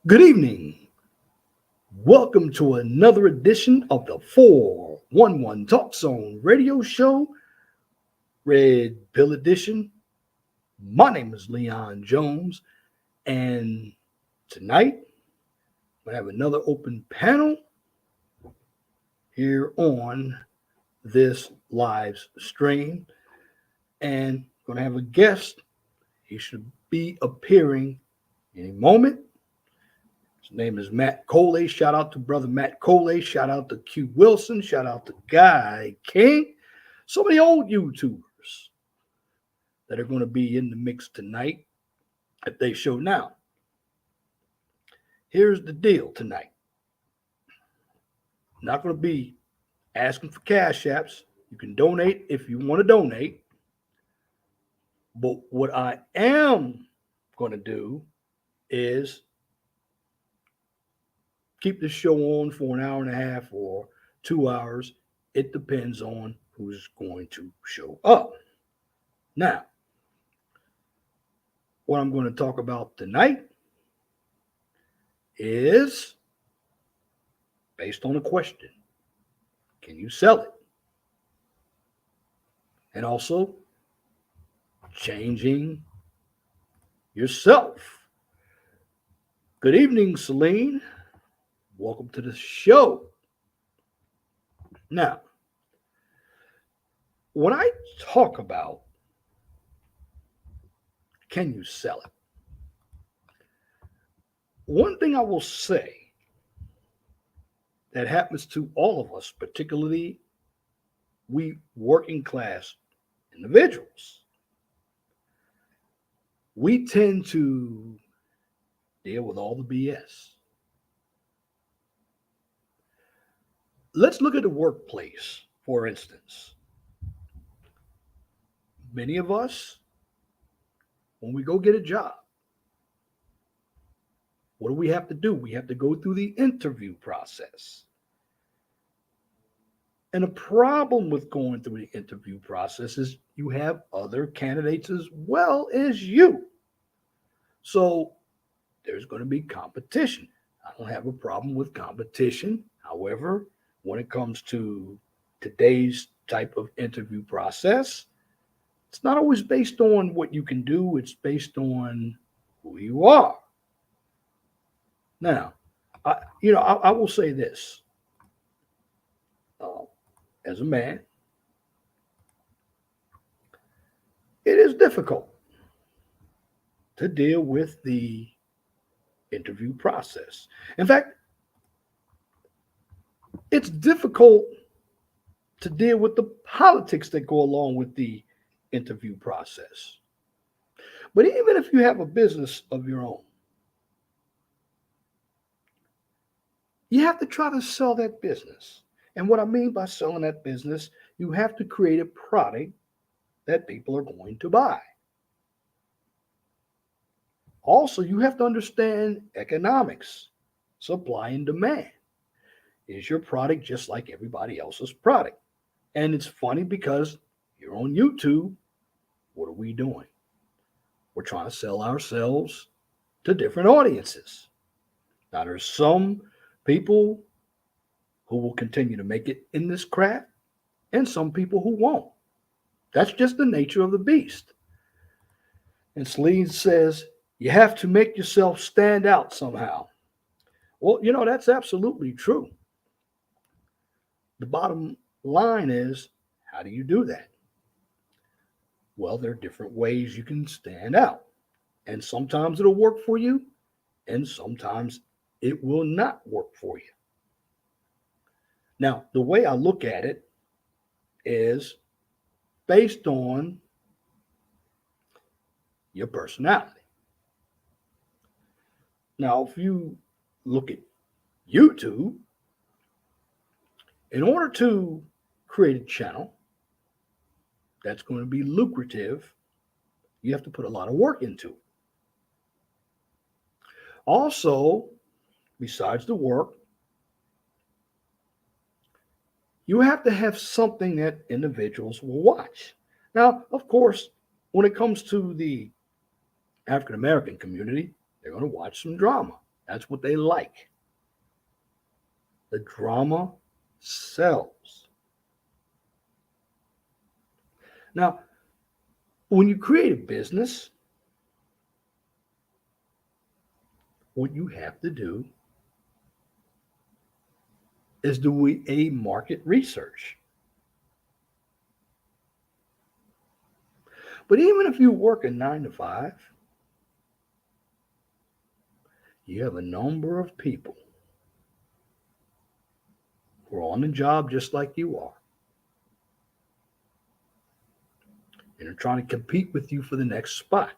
Good evening. Welcome to another edition of the 411 Talk Zone radio show, Red Pill Edition. My name is Leon Jones, and tonight we have another open panel here on this live stream, and we're going to have a guest. He should be appearing any moment. His name is Matt Coley. Shout out to brother Matt Coley. Shout out to Q Wilson. Shout out to Guy King. So many old YouTubers that are going to be in the mix tonight if they show now. Here's the deal tonight. I'm not going to be asking for cash apps. You can donate if you want to donate. But what I am going to do is keep the show on for an hour and a half or 2 hours. It depends on who's going to show up. Now, what I'm going to talk about tonight is based on a question. Can you sell it? And also changing yourself. Good evening, Celine. Welcome to the show. Now, when I talk about can you sell it, one thing I will say that happens to all of us, particularly we working class individuals, we tend to deal with all the BS. Let's look at the workplace, for instance. Many of us, when we go get a job, what do we have to do? We have to go through the interview process. And the problem with going through the interview process is you have other candidates as well as you. So there's going to be competition. I don't have a problem with competition. However, when it comes to today's type of interview process, it's not always based on what you can do. It's based on who you are. Now, I will say this. As a man, it is difficult to deal with the interview process. In fact, it's difficult to deal with the politics that go along with the interview process. But even if you have a business of your own, you have to try to sell that business. And what I mean by selling that business, you have to create a product that people are going to buy. Also, you have to understand economics, supply and demand. Is your product just like everybody else's product? And it's funny because you're on YouTube. What are we doing? We're trying to sell ourselves to different audiences. Now, there's some people who will continue to make it in this craft and some people who won't. That's just the nature of the beast. And Celine says, you have to make yourself stand out somehow. Well, that's absolutely true. The bottom line is, how do you do that? Well, there are different ways you can stand out. And sometimes it'll work for you, and sometimes it will not work for you. Now, the way I look at it is based on your personality. Now, if you look at YouTube, in order to create a channel that's going to be lucrative, you have to put a lot of work into it. Also, besides the work, you have to have something that individuals will watch. Now, of course, when it comes to the African American community, they're going to watch some drama. That's what they like. The drama sells. Now, when you create a business, what you have to do is do a market research. But even if you work a 9 to 5, you have a number of people who are on the job just like you are and are trying to compete with you for the next spot.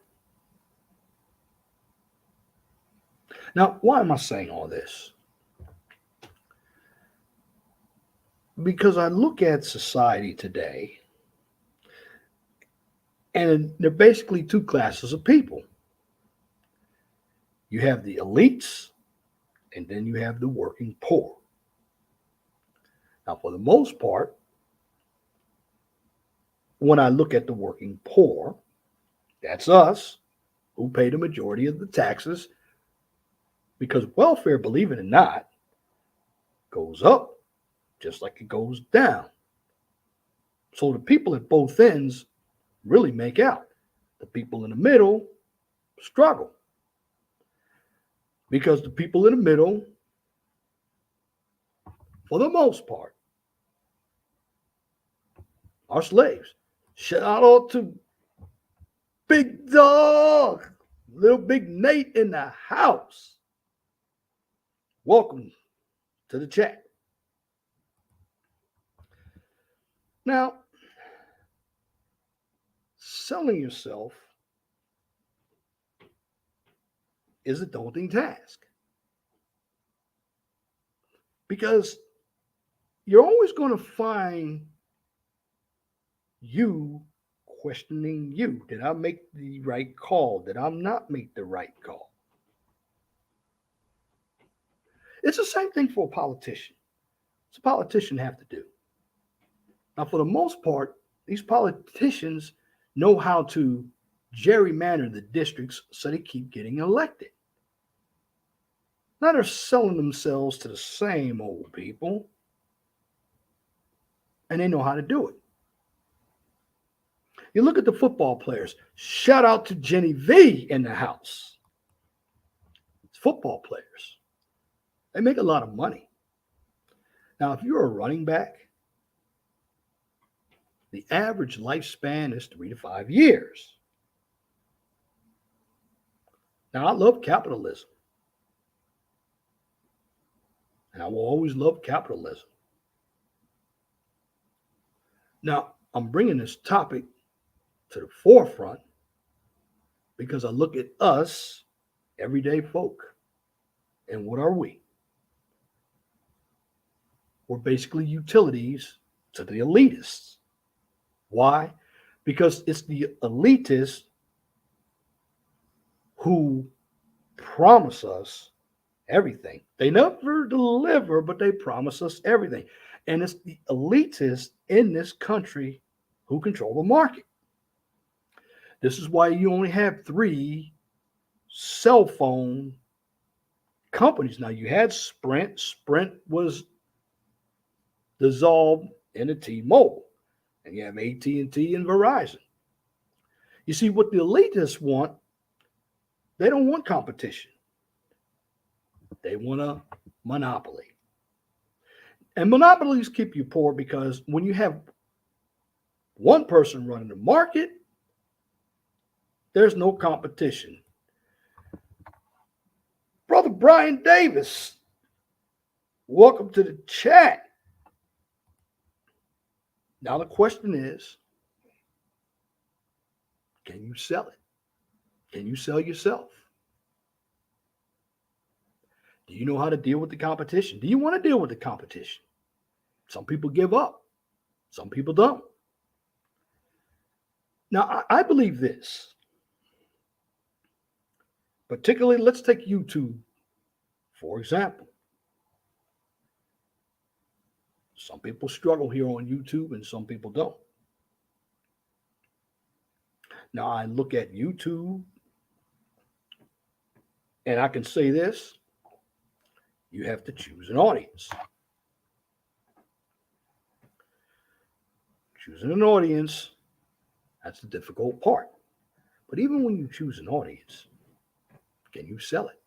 Now, why am I saying all this? Because I look at society today, and there are basically two classes of people. You have the elites, and then you have the working poor. Now, for the most part, when I look at the working poor, that's us who pay the majority of the taxes because welfare, believe it or not, goes up just like it goes down. So the people at both ends really make out. The people in the middle struggle because the people in the middle, for the most part, are slaves. Shout out to Big Dog, little Big Nate in the house. Welcome to the chat. Now, selling yourself is a daunting task because you're always going to find you questioning you. Did I make the right call? Did I not make the right call? It's the same thing for a politician. What's a politician have to do? Now, for the most part, these politicians know how to gerrymander the districts so they keep getting elected. Now they're selling themselves to the same old people, and they know how to do it. You look at the football players. Shout out to Jenny V in the house. It's football players. They make a lot of money. Now, if you're a running back, the average lifespan is 3 to 5 years. Now, I love capitalism. And I will always love capitalism. Now, I'm bringing this topic to the forefront because I look at us, everyday folk, and what are we? We're basically utilities to the elitists. Why? Because it's the elitists who promise us everything. They never deliver, but they promise us everything. And it's the elitists in this country who control the market. This is why you only have 3 cell phone companies. Now, you had Sprint. Sprint was dissolved into T-Mobile. And you have AT&T and Verizon. You see, what the elitists want, they don't want competition. They want a monopoly. And monopolies keep you poor because when you have one person running the market, there's no competition. Brother Brian Davis, welcome to the chat. Now the question is, can you sell it? Can you sell yourself? Do you know how to deal with the competition? Do you want to deal with the competition? Some people give up. Some people don't. Now, I believe this. Particularly, let's take YouTube, for example. Some people struggle here on YouTube and some people don't. Now, I look at YouTube and I can say this. you have to choose an audience. Choosing an audience, that's the difficult part. But even when you choose an audience, can you sell it?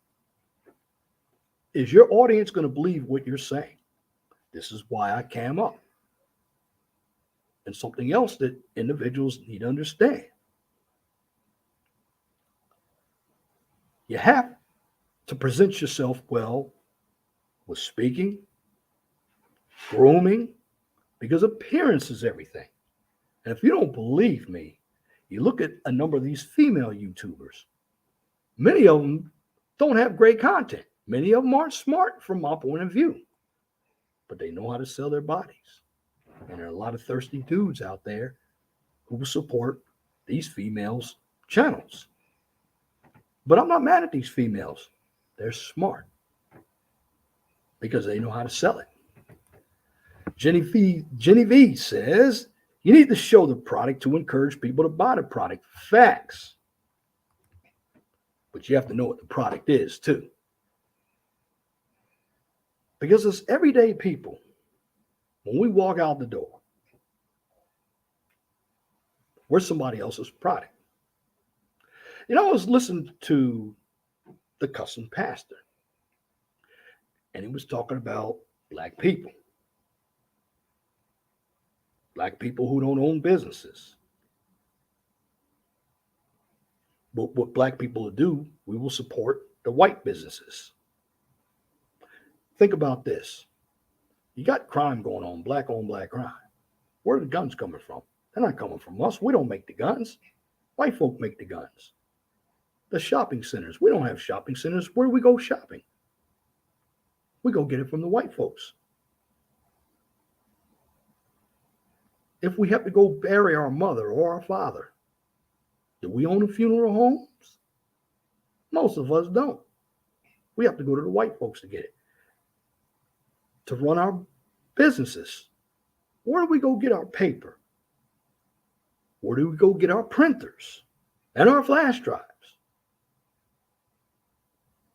Is your audience going to believe what you're saying? This is why I cam up. And something else that individuals need to understand. You have to present yourself well with speaking, grooming, because appearance is everything. And if you don't believe me, you look at a number of these female YouTubers. Many of them don't have great content. Many of them aren't smart from my point of view, but they know how to sell their bodies. And there are a lot of thirsty dudes out there who will support these females' channels. But I'm not mad at these females. They're smart because they know how to sell it. Jenny V says, you need to show the product to encourage people to buy the product. Facts. But you have to know what the product is too. Because as everyday people, when we walk out the door, we're somebody else's product. You know, I was listening to the cussing pastor, and he was talking about black people. Black people who don't own businesses. But what black people will do, we will support the white businesses. Think about this. You got crime going on, black crime. Where are the guns coming from? They're not coming from us. We don't make the guns. White folk make the guns. The shopping centers. We don't have shopping centers. Where do we go shopping? We go get it from the white folks. If we have to go bury our mother or our father, do we own a funeral homes? Most of us don't. We have to go to the white folks to get it. To run our businesses. Where do we go get our paper? Where do we go get our printers and our flash drives?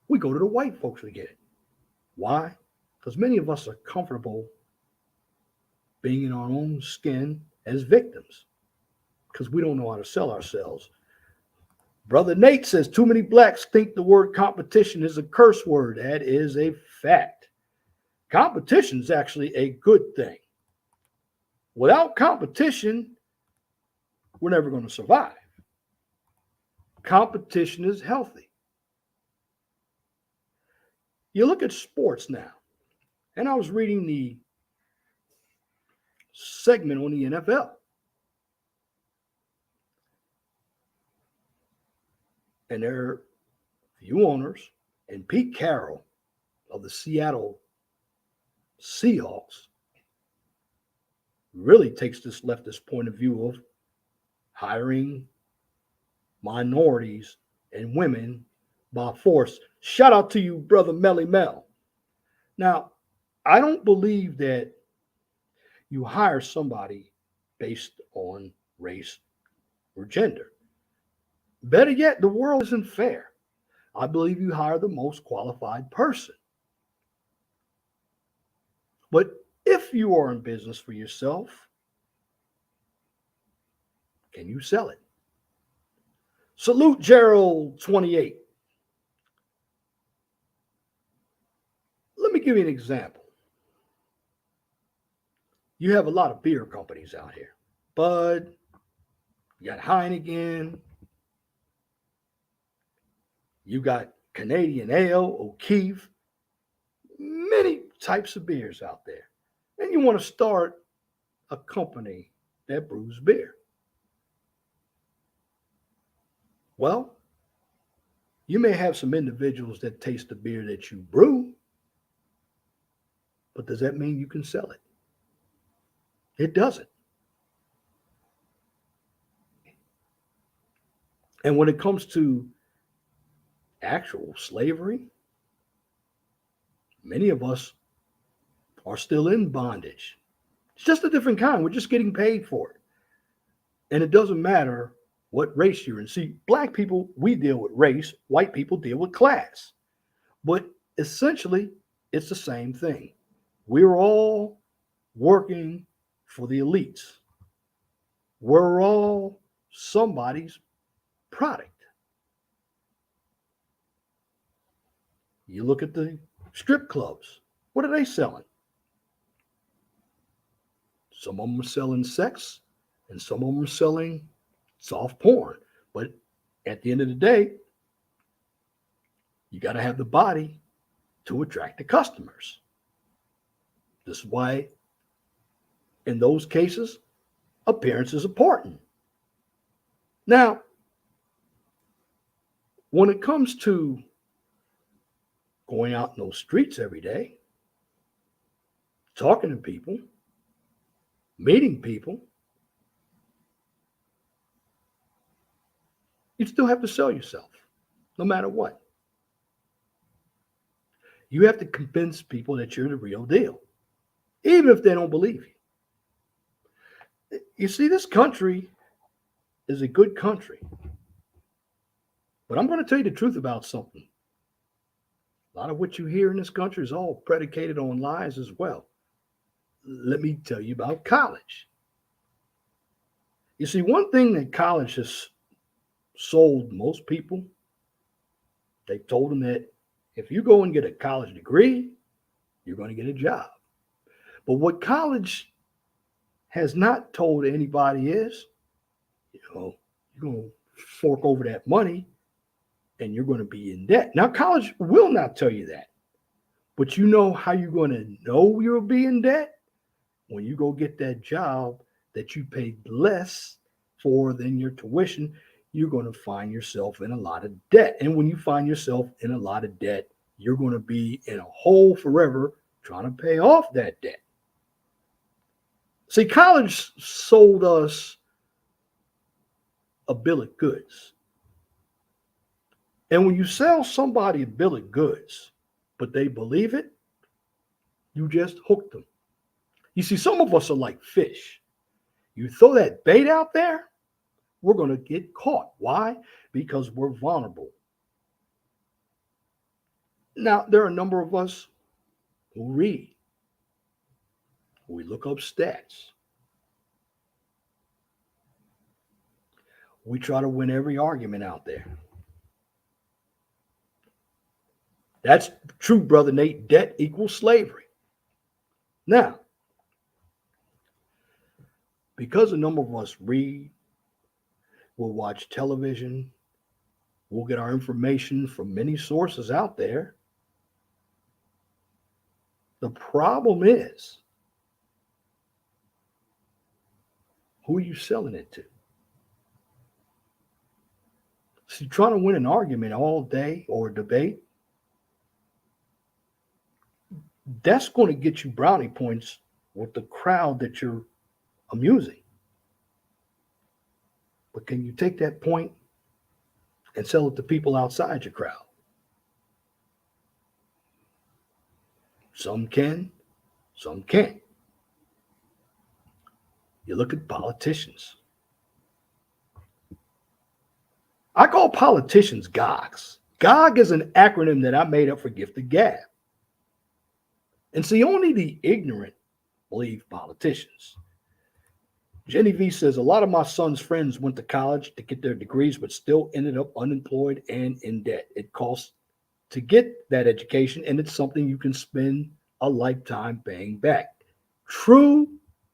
We go to the white folks to get it. Why? Because many of us are comfortable being in our own skin as victims because we don't know how to sell ourselves. Brother Nate says too many blacks think the word competition is a curse word. That is a fact. Competition is actually a good thing. Without competition, we're never going to survive. Competition is healthy. You look at sports now, and I was reading the segment on the NFL. And there are a few owners, and Pete Carroll of the Seattle Seahawks really takes this leftist point of view of hiring minorities and women by force. Shout out to you, brother Melly Mel. Now, I don't believe that you hire somebody based on race or gender. Better yet, the world isn't fair. I believe you hire the most qualified person. But if you are in business for yourself, can you sell it? Salute Gerald 28. Let me give you an example. You have a lot of beer companies out here. Bud, you got Heineken, you got Canadian Ale, O'Keefe, many types of beers out there. And you want to start a company that brews beer. Well, you may have some individuals that taste the beer that you brew, but does that mean you can sell it? It doesn't. And when it comes to actual slavery, many of us are still in bondage. It's just a different kind. We're just getting paid for it. And it doesn't matter what race you're in. See, black people, we deal with race. White people deal with class. But essentially, it's the same thing. We're all working for the elites. We're all somebody's product. You look at the strip clubs. What are they selling? Some of them are selling sex, and some of them are selling soft porn. But at the end of the day, you got to have the body to attract the customers. This is why, in those cases, appearance is important. Now, when it comes to going out in those streets every day, talking to people, meeting people, you still have to sell yourself, no matter what. You have to convince people that you're the real deal, even if they don't believe you. You see, this country is a good country, but I'm going to tell you the truth about something. A lot of what you hear in this country is all predicated on lies as well. Let me tell you about college. You see, one thing that college has sold most people, they told them that if you go and get a college degree, you're going to get a job. But what college has not told anybody is, you're going to fork over that money and you're going to be in debt. Now, college will not tell you that. But you know how you're going to know you'll be in debt? When you go get that job that you paid less for than your tuition, you're going to find yourself in a lot of debt. And when you find yourself in a lot of debt, you're going to be in a hole forever trying to pay off that debt. See, college sold us a bill of goods. And when you sell somebody a bill of goods, but they believe it, you just hooked them. You see, some of us are like fish. You throw that bait out there, we're going to get caught. Why? Because we're vulnerable. Now, there are a number of us who read. We look up stats. We try to win every argument out there. That's true, Brother Nate. Debt equals slavery. Now, because a number of us read, we'll watch television, we'll get our information from many sources out there. The problem is, who are you selling it to? See, trying to win an argument all day or a debate, that's going to get you brownie points with the crowd that you're amusing. But can you take that point and sell it to people outside your crowd? Some can, some can't. You look at politicians. I call politicians GOGs. GOG is an acronym that I made up for gifted gab. And see, only the ignorant believe politicians. Jenny V says, a lot of my son's friends went to college to get their degrees, but still ended up unemployed and in debt. It costs to get that education, and it's something you can spend a lifetime paying back. True,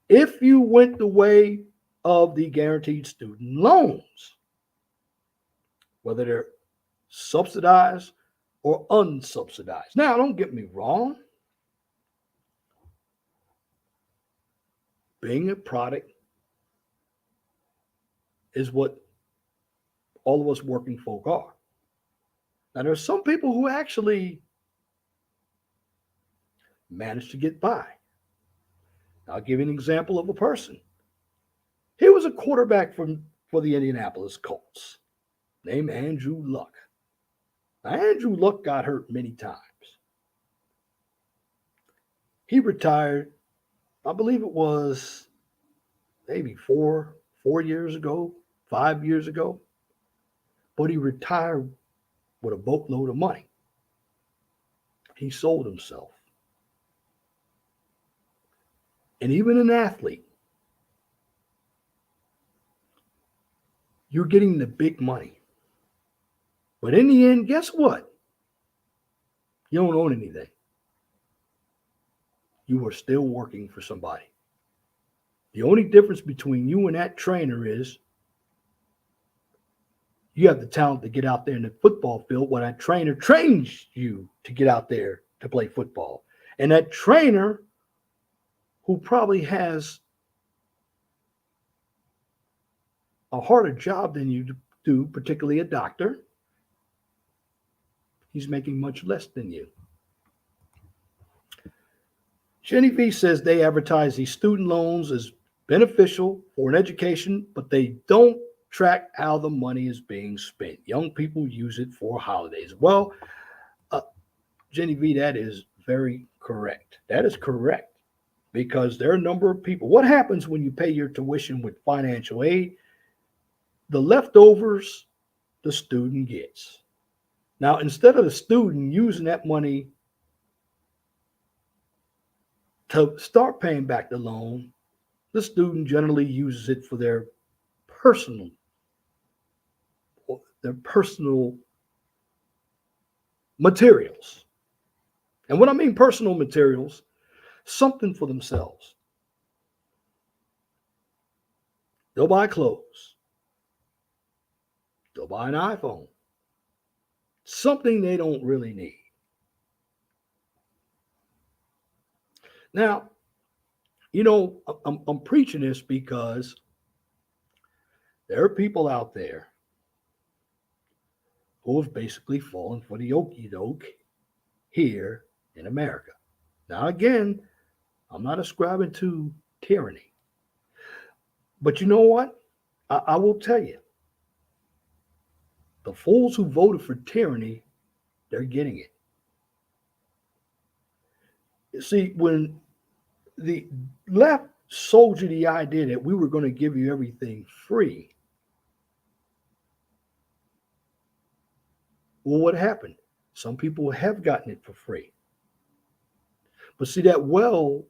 if you went the way of the guaranteed student loans, whether they're subsidized or unsubsidized. Now, don't get me wrong. Being a product is what all of us working folk are. Now, there's some people who actually manage to get by. I'll give you an example of a person. He was a quarterback for the Indianapolis Colts named Andrew Luck. Now, Andrew Luck got hurt many times. He retired, I believe it was maybe 4 years ago, 5 years ago, but he retired with a boatload of money. He sold himself. and even an athlete, you're getting the big money. But in the end, guess what? You don't own anything. You are still working for somebody. The only difference between you and that trainer is you have the talent to get out there in the football field while that trainer trains you to get out there to play football. And that trainer, who probably has a harder job than you do, particularly a doctor, he's making much less than you. Jenny V says they advertise these student loans as beneficial for an education, but they don't track how the money is being spent. Young people use it for holidays. Well, uh, Jenny V, that is very correct. That is correct because there are a number of people. What happens when you pay your tuition with financial aid? The leftovers the student gets. Now, instead of the student using that money to start paying back the loan, the student generally uses it for personal their personal materials. And when I mean personal materials, something for themselves. They'll buy clothes. They'll buy an iPhone. Something they don't really need. Now, I'm preaching this because there are people out there who have basically fallen for the okie doke here in America. Now, again, I'm not ascribing to tyranny. But you know what? I will tell you, the fools who voted for tyranny, they're getting it. You see, when the left sold you the idea that we were going to give you everything free, well, what happened? Some people have gotten it for free. But see, that well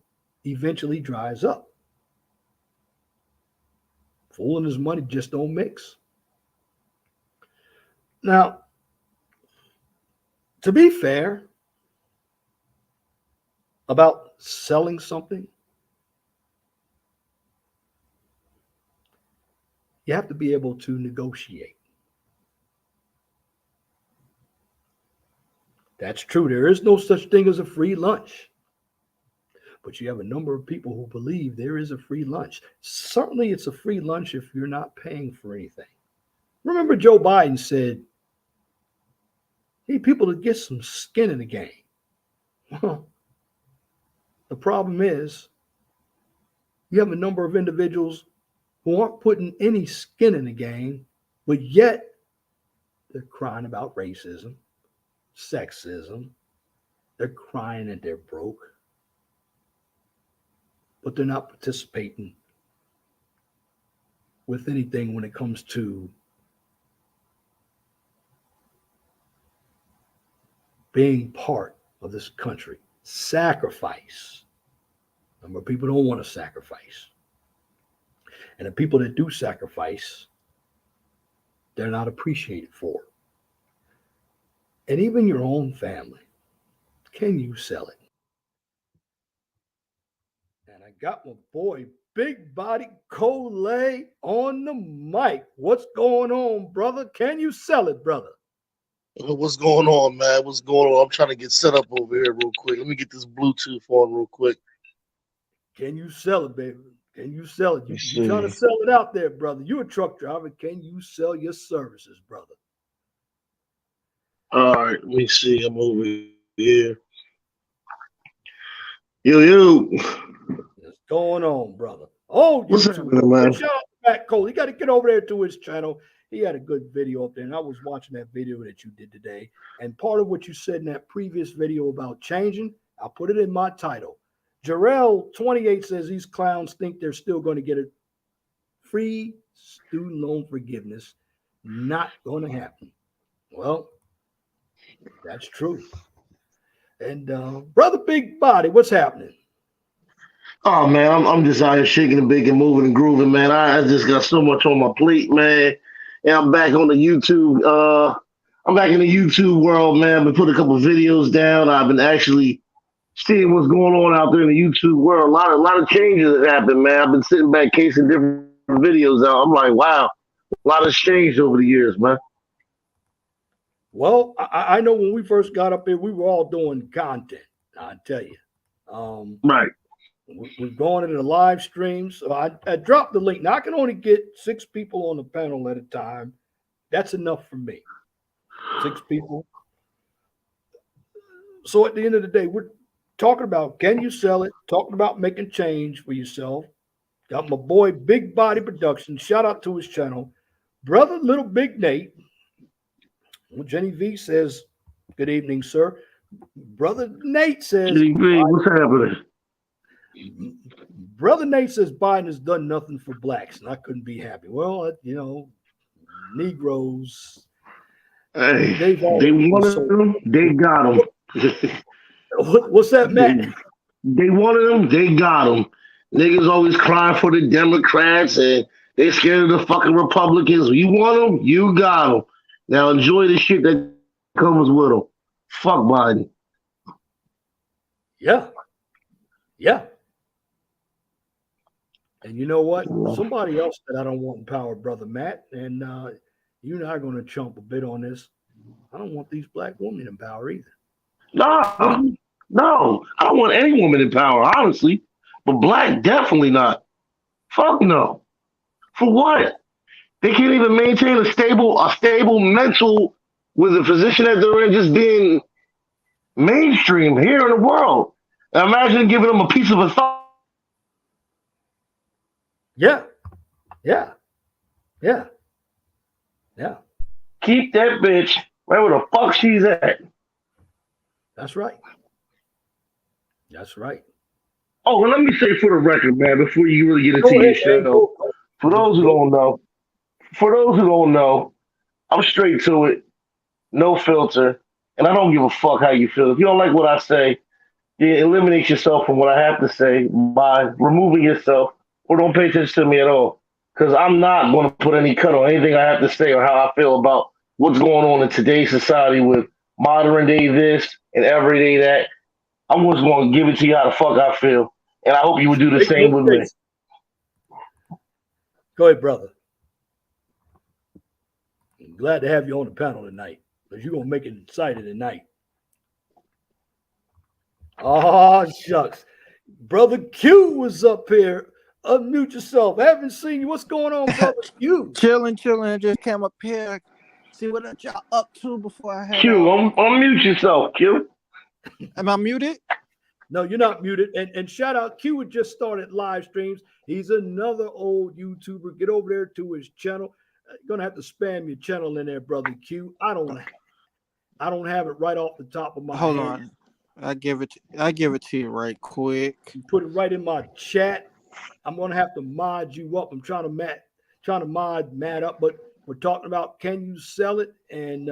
eventually dries up. Fool and his money just don't mix. Now, to be fair about selling something, you have to be able to negotiate. That's true. There is no such thing as a free lunch. But you have a number of people who believe there is a free lunch. Certainly, it's a free lunch if you're not paying for anything. Remember, Joe Biden said, need people to get some skin in the game. Well, the problem is you have a number of individuals who aren't putting any skin in the game, but yet they're crying about racism, sexism. They're crying that they're broke, but they're not participating with anything when it comes to being part of this country. Sacrifice. Number of people don't want to sacrifice. And the people that do sacrifice, they're not appreciated for. And even your own family, can you sell it? And I got my boy Big Body Coley on the mic. What's going on, brother? Can you sell it, brother? What's going on, man? What's going on? I'm trying to get set up over here real quick. Let me get this Bluetooth on real quick. Can you sell it, baby? Can you sell it? Let's You're trying to see. sell it out there, brother. You a truck driver. Can you sell your services, brother? All right, let me see. I'm over here. Yo. What's going on, brother? Oh, What's YouTube. happening, man? Shout out to Matt Cole. You got to get over there to his channel. He had a good video up there, and I was watching that video that you did today. And part of what you said in that previous video about changing, I'll put it in my title. Jarrell28 says these clowns think they're still going to get a free student loan forgiveness. Not going to happen. Well, that's true. And brother Big Body, what's happening? Oh man, I'm just out here shaking and baking, moving and grooving, man. I just got so much on my plate, man. And I'm back on the YouTube. I'm back in the YouTube world, man. I've been putting a couple videos down. I've been actually seeing what's going on out there in the YouTube world. A lot of changes have happened, man. I've been sitting back casing different videos out. I'm like, wow, a lot has changed over the years, man. Well, I know when we first got up here, we were all doing content. I tell you, um, Right. we've gone into the live streams. So I dropped the link. Now I can only get 6 people on the panel at a time. That's enough for me. 6 people. So at the end of the day, we're talking about can you sell it? Talking about making change for yourself. Got my boy Big Body Production. Shout out to his channel. Brother Little Big Nate. Well, Jenny V says, good evening, sir. Brother Nate says, GDP, what's happening? Brother Nate says Biden has done nothing for blacks, and I couldn't be happy. Well, Negroes, Hey, they've they always been wanted so. them, they got them. What's that, they, Matt? they wanted them, they got them. Niggas always crying for the Democrats and they scared of the fucking Republicans. You want them, you got them. Now enjoy the shit that comes with them. Fuck Biden. Yeah, yeah. And you know what? Somebody else that I don't want in power, Brother Matt, and you and I are going to chump a bit on this. I don't want these black women in power either. No, no. I don't want any woman in power, honestly. But black, definitely not. Fuck no. For what? They can't even maintain a stable mental with the position that they're in, just being mainstream here in the world. And imagine giving them a piece of authority. Yeah, yeah, yeah, yeah. Keep that bitch right where the fuck she's at. That's right. That's right. Oh, and let me say for the record, man, before you really get into Go your ahead, man. show, for those who Go. don't know, I'm straight to it, no filter, and I don't give a fuck how you feel. If you don't like what I say, you eliminate yourself from what I have to say by removing yourself or don't pay attention to me at all. Because I'm not going to put any cut on anything I have to say or how I feel about what's going on in today's society with modern day this and everyday that. I'm just going to give it to you how the fuck I feel. And I hope you would do the Make same no with me. sense. Go ahead, brother. I'm glad to have you on the panel tonight because you're going to make it exciting tonight. Oh, shucks. Brother Q was up here. Unmute yourself. I haven't seen you. What's going on, Brother Q? Chilling. I just came up here, see what y'all up to before I head Q, out. unmute yourself, Q. Am I muted? No, you're not muted. And shout out, Q had just started live streams. He's another old YouTuber. Get over there to his channel. You're gonna have to spam your channel in there, Brother Q. I don't have it right off the top of my Hold head. on. I give it to you right quick. You put it right in my chat. I'm gonna have to mod you up. I'm trying to mod Matt up, but we're talking about can you sell it? And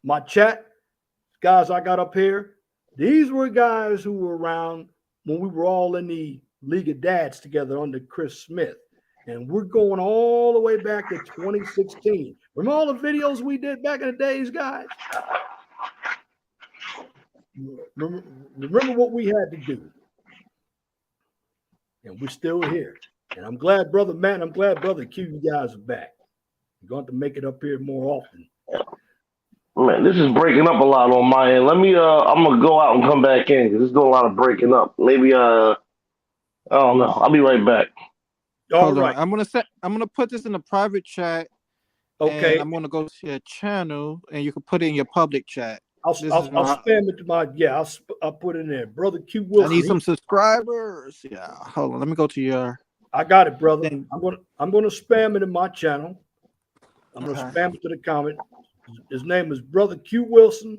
my chat guys I got up here, these were guys who were around when we were all in the League of Dads together under Chris Smith. And we're going all the way back to 2016. Remember all the videos we did back in the days, guys? Remember what we had to do. And we're still here. And I'm glad, Brother Matt, I'm glad, Brother Q, you guys are back. You're going to have to make it up here more often. Man, this is breaking up a lot on my end. Let me I'm gonna go out and come back in because it's doing a lot of breaking up. Maybe I don't know. I'll be right back. Hold on. I'm gonna put this in a private chat. Okay. And I'm gonna go to your channel and you can put it in your public chat. I'll spam it to my I'll put it in there. Brother Q Wilson. I need some subscribers. Yeah. Hold on. Let me go to your I got it, brother. I'm gonna spam it in my channel. I'm gonna spam it to the comment. His name is Brother Q Wilson.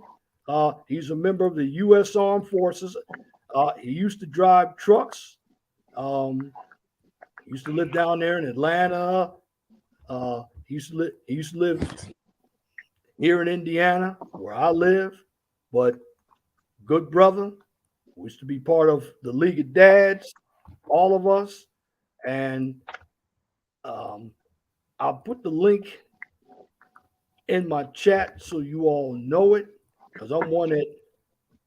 He's a member of the U.S. Armed Forces. He used to drive trucks. He used to live down there in Atlanta. He used to live here in Indiana, where I live. But good brother, who used to be part of the League of Dads, all of us. And I'll put the link in my chat so you all know it, because I'm one that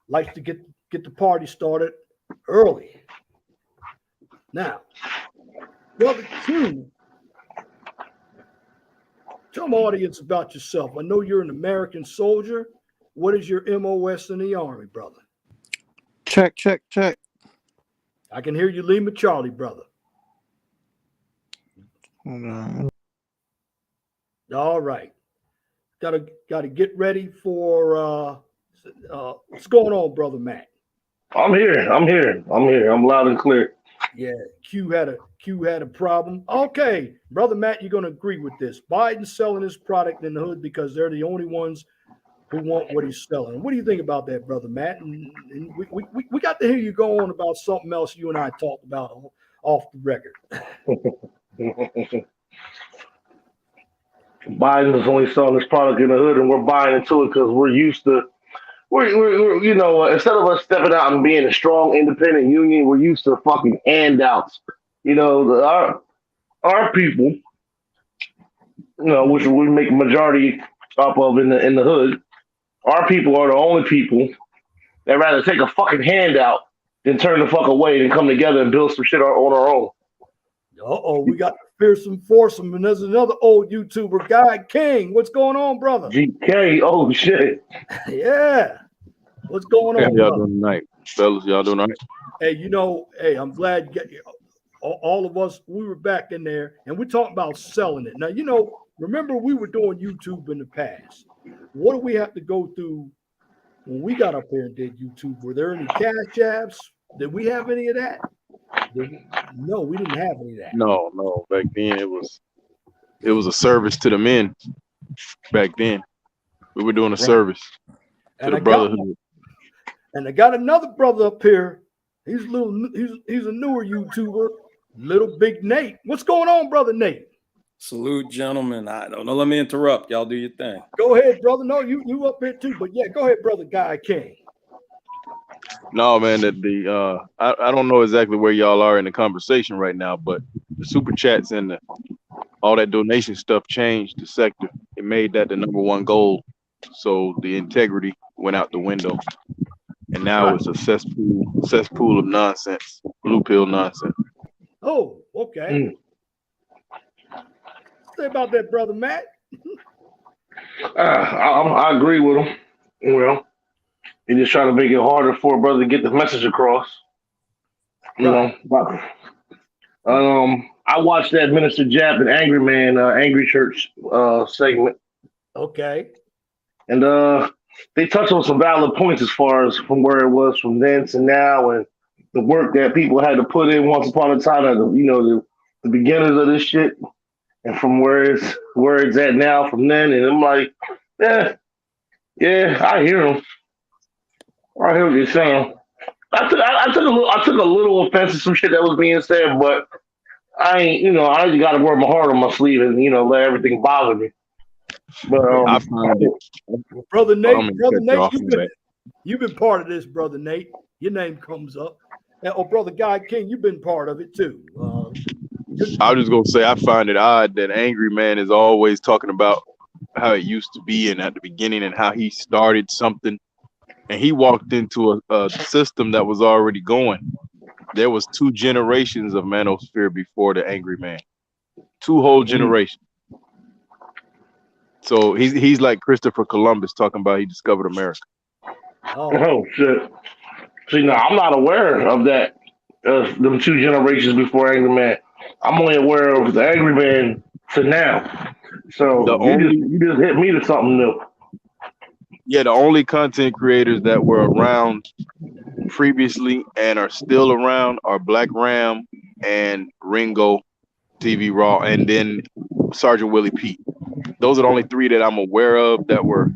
likes to get the party started early. Now, Brother Q, tell my audience about yourself. I know you're an American soldier. What is your MOS in the Army, brother? Check. I can hear you, Lima Charlie, brother. Hold on. All right. Gotta get ready for what's going on, brother Matt? I'm here. I'm loud and clear. Yeah, Q had a problem. Okay, brother Matt, you're gonna agree with this. Biden's selling his product in the hood because they're the only ones who want what he's selling. What do you think about that, brother Matt? And we got to hear you go on about something else you and I talked about off the record. Biden is only selling this product in the hood, and we're buying into it because we're used to. We're instead of us stepping out and being a strong, independent union, we're used to fucking handouts. Our people, which we make a majority up of in the hood, our people are the only people that rather take a fucking handout than turn the fuck away and come together and build some shit on our own. We got Fearsome Foursome, and there's another old YouTuber, Guy King. What's going on, brother? GK, oh shit. Yeah. What's going on, How y'all brother? doing tonight, fellas? Y'all doing all right? Hey, I'm glad all of us, we were back in there, and we're talking about selling it. Now, remember we were doing YouTube in the past. What do we have to go through when we got up here and did YouTube? Were there any cash apps? Did we have any of that? No, we didn't have any of that. No. Back then it was a service to the men. Back then, we were doing a service to the brotherhood. And I got another brother up here. He's a newer YouTuber, Little Big Nate. What's going on, brother Nate? Salute, gentlemen. I don't know. Let me interrupt. Y'all do your thing. Go ahead, brother. No, you up here too. But yeah, go ahead, brother Guy King. No, man, I don't know exactly where y'all are in the conversation right now, but the super chats and all that donation stuff changed the sector. It made that the number one goal. So the integrity went out the window. And now it's a cesspool of nonsense, blue pill nonsense. Oh, okay. Say about that, brother Matt. I agree with him. Well, you just trying to make it harder for a brother to get the message across. I watched that Minister Jap and Angry Man, Angry Church segment. Okay. And they touched on some valid points as far as from where it was from then to now, and the work that people had to put in once upon a time at the beginners of this shit, and from where it's at now from then. And I'm like, yeah, I hear him. I hear what you're saying. I took a little offense to some shit that was being said, but I ain't, I just got to wear my heart on my sleeve and let everything bother me. But I find it. Brother Nate, you've been part of this, brother Nate. Your name comes up. And, brother Guy King, you've been part of it too. I was just gonna say I find it odd that Angry Man is always talking about how it used to be and at the beginning and how he started something, and he walked into a system that was already going. There was 2 generations of Manosphere before the Angry Man, 2 whole generations. So he's like Christopher Columbus talking about he discovered America. Oh shit! See, now I'm not aware of that. Them 2 generations before Angry Man. I'm only aware of the Angry Man to now. So you just hit me to something new. Yeah, the only content creators that were around previously and are still around are Black Ram and Ringo TV Raw, and then Sergeant Willie Pete. Those are the only 3 that I'm aware of that were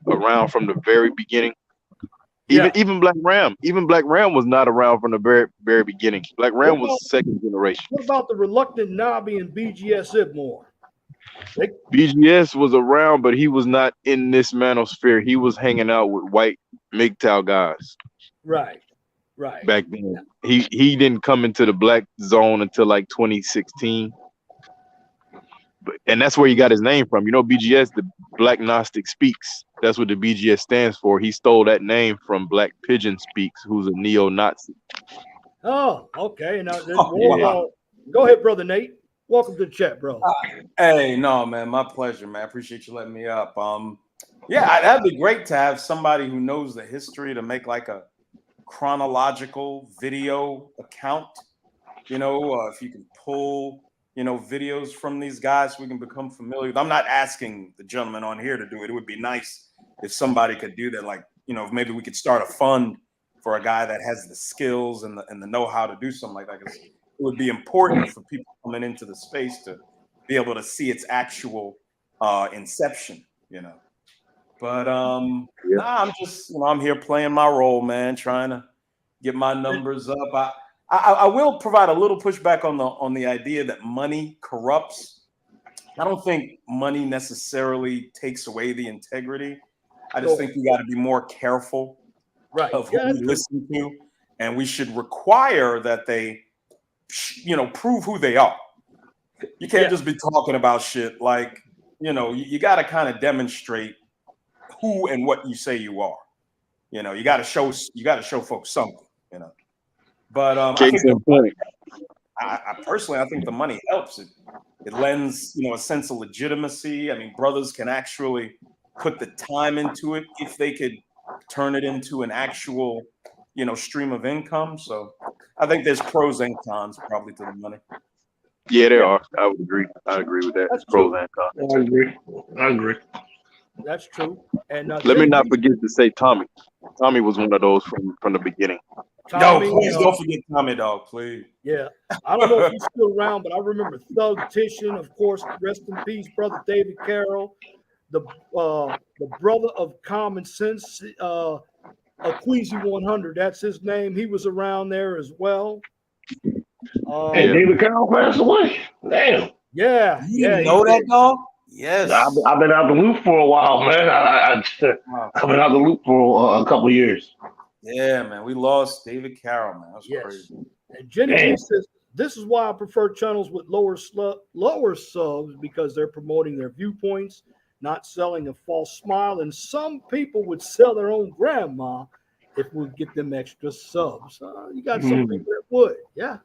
around from the very beginning. Even Black Ram. Even Black Ram was not around from the very, very beginning. Black Ram was 2nd generation. What about the Reluctant Nobby and BGS Ibmore? BGS was around, but he was not in this manosphere. He was hanging out with white MGTOW guys. Right. Right. back then. He didn't come into the black zone until like 2016. And that's where he got his name from. You know, BGS, the Black Gnostic Speaks. That's what the BGS stands for. He stole that name from Black Pigeon Speaks, who's a neo-Nazi. Oh, okay. Now, wow. go ahead, brother Nate. Welcome to the chat, bro. Hey, no, man, my pleasure, man. I appreciate you letting me up. Yeah, that'd be great to have somebody who knows the history to make like a chronological video account. If you can pull, videos from these guys so we can become familiar. I'm not asking the gentleman on here to do it. It would be nice if somebody could do that. Like, maybe we could start a fund for a guy that has the skills and the know-how to do something like that. 'Cause it would be important for people coming into the space to be able to see its actual inception, But nah, I'm just, I'm here playing my role, man, trying to get my numbers up. I will provide a little pushback on the idea that money corrupts. I don't think money necessarily takes away the integrity. I just think we got to be more careful of who we listen to, and we should require that they, prove who they are. You can't just be talking about shit like, you got to kind of demonstrate who and what you say you are. You got to show folks something. But I think I personally, I think the money helps. It lends, a sense of legitimacy. I mean, brothers can actually put the time into it if they could turn it into an actual, stream of income. So I think there's pros and cons probably to the money. Yeah, there are. I would agree. I agree with that. That's Pros true. and cons. I agree. That's true. And let me not forget to say Tommy. Tommy was one of those from the beginning. Tommy, please don't forget Tommy, dog, please. Yeah. I don't know if he's still around, but I remember Thug Titian, of course, rest in peace, brother David Carroll, the brother of Common Sense, Queasy 100, that's his name. He was around there as well. Hey, David Carroll passed away. Damn. Yeah. You didn't know that, dog? Yes. I've been out the loop for a while, man. I've been out the loop for a couple of years. Yeah, man. We lost David Carroll, man. That's crazy. And Jenny G says, this is why I prefer channels with lower subs, because they're promoting their viewpoints, not selling a false smile. And some people would sell their own grandma if we get them extra subs. You got some people that would. Yeah.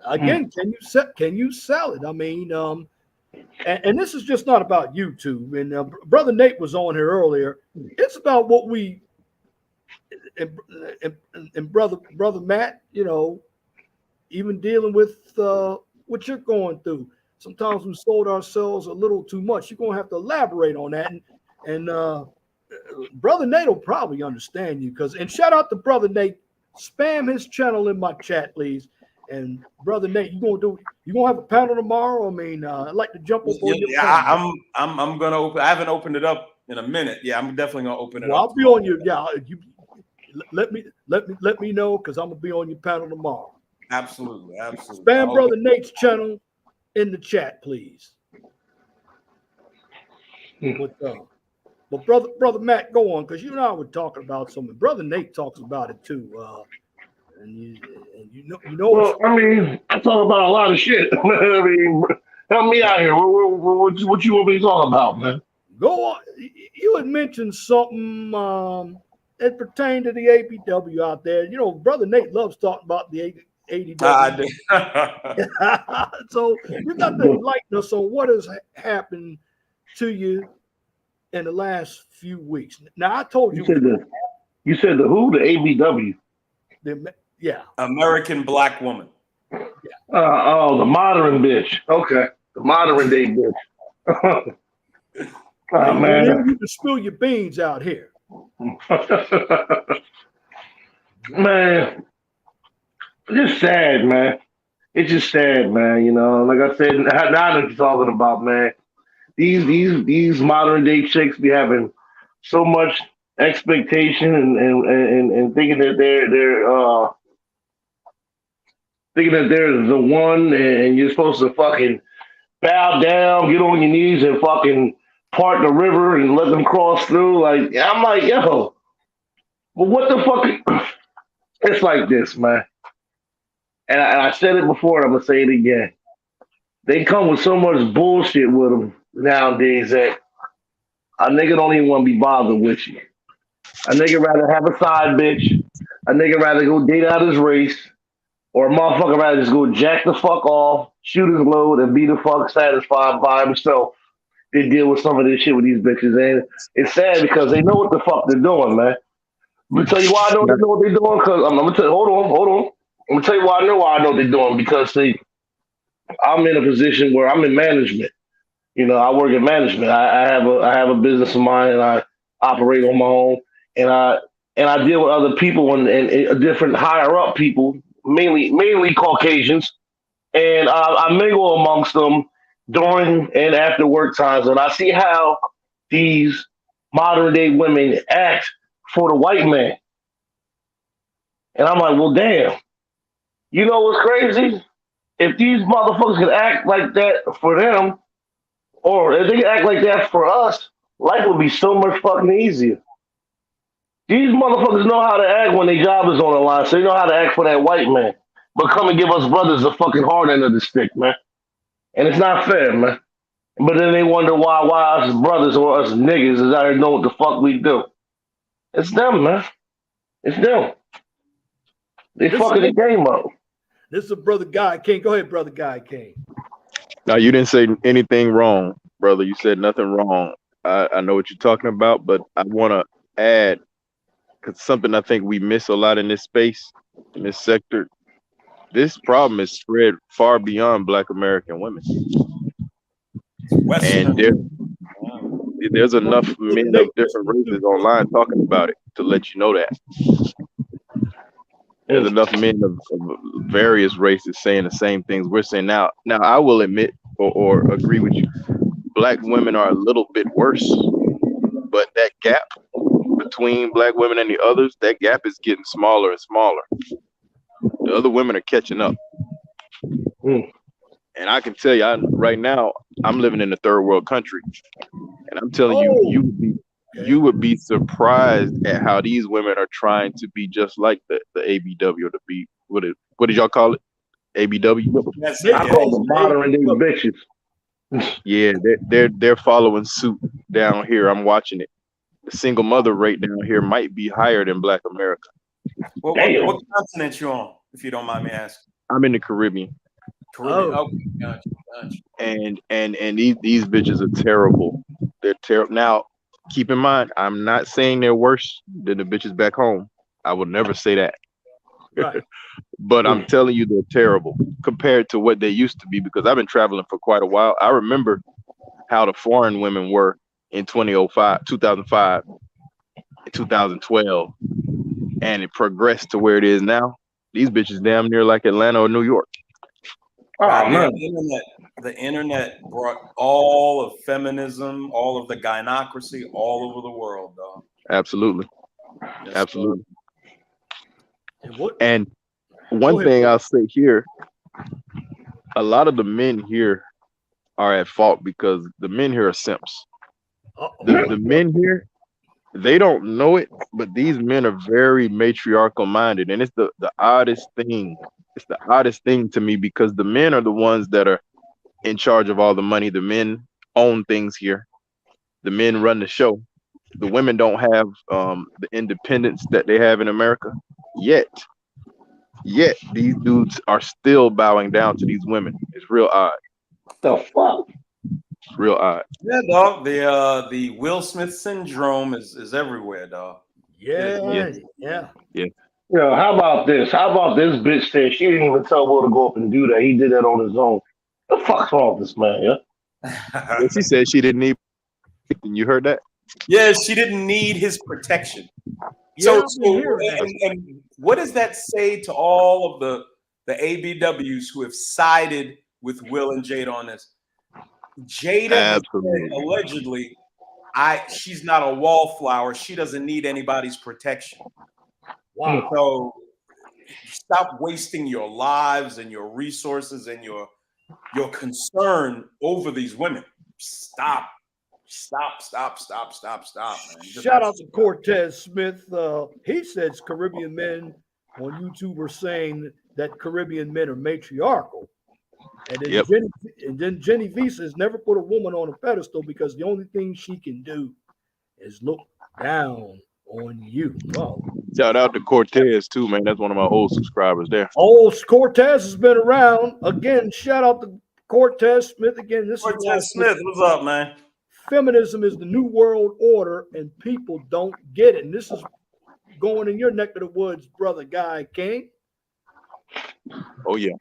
Again, can you sell it? I mean, and this is just not about YouTube. And Brother Nate was on here earlier. It's about what we and brother Matt, even dealing with what you're going through. Sometimes we sold ourselves a little too much. You're gonna have to elaborate on that. And Brother Nate will probably understand you and shout out to Brother Nate. Spam his channel in my chat, please. And Brother Nate, you gonna have a panel tomorrow? I mean, I'd like to jump up on your panel. I'm gonna open. I haven't opened it up in a minute. Yeah, I'm definitely gonna open it up. I'll be on your you let me know, because I'm gonna be on your panel tomorrow. Absolutely. Spam Brother Nate's channel in the chat, please. But brother Matt, go on, because you and I were talking about something. Brother Nate talks about it too. And you know. Well, I mean, I talk about a lot of shit. I mean, help me out here. What you want me to talk about, man? Go on. You had mentioned something that pertained to the ABW out there. Brother Nate loves talking about the ABW. I do. So you got to enlighten us on what has happened to you in the last few weeks. Now, I told you. You said the who? The ABW. Yeah. American Black Woman. Yeah. The modern bitch. Okay. The modern day bitch. Oh, man. You can spill your beans out here. Man. It's just sad, man. It's just sad, man. Like I said, now that you're talking about, man, these modern day chicks be having so much expectation and thinking that they're the one, and you're supposed to fucking bow down, get on your knees, and fucking part the river and let them cross through. I'm like, yo, well, what the fuck? It's like this, man. And I said it before, and I'm gonna say it again. They come with so much bullshit with them nowadays that a nigga don't even want to be bothered with you. A nigga rather have a side bitch. A nigga rather go date out his race, or a motherfucker rather just go jack the fuck off, shoot his load, and be the fuck satisfied by himself. They deal with some of this shit with these bitches, and it's sad because they know what the fuck they're doing, man. I'm gonna tell you why I know they know what they're doing. Cause I'm gonna tell you, hold on. I'm gonna tell you why I know what they're doing. Because see, I'm in a position where I'm in management. You know, I work in management. I have a business of mine, and I operate on my own. And I deal with other people and different higher up people, mainly Caucasians. And I mingle amongst them during and after work times, and I see how these modern day women act for the white man. And I'm like, well, damn. You know what's crazy? If these motherfuckers can act like that for them, or if they can act like that for us, life would be so much fucking easier. These motherfuckers know how to act when their job is on the line, so they know how to act for that white man. But come and give us brothers the fucking hard end of the stick, man. And it's not fair, man. But then they wonder why us brothers or us niggas is out here know what the fuck we do. It's them, man. It's them. They This fucking the is game up. this is Brother Guy King. Go ahead, Brother Guy King. Now, you didn't say anything wrong, brother. You said nothing wrong. I know what you're talking about, but I want to add, because something I think we miss a lot in this space, in this sector. This problem is spread far beyond Black American women, and there's enough men of different races online talking about it to let you know that. There's enough men of various races saying the same things we're saying now. Now, I will admit or agree with you. Black women are a little bit worse, but that gap between Black women and the others, that gap is getting smaller and smaller. The other women are catching up. Mm. And I can tell you, right now, I'm living in a third world country, and I'm telling you would be surprised at how these women are trying to be just like the ABW, or the B. What did y'all call it? ABW. I call them modern day bitches. Yeah, they're following suit down here. I'm watching it. The single mother rate down here might be higher than Black America. What continent you on, if you don't mind me asking? I'm in the Caribbean. Caribbean. Oh, gotcha. And these bitches are terrible. They're terrible. Now, keep in mind, I'm not saying they're worse than the bitches back home. I would never say that. Right. But I'm telling you, they're terrible compared to what they used to be, because I've been traveling for quite a while. I remember how the foreign women were in 2005, 2012, and it progressed to where it is now. These bitches damn near like Atlanta or New York. Oh, man. The internet brought all of feminism, all of the gynocracy all over the world, dog. Absolutely. Yes, Absolutely. And one thing I'll say here, a lot of the men here are at fault because the men here are simps. The men here, they don't know it, but these men are very matriarchal minded. And it's the oddest thing. It's the oddest thing to me, because the men are the ones that are in charge of all the money. The men own things here. The men run the show. The women don't have the independence that they have in America yet. Yet these dudes are still bowing down to these women. It's real odd. The fuck? It's real odd. Yeah, dog. The Will Smith syndrome is everywhere, dog. Yeah. Yo, how about this? How about this bitch said she didn't even tell Will to go up and do that. He did that on his own. The fuck's wrong with this man, yeah? Yeah, she said she didn't need. You heard that? Yeah, she didn't need his protection. Yeah, and what does that say to all of the ABWs who have sided with Will and Jada on this? Jada has said, allegedly, she's not a wallflower. She doesn't need anybody's protection. Wow. So stop wasting your lives and your resources and your concern over these women. Stop, man. Shout out to Cortez Smith. He says Caribbean men on YouTube were saying that Caribbean men are matriarchal. And then, Yep. Jenny Visa has never put a woman on a pedestal because the only thing she can do is look down on you. Wow. Shout out to Cortez too, man. That's one of my old subscribers there. Oh, Cortez has been around. Again, shout out to Cortez Smith. Again, this is why Cortez Smith, what's up, man? feminism is the new world order, and people don't get it. And this is going in your neck of the woods, brother Guy King. Oh yeah,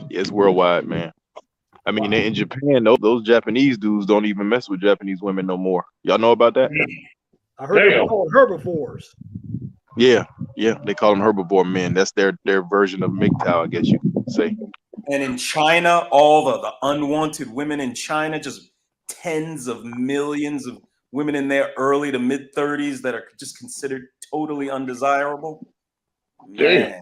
it's worldwide, man. I mean, in Japan, those Japanese dudes don't even mess with Japanese women no more. Y'all know about that? I heard they're called herbivores. Yeah, they call them herbivore men. That's their version of MGTOW, I guess you could say. And in China, all the unwanted women in China, just tens of millions of women in their early to mid 30s that are just considered totally undesirable. Man,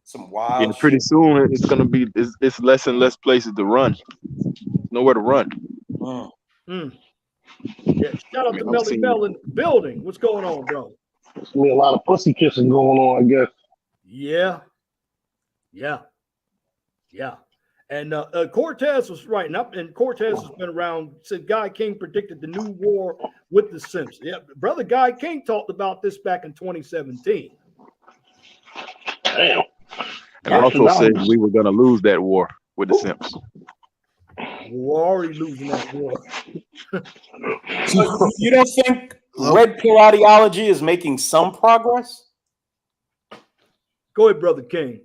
some wild. Yeah, pretty soon it's gonna be it's less and less places to run. Nowhere to run. Yeah, shout out to Melly Mel in the building. What's going on, bro? There's gonna be a lot of pussy kissing going on, I guess. Yeah. And Cortez was right. And Cortez has been around since Guy King predicted the new war with the Simps. Yeah, brother Guy King talked about this back in 2017. Damn. And I also said we were gonna lose that war with the Simps. We're already losing that war. So you don't think red pill ideology is making some progress? Go ahead, brother King.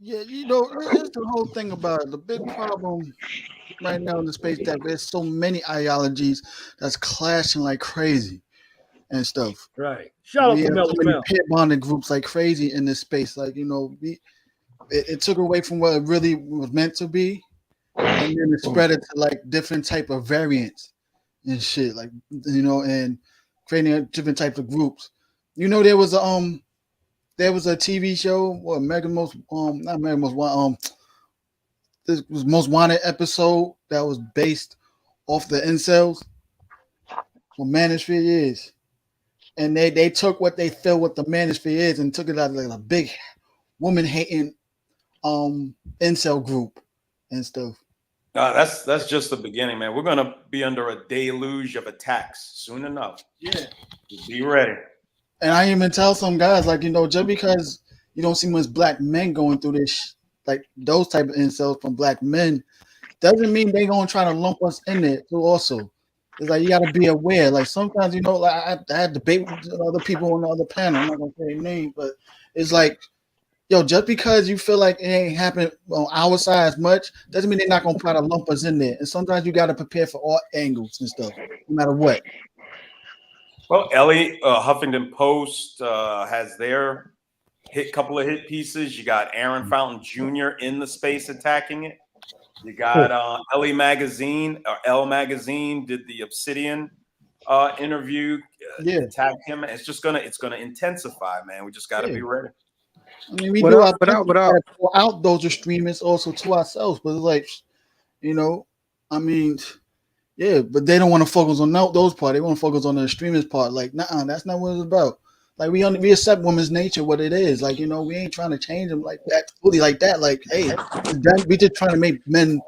Yeah, you know, here's the whole thing about it. The big problem right now in the space that there's so many ideologies that's clashing like crazy and stuff. Right. Shout out to Melly Mel. Pair bonding groups like crazy in this space. Like, you know, it took away from what it really was meant to be, and then it spread it to like different type of variants and shit. Like, you know, and creating different types of groups. You know, there was a TV show, this was Most Wanted episode that was based off the incels. What manosphere is. And they took what they feel what the manosphere is and took it out like a big woman hating incel group and stuff. That's just the beginning, man. We're gonna be under a deluge of attacks soon enough. Yeah. Be ready. And I even tell some guys, like, you know, just because you don't see much black men going through this, like those type of incels from black men, doesn't mean they gonna try to lump us in there too. Also, it's like you gotta be aware. Like sometimes, you know, like I had debate with other people on the other panel. I'm not gonna say their name, but it's like, yo, just because you feel like it ain't happening on our side as much, doesn't mean they're not gonna try to lump us in there. And sometimes you gotta prepare for all angles and stuff, no matter what. Well, Ellie, Huffington Post has their couple of hit pieces. You got Aaron Fountain Jr. in the space attacking it. You got Ellie Magazine, or Elle Magazine, did the Obsidian interview. Attacked him. It's gonna intensify, man. We just gotta be ready. I mean, we do our out those extremists also to ourselves, but it's like, you know, I mean. Yeah, but they don't want to focus on those part. They want to focus on the extremist part. Like, nah, that's not what it's about. Like, we accept women's nature, what it is. Like, you know, we ain't trying to change them like that, fully like that. Like, hey, we just trying to make men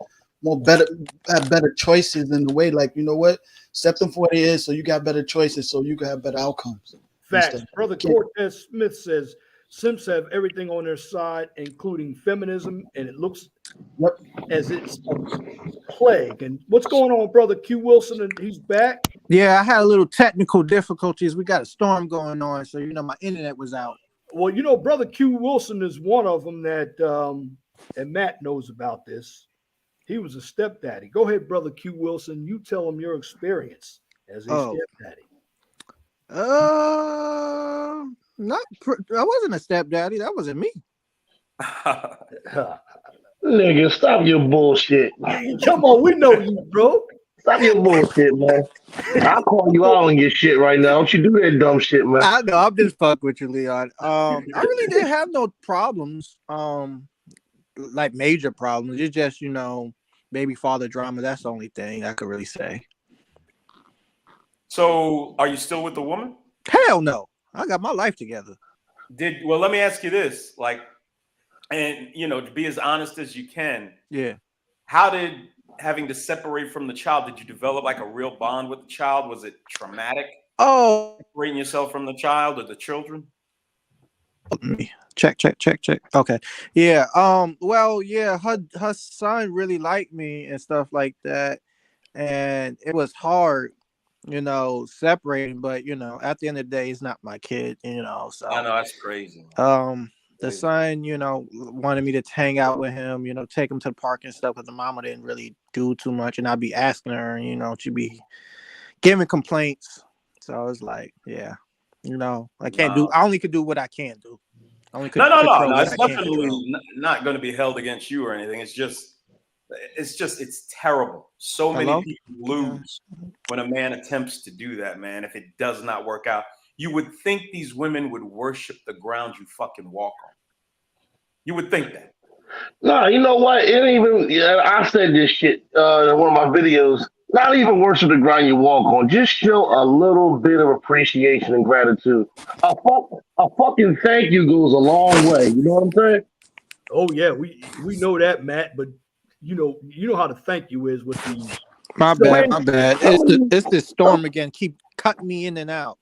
have better choices in the way. Like, you know what? Accept them for what it is, so you got better choices, so you can have better outcomes. Facts. Brother Cortez Smith says Simps have everything on their side, including feminism, and it looks as it's a plague. And what's going on, brother Q Wilson? And he's back. Yeah, I had a little technical difficulties. We got a storm going on, so you know my internet was out. Well, you know, brother Q Wilson is one of them that, and Matt knows about this. He was a stepdaddy. Go ahead, brother Q Wilson. You tell him your experience as a stepdaddy. I wasn't a stepdaddy. That wasn't me. Nigga, stop your bullshit. Come on, we know you, bro. Stop your bullshit, man. I'll call you out on your shit right now. Don't you do that dumb shit, man. I know. I'm just fucking with you, Leon. I really didn't have no problems. Like major problems. It's just, you know, baby father drama. That's the only thing I could really say. So, are you still with the woman? Hell no. I got my life together. Well, let me ask you this, like, and to be as honest as you can. Yeah. How did having to separate from the child? Did you develop like a real bond with the child? Was it traumatic? Oh, Separating yourself from the child or the children? me check. Okay. Yeah. Well, yeah. Her son really liked me and stuff like that, and it was hard, separating. But at the end of the day, it's not my kid. So I know that's crazy. the son, wanted me to hang out with him. Take him to the park and stuff. But the mama didn't really do too much, and I'd be asking her, and she'd be giving complaints. So I was like, yeah. I can't do. I only could do what I can do. I only could No. control what It's I can definitely control. not going to be held against you or anything. It's terrible. So Hello? many people lose when a man attempts to do that, man. If it does not work out, you would think these women would worship the ground you fucking walk on. You would think that. No, you know what? It ain't even. Yeah, I said this shit in one of my videos. Not even worship the ground you walk on. Just show a little bit of appreciation and gratitude. A fucking thank you goes a long way. You know what I'm saying? Oh yeah, we know that, Matt. But you know how the thank you is with these. My Man, bad. It's this storm again. Keep cutting me in and out.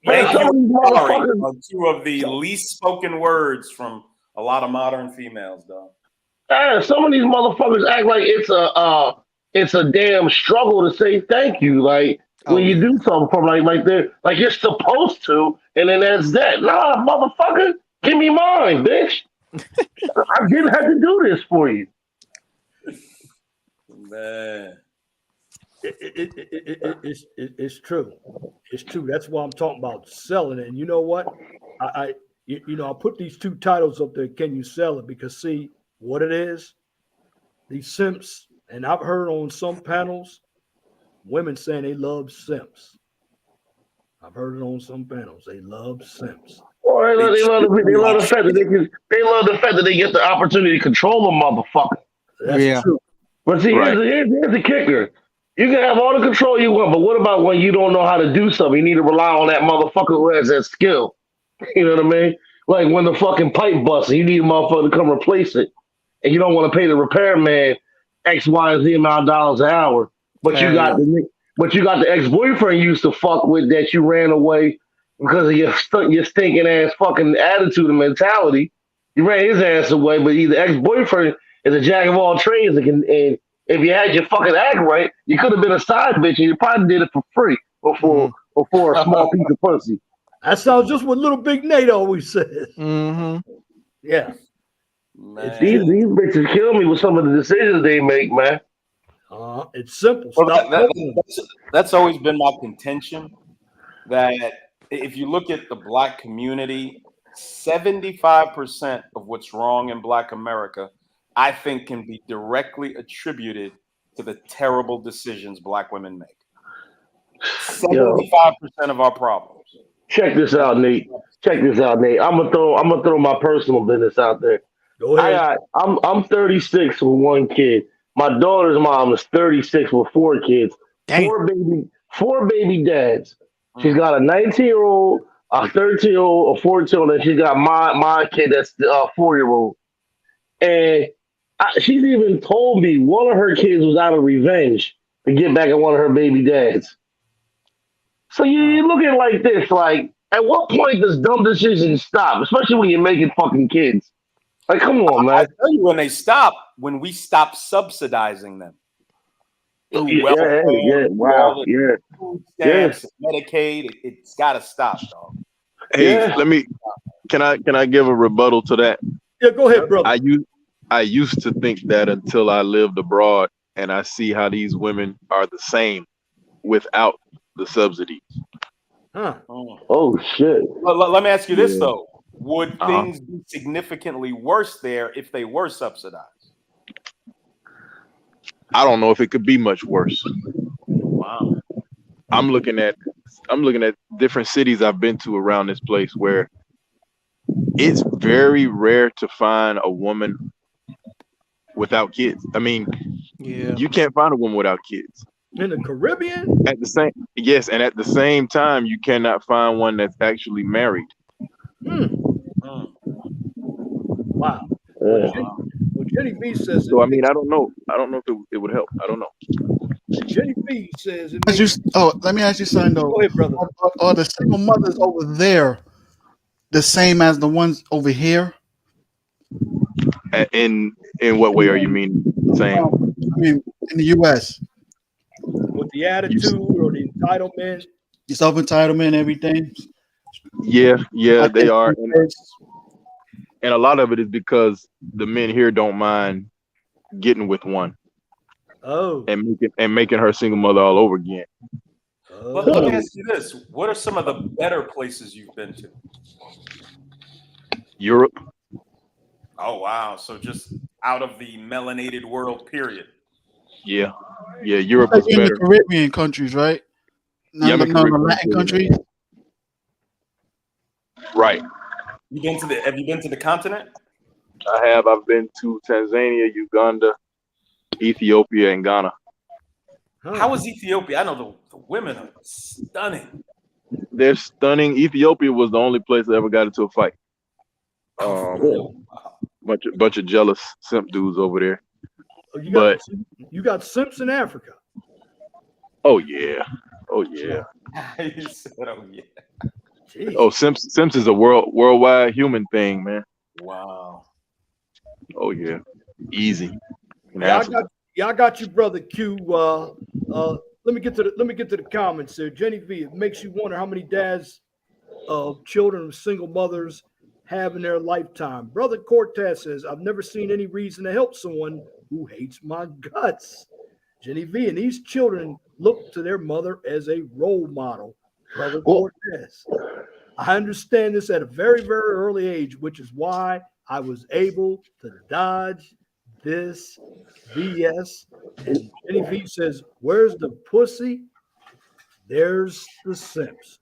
man, Thank some of these you. Sorry, motherfuckers. are two of the least spoken words from a lot of modern females, though. Some of these motherfuckers act like it's a damn struggle to say thank you. Like when you do something from like they're like you're supposed to, and then that's that. Nah, motherfucker, give me mine, bitch. I didn't have to do this for you. Man. It's true. It's true. That's why I'm talking about selling it. And you know what? I put these two titles up there. Can you sell it? Because see what it is. These simps, and I've heard on some panels, women saying they love simps. I've heard it on some panels. They love simps. Or they love the fact that they love the fact that they get the opportunity to control a motherfucker. That's Yeah. true. But see, Right. here's the kicker. You can have all the control you want, but what about when you don't know how to do something? You need to rely on that motherfucker who has that skill. You know what I mean? Like when the fucking pipe busts and you need a motherfucker to come replace it. And you don't want to pay the repairman X, Y, and Z amount of dollars an hour. But you got the ex-boyfriend you used to fuck with that you ran away because of your stinking ass fucking attitude and mentality. You ran his ass away, but either ex-boyfriend is a jack of all trades and if you had your fucking act right, you could have been a side bitch and you probably did it for free or for a small piece of pussy. That sounds just what little Big Nate always says. Mm-hmm. Yeah. Man. These bitches kill me with some of the decisions they make, man. It's simple. Well, Stop. that's always been my contention. That if you look at the black community, 75% of what's wrong in Black America, I think, can be directly attributed to the terrible decisions Black women make. 75% of our problems. Check this out, Nate. I'm gonna throw my personal business out there. Go ahead. I'm 36 with one kid. My daughter's mom is 36 with four kids. Four baby dads. She's got a 19-year-old, a 13-year-old, a 14-year-old, and she's got my kid that's a 4-year-old. And she's even told me one of her kids was out of revenge to get back at one of her baby dads. So you look at it like this, like, at what point does dumb decisions stop? Especially when you're making fucking kids. Like, come on, man. I tell you, when we stop subsidizing them. Wow. Food stamps, Medicaid, it's got to stop, dog. Hey, can I give a rebuttal to that? Yeah, go ahead, brother. I used to think that until I lived abroad and I see how these women are the same without the subsidies. Oh shit. Let me ask you this though. Would things be significantly worse there if they were subsidized? I don't know if it could be much worse. Wow. I'm looking at different cities I've been to around this place where it's very rare to find a woman without kids. I mean, you can't find a woman without kids. In the Caribbean? And at the same time, you cannot find one that's actually married. Wow. Yeah. Well, Jenny B says So I mean, I don't know. I don't know if it would help. I don't know. Jenny B says it As makes. you, let me ask you something though. Go ahead, brother. Are the single mothers over there the same as the ones over here? In what way are you mean saying? I mean, in the U.S., With the attitude or the entitlement. your self entitlement, everything. Yeah, Like they are, this. and a lot of it is because the men here don't mind getting with one Oh. and making her single mother all over again. But let me ask you this: what are some of the better places you've been to? Europe. Oh wow! So just out of the melanated world, period. Yeah, Europe Like is in the better. Caribbean countries, right? Yeah, I'm in The Caribbean, Latin so, countries. right. Have you been to the continent? I have. I've been to Tanzania, Uganda, Ethiopia, and Ghana. How was Ethiopia? I know the women are stunning. They're stunning. Ethiopia was the only place I ever got into a fight. Bunch of jealous simp dudes over there. Oh, But you got simps in Africa. oh yeah. You said, oh yeah. Jeez. Oh, simps is a worldwide human thing, man. Wow. Oh yeah, easy. In Yeah, Africa. I got you, brother Q. Let me get to the comments here. Jenny V. It makes you wonder how many dads of children of single mothers have in their lifetime. Brother Cortez says, I've never seen any reason to help someone who hates my guts. Jenny V. And these children look to their mother as a role model. Brother Cortez. I understand this at a very, very early age, which is why I was able to dodge this BS. And Jenny V says, where's the pussy? There's the simps.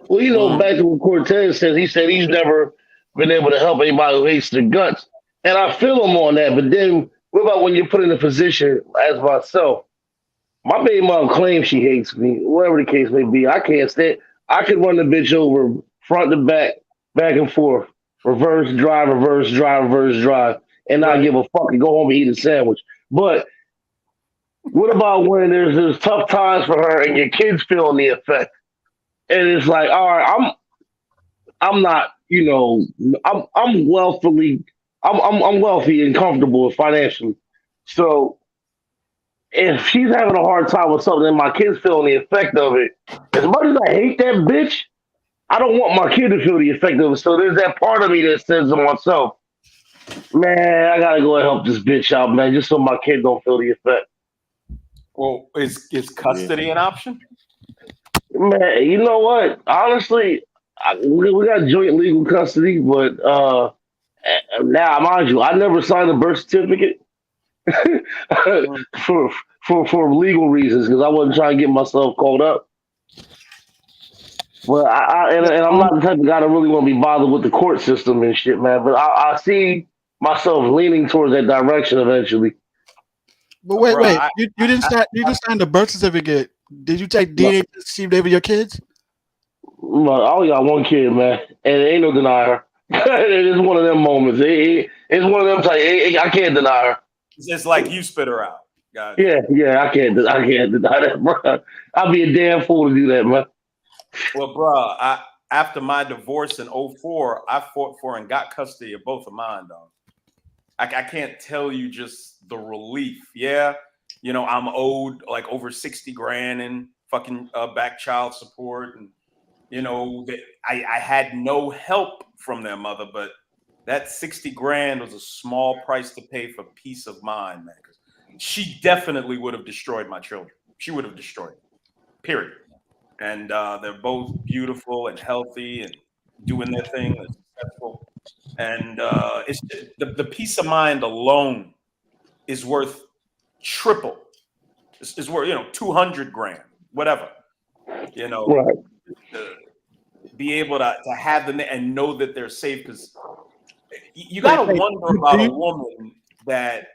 Well, back to what Cortez says, he said he's never been able to help anybody who hates their guts. And I feel him on that. But then what about when you're put in a position as myself? My baby mom claims she hates me, whatever the case may be. I can't stand. I could run the bitch over front to back, back and forth, reverse drive, and not give a fuck and go home and eat a sandwich. But what about when there's tough times for her and your kids feeling the effect? And it's like, all right, I'm not, I'm wealthily, I'm wealthy and comfortable financially. So if she's having a hard time with something and my kids feeling the effect of it, as much as I hate that bitch, I don't want my kid to feel the effect of it. So there's that part of me that says to myself, man, I gotta go and help this bitch out, man, just so my kid don't feel the effect. Well, is custody an option? Man, you know what? Honestly, we got joint legal custody, but now, mind you, I never signed a birth certificate for legal reasons because I wasn't trying to get myself caught up. But and I'm not the type of guy that really want to be bothered with the court system and shit, man. But I see myself leaning towards that direction eventually. But wait, you didn't sign the birth certificate. Did you take DNA to see if they were your kids? Well, I only got one kid, man, and it ain't no denying her. It's one of them moments. It's one of them type. I can't deny her. It's like you spit her out. Yeah, I can't deny that, bro. I'd be a damn fool to do that, man. Well, bro, after my divorce in 2004, I fought for and got custody of both of mine, dog. I can't tell you just the relief. Yeah, I'm owed like over 60 grand in fucking back child support, and I had no help from their mother, but that 60 grand was a small price to pay for peace of mind, man. She definitely would have destroyed my children. She would have destroyed them, period. And they're both beautiful and healthy and doing their thing and successful. And it's the peace of mind alone is worth triple. It's worth 200 grand, whatever. Right. Be able to have them and know that they're safe, because you got to wonder about a woman that,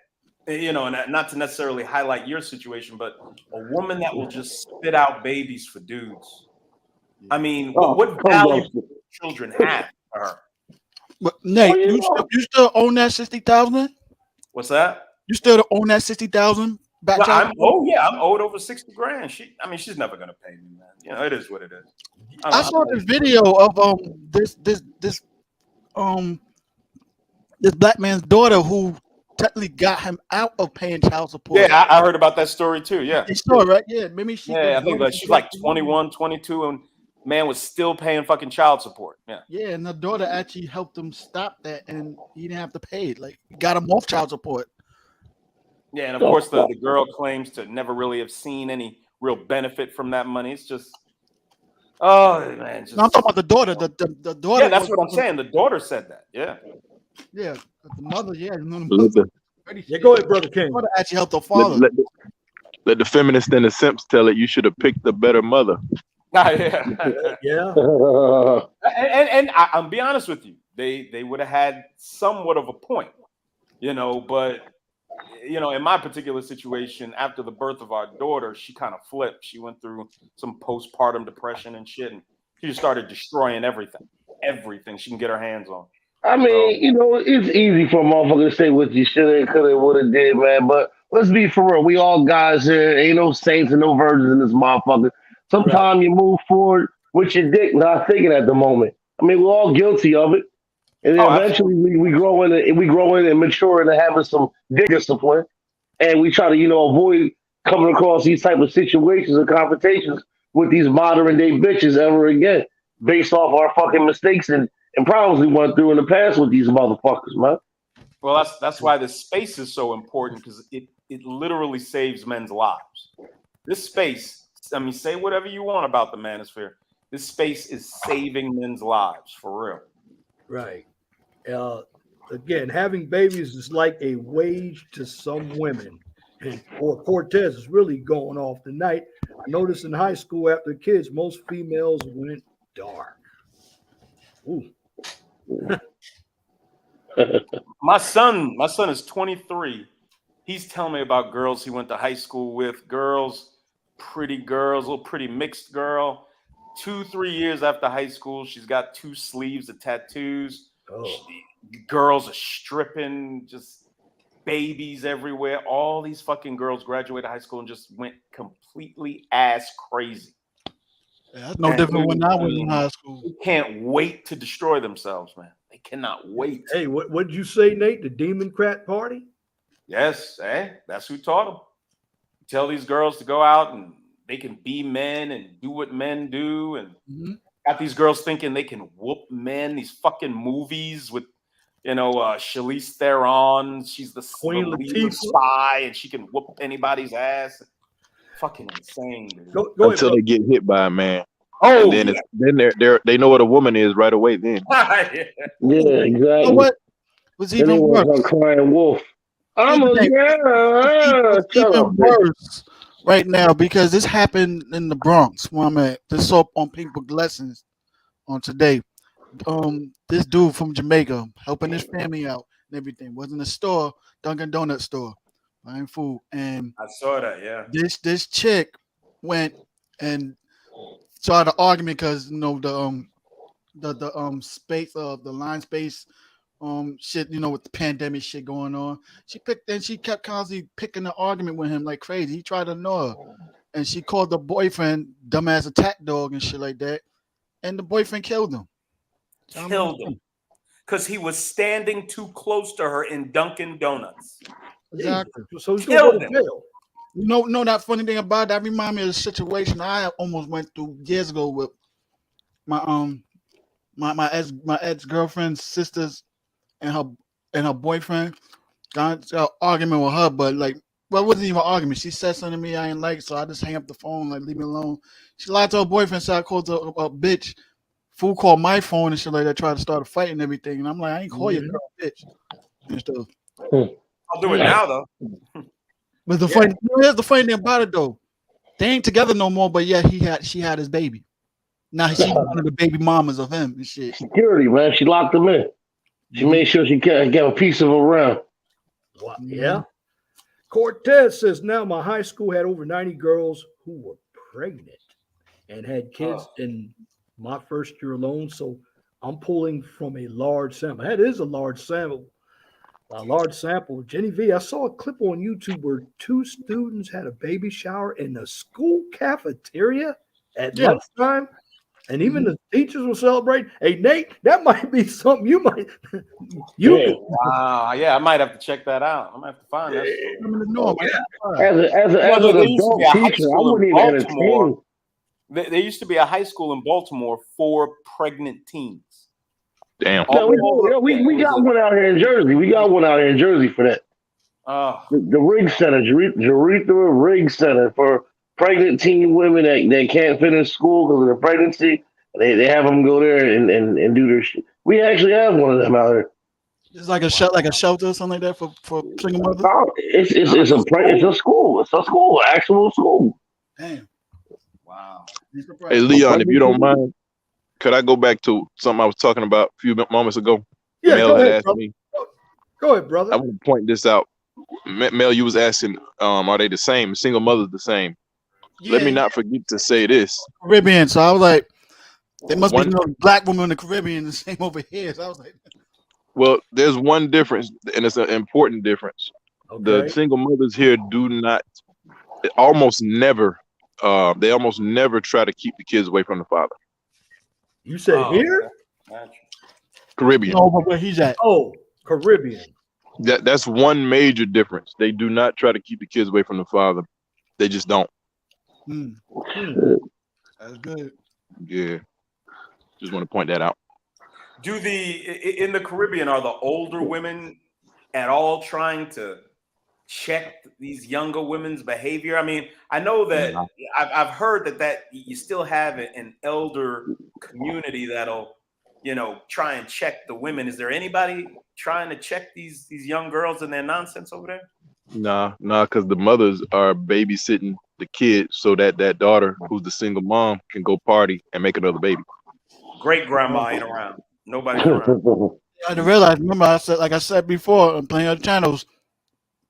not to necessarily highlight your situation, but a woman that will just spit out babies for dudes. I mean, what value do children have? to her. But Nate, Well, you still own that 60,000? What's that? You still own that 60,000 back Well, child support? I'm owed over 60 grand. She's never gonna pay me, man. You know, it is what it is. I saw this video of um this black man's daughter who technically got him out of paying child support. Yeah, I heard about that story too. Yeah. You saw it, right? Yeah, maybe she. Yeah, I think she's like 21, 22, and man was still paying fucking child support. Yeah. Yeah, and the daughter actually helped him stop that, and he didn't have to pay it. Like, got him off child support. Yeah, and of course the girl claims to never really have seen any real benefit from that money. It's just, oh man. No, I'm talking about the daughter. The daughter. Yeah, that's what I'm saying. The daughter said that. Yeah. Yeah, the mother. Yeah, Go ahead, Brother King. The mother actually helped the father. Let the feminists and the simps tell it. You should have picked the better mother. Yeah. yeah. And I'll be honest with you, they would have had somewhat of a point, you know, but you know, in my particular situation, after the birth of our daughter, she kind of flipped. She went through some postpartum depression and shit, and she just started destroying everything she can get her hands on. I mean, you know, it's easy for a motherfucker to say what you should have, could have, would have did, man. But let's be for real. We all guys here. Ain't no saints and no virgins in this motherfucker. Sometimes you move forward with your dick not thinking at the moment. I mean, we're all guilty of it. And then eventually we grow in and mature into having some dick discipline. And we try to, you know, avoid coming across these type of situations and confrontations with these modern day bitches ever again, based off our fucking mistakes and problems we went through in the past with these motherfuckers, man. Well, that's why this space is so important, because it literally saves men's lives. This space, I mean, say whatever you want about the manosphere. This space is saving men's lives for real. Right. Again, having babies is like a wage to some women. And or Cortez is really going off tonight. I noticed in high school after kids, most females went dark. Ooh. My son is 23. He's telling me about girls he went to high school with, pretty girls, little pretty mixed girl. 2-3 years after high school, she's got 2 sleeves of tattoos. Girls are stripping, just babies everywhere. All these fucking girls graduated high school and just went completely ass crazy. Yeah, that's no different when I was in high school. They can't wait to destroy themselves, man. They cannot wait. Hey, what did you say, Nate? The Democrat Party? Yes, that's who taught them. Tell these girls to go out and they can be men and do what men do, and got these girls thinking they can whoop men. These fucking movies with, you know, Charlize Theron. She's the Queen lead spy, and she can whoop anybody's ass. Fucking insane, dude. Go Until they get hit by a man. Oh, and then they know what a woman is right away. Then yeah, exactly. You know what was even worse? A crying wolf. I'm it's even worse right now because this happened in the Bronx where I'm at. This up on Pink Book Lessons on today. This dude from Jamaica helping his family out and everything. Was in a store, Dunkin' Donut store, buying food, and I saw that. Yeah, this chick went and started an argument because you know the space of the line space shit, you know, with the pandemic shit going on. She kept constantly picking the argument with him like crazy. He tried to ignore her, and she called the boyfriend dumbass attack dog and shit like that, and the boyfriend killed him. Killed him because he was standing too close to her in Dunkin' Donuts. Exactly. So he's going to go to jail. No, that funny thing about it, that reminded me of the situation I almost went through years ago with my ex girlfriend's sisters and her boyfriend. Got an argument with her, but like, well, it wasn't even an argument. She said something to me I didn't like, so I just hang up the phone, like leave me alone. She lied to her boyfriend, so I called her a bitch. Fool called my phone and shit like that, tried to start a fight and everything, and I'm like, I ain't call your girl bitch and stuff. I'll do it now though. But here's the funny thing about it though. They ain't together no more, but yeah, she had his baby. Now she's one of the baby mamas of him and shit. Security, man. She locked him in. She made sure she get a piece of him around. Wow. Yeah. Cortez says now my high school had over 90 girls who were pregnant and had kids in my first year alone. So I'm pulling from a large sample. That is a large sample. A large sample. Jenny V, I saw a clip on YouTube where 2 students had a baby shower in the school cafeteria at Yeah. lunchtime, and even the teachers were celebrating. Hey, Nate, that might be something you might you Yeah. could. Wow. Yeah, I might have to check that out. I might have to find that story. I'm in the norm. As Well, an there used to adult be a high teacher, I school in wouldn't even Baltimore. entertain. There used to be a high school in Baltimore for pregnant teens. Damn. No, All we got one out here in Jersey. We got one out here in Jersey for that. The Rig Center, Jeretha Rig Center for pregnant teen women that can't finish school because of their pregnancy. They have them go there and do their shit. We actually have one of them out here. It's like a shelter or something like that for single mothers. Oh, it's a school. It's a school, actual school. Damn. Wow. Hey, Leon, if you don't mind, could I go back to something I was talking about a few moments ago? Yeah, Mel go had ahead, asked brother. me. Go ahead, brother. I want to point this out. Mel, you was asking, are they the same? Single mothers the same? Let me not forget to say this. Caribbean. So I was like, there must be One- no black woman in the Caribbean the same over here. So I was like, Well, there's one difference, and it's an important difference. The Okay. single mothers here do not, almost never, they almost never try to keep the kids away from the father. You said here? Caribbean. no, but where he's at. Oh, Caribbean. That's one major difference. They do not try to keep the kids away from the father. They just don't. That's good. Yeah. Just want to point that out. In the Caribbean, are the older women at all trying to check these younger women's behavior? I mean, I know that I've heard that you still have an elder community that'll, try and check the women. Is there anybody trying to check these young girls and their nonsense over there? Nah, because the mothers are babysitting the kid so that daughter, who's the single mom, can go party and make another baby. Great grandma ain't around. Nobody's around. I had to realize. Remember, like I said before, I'm playing other channels.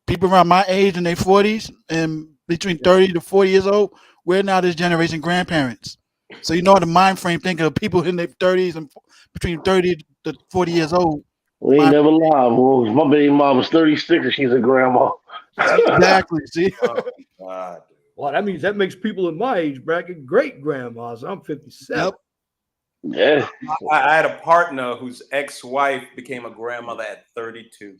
People around my age in their 40s and between 30 to 40 years old, we're now this generation grandparents. So you know the mind frame thinking of people in their 30s and between 30 to 40 years old. We ain't never lied, boy. My baby mom was 36 and she's a grandma. Exactly. See? Oh, God. Well, that makes people in my age bracket great grandmas. I'm 57. Yep. Yeah. I had a partner whose ex-wife became a grandmother at 32.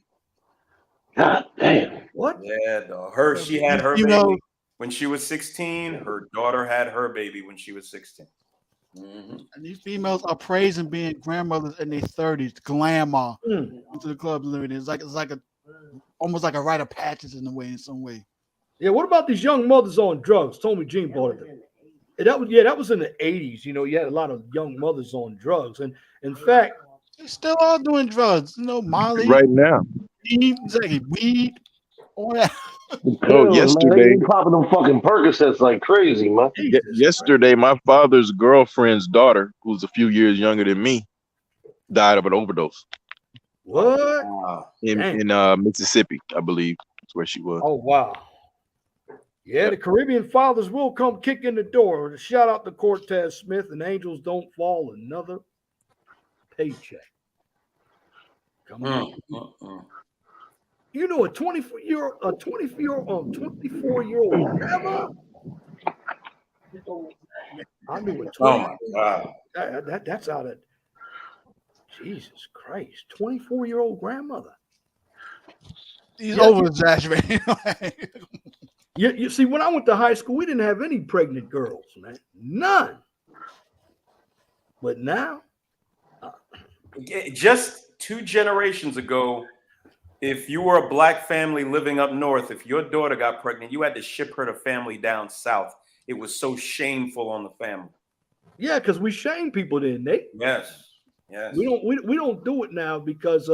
God damn. What? Yeah, dog. She had her baby when she was 16. Her daughter had her baby when she was 16. Mm-hmm. And these females are praising being grandmothers in their 30s, glamour into the club living. It's like almost like a rite of passage in some way. Yeah, what about these young mothers on drugs? Tommy Jean brought it up. That was in the 80s. You had a lot of young mothers on drugs. And in fact, they still are doing drugs. Molly. Right now. Weed, all that. Oh, yesterday. They popping them fucking Percocets like crazy, man. Yesterday, my father's girlfriend's daughter, who's a few years younger than me, died of an overdose. What? In Mississippi, I believe. That's where she was. Oh, wow. Yeah, the Caribbean fathers will come kick in the door. Shout out to Cortez Smith and Angels Don't Fall, another paycheck. Come on. A 24-year-old grandma. I knew it. Oh my God. That's out of Jesus Christ. 24-year-old grandmother. He's over exaggerating. You see, when I went to high school, we didn't have any pregnant girls, man. None. But now, just 2 generations ago, if you were a black family living up north, if your daughter got pregnant, you had to ship her to family down south. It was so shameful on the family. Yeah, because we shame people then, Nate. Yes. We don't do it now because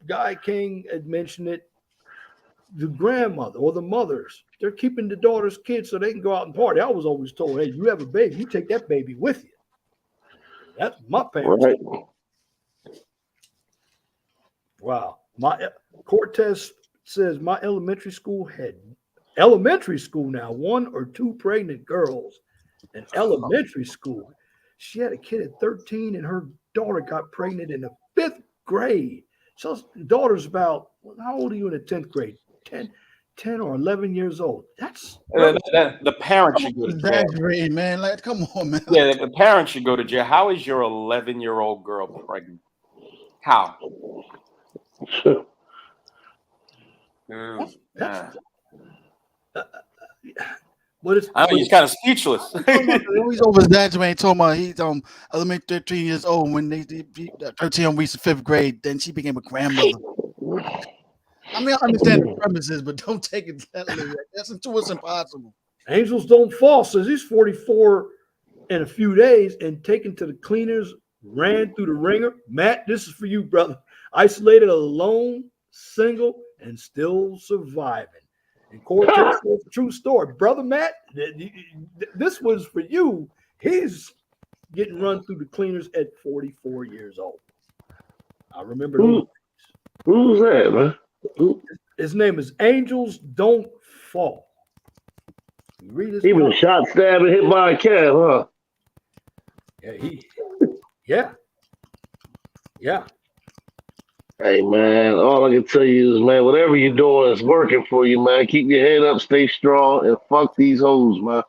Guy King had mentioned it. The grandmother or the mothers, they're keeping the daughter's kids so they can go out and party. I was always told, hey, you have a baby, you take that baby with you. That's my parents. Right. Wow. Cortez says my elementary school now 1 or 2 pregnant girls in elementary school. She had a kid at 13, and her daughter got pregnant in the 5th grade. So daughter's about, how old are you in the 10th grade? 10 or 11 years old. That's The parents should go to jail. Exaggerating, man. Like, come on, man. Yeah, the parents should go to jail. How is your 11-year-old girl pregnant? How? that's but it's I know he's kind of speechless. He's over exaggerating. Talking about he's elementary 13 years old when they 13 reached the 5th grade. Then she became a grandmother. I mean, I understand the premises, but don't take it that literally. That's impossible. Angels don't fall. Says he's 44 in a few days and taken to the cleaners, ran through the ringer. Matt, this is for you, brother. Isolated, alone, single, and still surviving. And Cortez says true story. Brother Matt, this was for you. He's getting run through the cleaners at 44 years old. I remember those. Who's that, man? His name is Angels Don't Fall. You read his He was shot, stabbed, and hit by a cab, huh? Yeah. Hey, man, all I can tell you is, man, whatever you're doing is working for you, man. Keep your head up, stay strong, and fuck these hoes, man.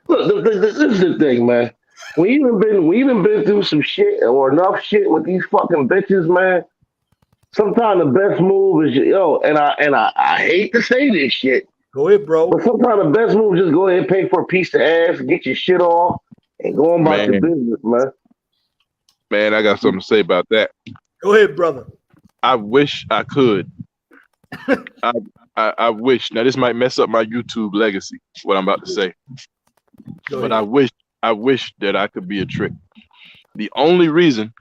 Look, this is the thing, man. We even been through some shit or enough shit with these fucking bitches, man. Sometimes the best move is, and I hate to say this shit. Go ahead, bro. But sometimes the best move is just go ahead and pay for a piece of ass, get your shit off, and go on about your business, man. Man, I got something to say about that. Go ahead, brother. I wish I could. I wish. Now this might mess up my YouTube legacy, what I'm about to say. But I wish that I could be a trick. The only reason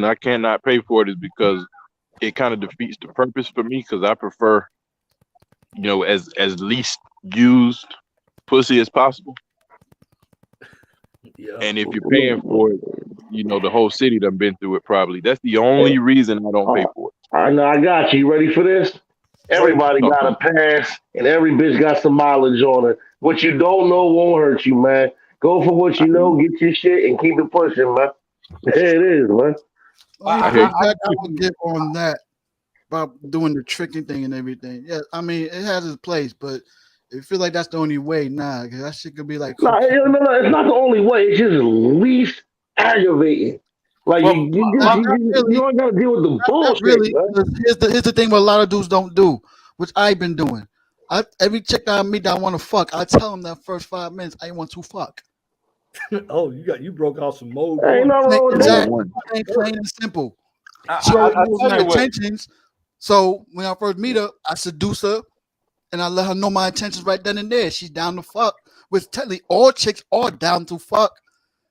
I cannot pay for it is because it kind of defeats the purpose for me, because I prefer, as least used pussy as possible. Yeah. And if you're paying for it, the whole city done been through it probably. That's the only reason I don't pay for it. I know, I got you. You ready for this? Everybody got a pass, and every bitch got some mileage on her. What you don't know won't hurt you, man. Go for what you know, get your shit, and keep it pushing, man. There it is, man. I would get on that about doing the tricking thing and everything. Yeah, I mean, it has its place, but if you feel like that's the only way, nah, because that shit could be like... No, it's not the only way. It's just least aggravating. Like, you don't got to deal with the bullshit. Really, here's the thing what a lot of dudes don't do, which I've been doing. Every chick that I meet that I want to fuck, I tell them that first 5 minutes I want to fuck. Oh, you broke out some mode. Ain't no wrong with that. Plain and simple. She already knows my intentions. So when I first meet her, I seduce her and I let her know my intentions right then and there. She's down to fuck. Which technically all chicks are down to fuck.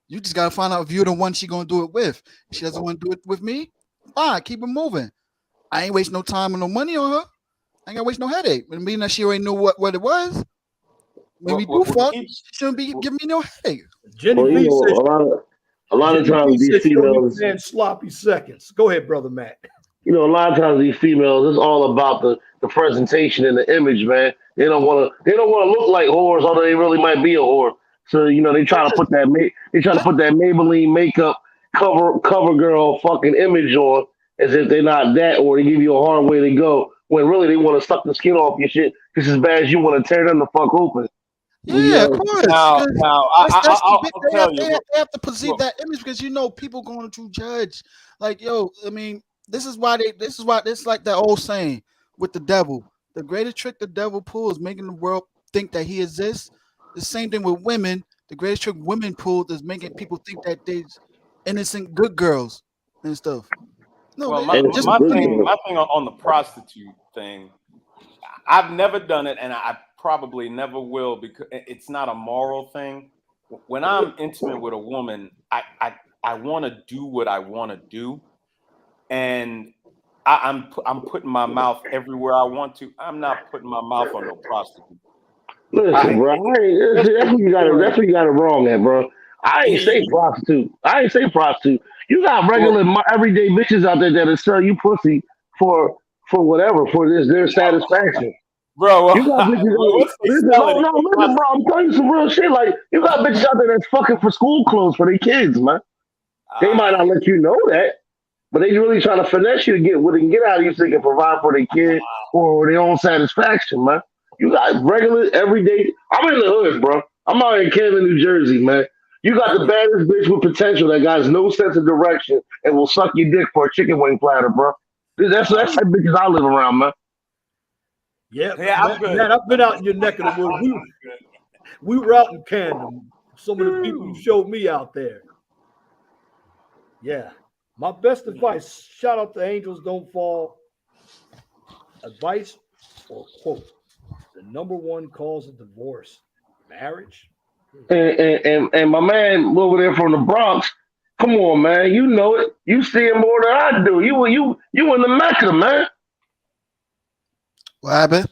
You just gotta find out if you're the one she gonna do it with. If she doesn't want to do it with me, fine, keep it moving. I ain't waste no time and no money on her. I ain't gotta waste no headache. But meaning that she already knew what it was. When we do fuck, she shouldn't be giving me no headache. Jenny B says a lot of times these females and sloppy seconds. Go ahead, brother Matt. A lot of times these females, it's all about the presentation and the image, man. They don't want to look like whores, although they really might be a whore. So they try to put that Maybelline makeup cover girl fucking image on as if they're not that, or they give you a hard way to go when really they want to suck the skin off your shit just as bad as you want to tear them the fuck open. Yeah, of course. Now, I'll tell you. They have to perceive that image because people going to judge. Like, I mean, this is why it's like that old saying with the devil. The greatest trick the devil pulls is making the world think that he exists. The same thing with women. The greatest trick women pull is making people think that they're innocent good girls and stuff. No, well, my thing on the prostitute thing, I've never done it, and I probably never will because it's not a moral thing. When I'm intimate with a woman, I want to do what I want to do, and I'm putting my mouth everywhere I want to. I'm not putting my mouth on no prostitute. Listen, bro, that's where you got it wrong at, bro. I ain't say prostitute. You got regular everyday bitches out there that'll sell you pussy for whatever, for their satisfaction. bro. You got bitches. Listen, listen, bro. I'm telling you some real shit. Like you got bitches out there that's fucking for school clothes for their kids, man. They might not let you know that, but they really trying to finesse you to get what they can get out of you so they can provide for their kid or their own satisfaction, man. You got regular, everyday. I'm in the hood, bro. I'm out in Camden, New Jersey, man. You got the baddest bitch with potential that got no sense of direction and will suck your dick for a chicken wing platter, bro. That's the type of bitches I live around, man. Yeah, I'm good. man, I've been out in your neck of the woods. We were out in Camden. Some of the people you showed me out there. Yeah. My best advice, shout out to Angels Don't Fall. Advice or quote, the number one cause of divorce, marriage. And my man over there from the Bronx, come on, man. You know it. You see it more than I do. You in the Mecca, man. What happened?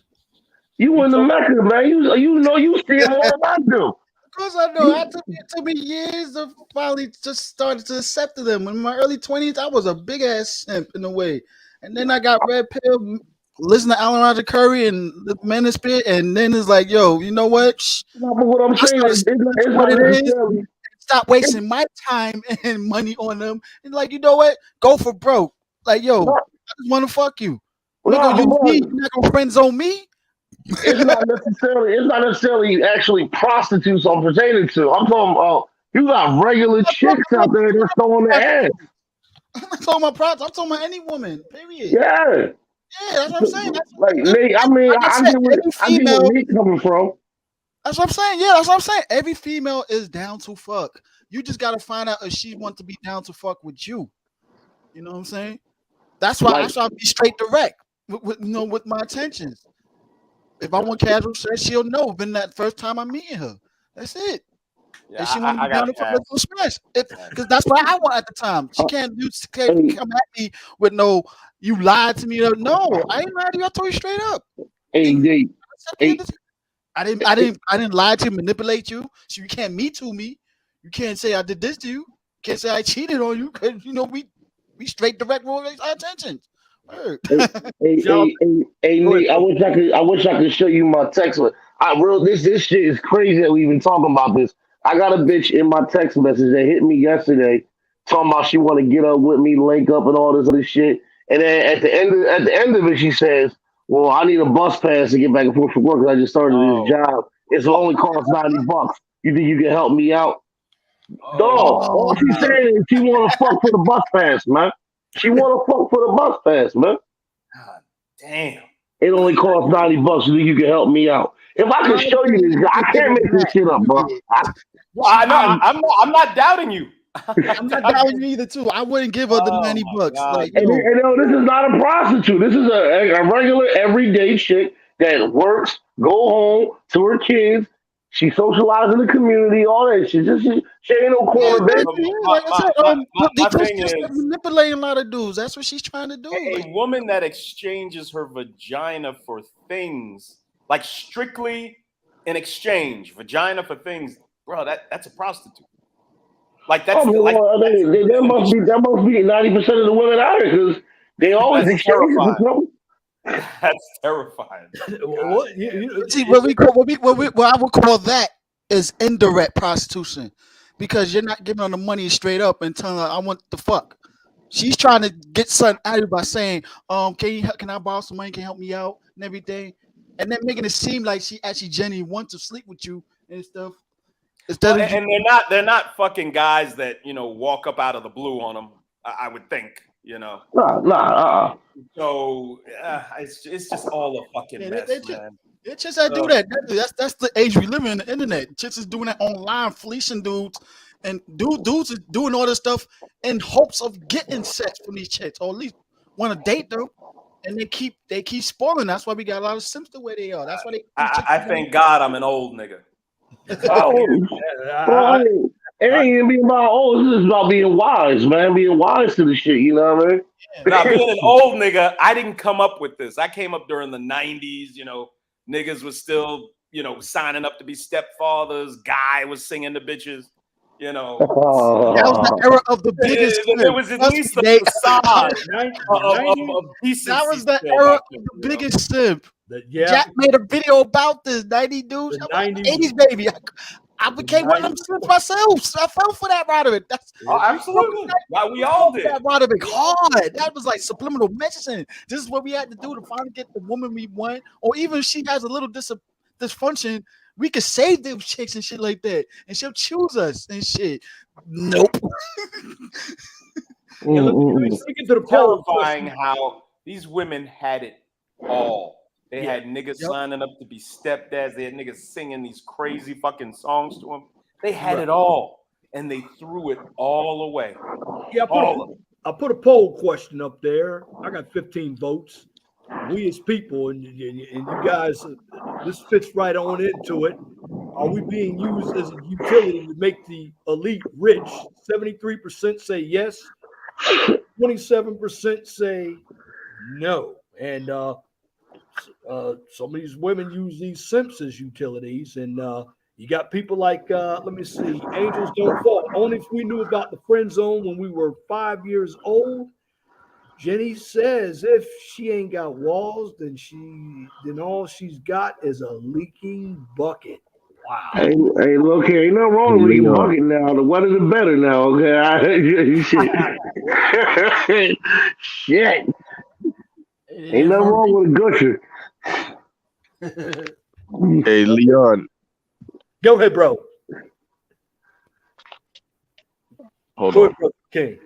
You in the Mecca, man. You know you see it more than I do. Of course I know. It took me years to finally just started to accept them. In my early 20s, I was a big ass simp in a way. And then I got red pill, listen to Alan Roger Curry and the Manosphere, and then it's like, yo, you know what? No, but what I'm saying is, it's what not it is. necessarily. Stop wasting my time and money on them. And like, you know what? Go for broke. Like, yo, I just want to fuck you. You're not gonna use me. You're not gonna friend zone me. It's not necessarily actually prostitutes I'm pertaining to. I'm talking about you got regular chicks out there that's throwing their ass. I'm not talking about prostitutes. I'm talking about any woman. Period. Yeah. Yeah, that's what I'm saying. Like Nate, I mean, I get where Nate coming from. That's what I'm saying. Yeah, that's what I'm saying. Every female is down to fuck. You just gotta find out if she wants to be down to fuck with you. You know what I'm saying? That's why I be straight direct with my intentions. If I want casual sex, she'll know. Been that first time I'm meeting her. That's it. Yeah, and she want to be down for a smash. Because that's what I want at the time. She can't come at me with no, you lied to me. No, I ain't lied to you. I told you straight up. I didn't lie to you, manipulate you. So you can't me too me. You can't say I did this to you. You can't say I cheated on you because we straight direct our intentions. Hey, Nate, I wish I could show you my text. But this shit is crazy that we even talking about this. I got a bitch in my text message that hit me yesterday, talking about she want to get up with me, link up, and all this other shit. And then at the end of it, she says, "Well, I need a bus pass to get back and forth from work because I just started this job. It's only cost $90. You think you can help me out?" Dog, all she's saying is she want to fuck for the bus pass, man. She want to fuck for the bus pass, man. God damn. It only costs $90. You think you can help me out? If I can show you this, I can't make this shit up, bro. I'm not doubting you. I'm not doubting you either, too. I wouldn't give her the $90. Like, this is not a prostitute. This is a regular, everyday chick that works, go home to her kids. She socializes in the community, all that shit. She ain't no corner bitch. My thing is manipulating a lot of dudes. That's what she's trying to do. A woman that exchanges her vagina for things, like strictly in exchange, vagina for things, bro. That's a prostitute. Like that's that must be 90% of the women out here because they always exchange for something. That's terrifying. See, what I would call that is indirect prostitution, because you're not giving her the money straight up and telling her I want the fuck. She's trying to get something out of you by saying, can I borrow some money? Can you help me out and everything, and then making it seem like she actually genuinely wants to sleep with you and stuff. And they're not fucking guys that walk up out of the blue on them. I would think. So it's just all a fucking mess, man. It's just that do that. That's the age we live in. The internet. Chicks is doing that online, fleecing dudes, and dudes is doing all this stuff in hopes of getting sex from these chicks, or at least want to date them. And they keep spoiling. That's why we got a lot of simps the way they are. That's why I thank God I'm an old nigga. It ain't even being about old. This is about being wise, man. Being wise to the shit. You know what I mean? Now, being an old nigga, I didn't come up with this. I came up during the 90s. Niggas was still, signing up to be stepfathers. Guy was singing the bitches. That was the era of the biggest. There was at least a facade of decency. That was the era of the biggest simp. Yeah, Jack made a video about this 90 dudes. the I'm 90s. 80s baby. I became one of them simps myself. So I fell for that Roderick. That's Oh, absolutely. Like we all did. that Roderick hard. That was like subliminal messaging. This is what we had to do to finally get the woman we want. Or even if she has a little dysfunction, we could save them chicks and shit like that. And she'll choose us and shit. Nope. Yeah, let me speak into the poll. Terrifying how these women had it all. They had niggas signing up to be stepdads. They had niggas singing these crazy fucking songs to them. They had it all, and they threw it all away. Yeah, I put a poll question up there. I got 15 votes. We as people, and you guys, this fits right on into it. Are we being used as a utility to make the elite rich? 73% say yes. 27% say no. And some of these women use these simps as utilities. And you got people like, let me see, Angels Don't Fall. Only if we knew about the friend zone when we were 5 years old. Jenny says if she ain't got walls, then all she's got is a leaking bucket. Wow. Hey, look here, ain't nothing wrong with leaking bucket now. The wetter the better now, okay? Shit. Ain't nothing wrong with a gusher. Hey, Leon. Go ahead, bro. Hold on. Bro, King.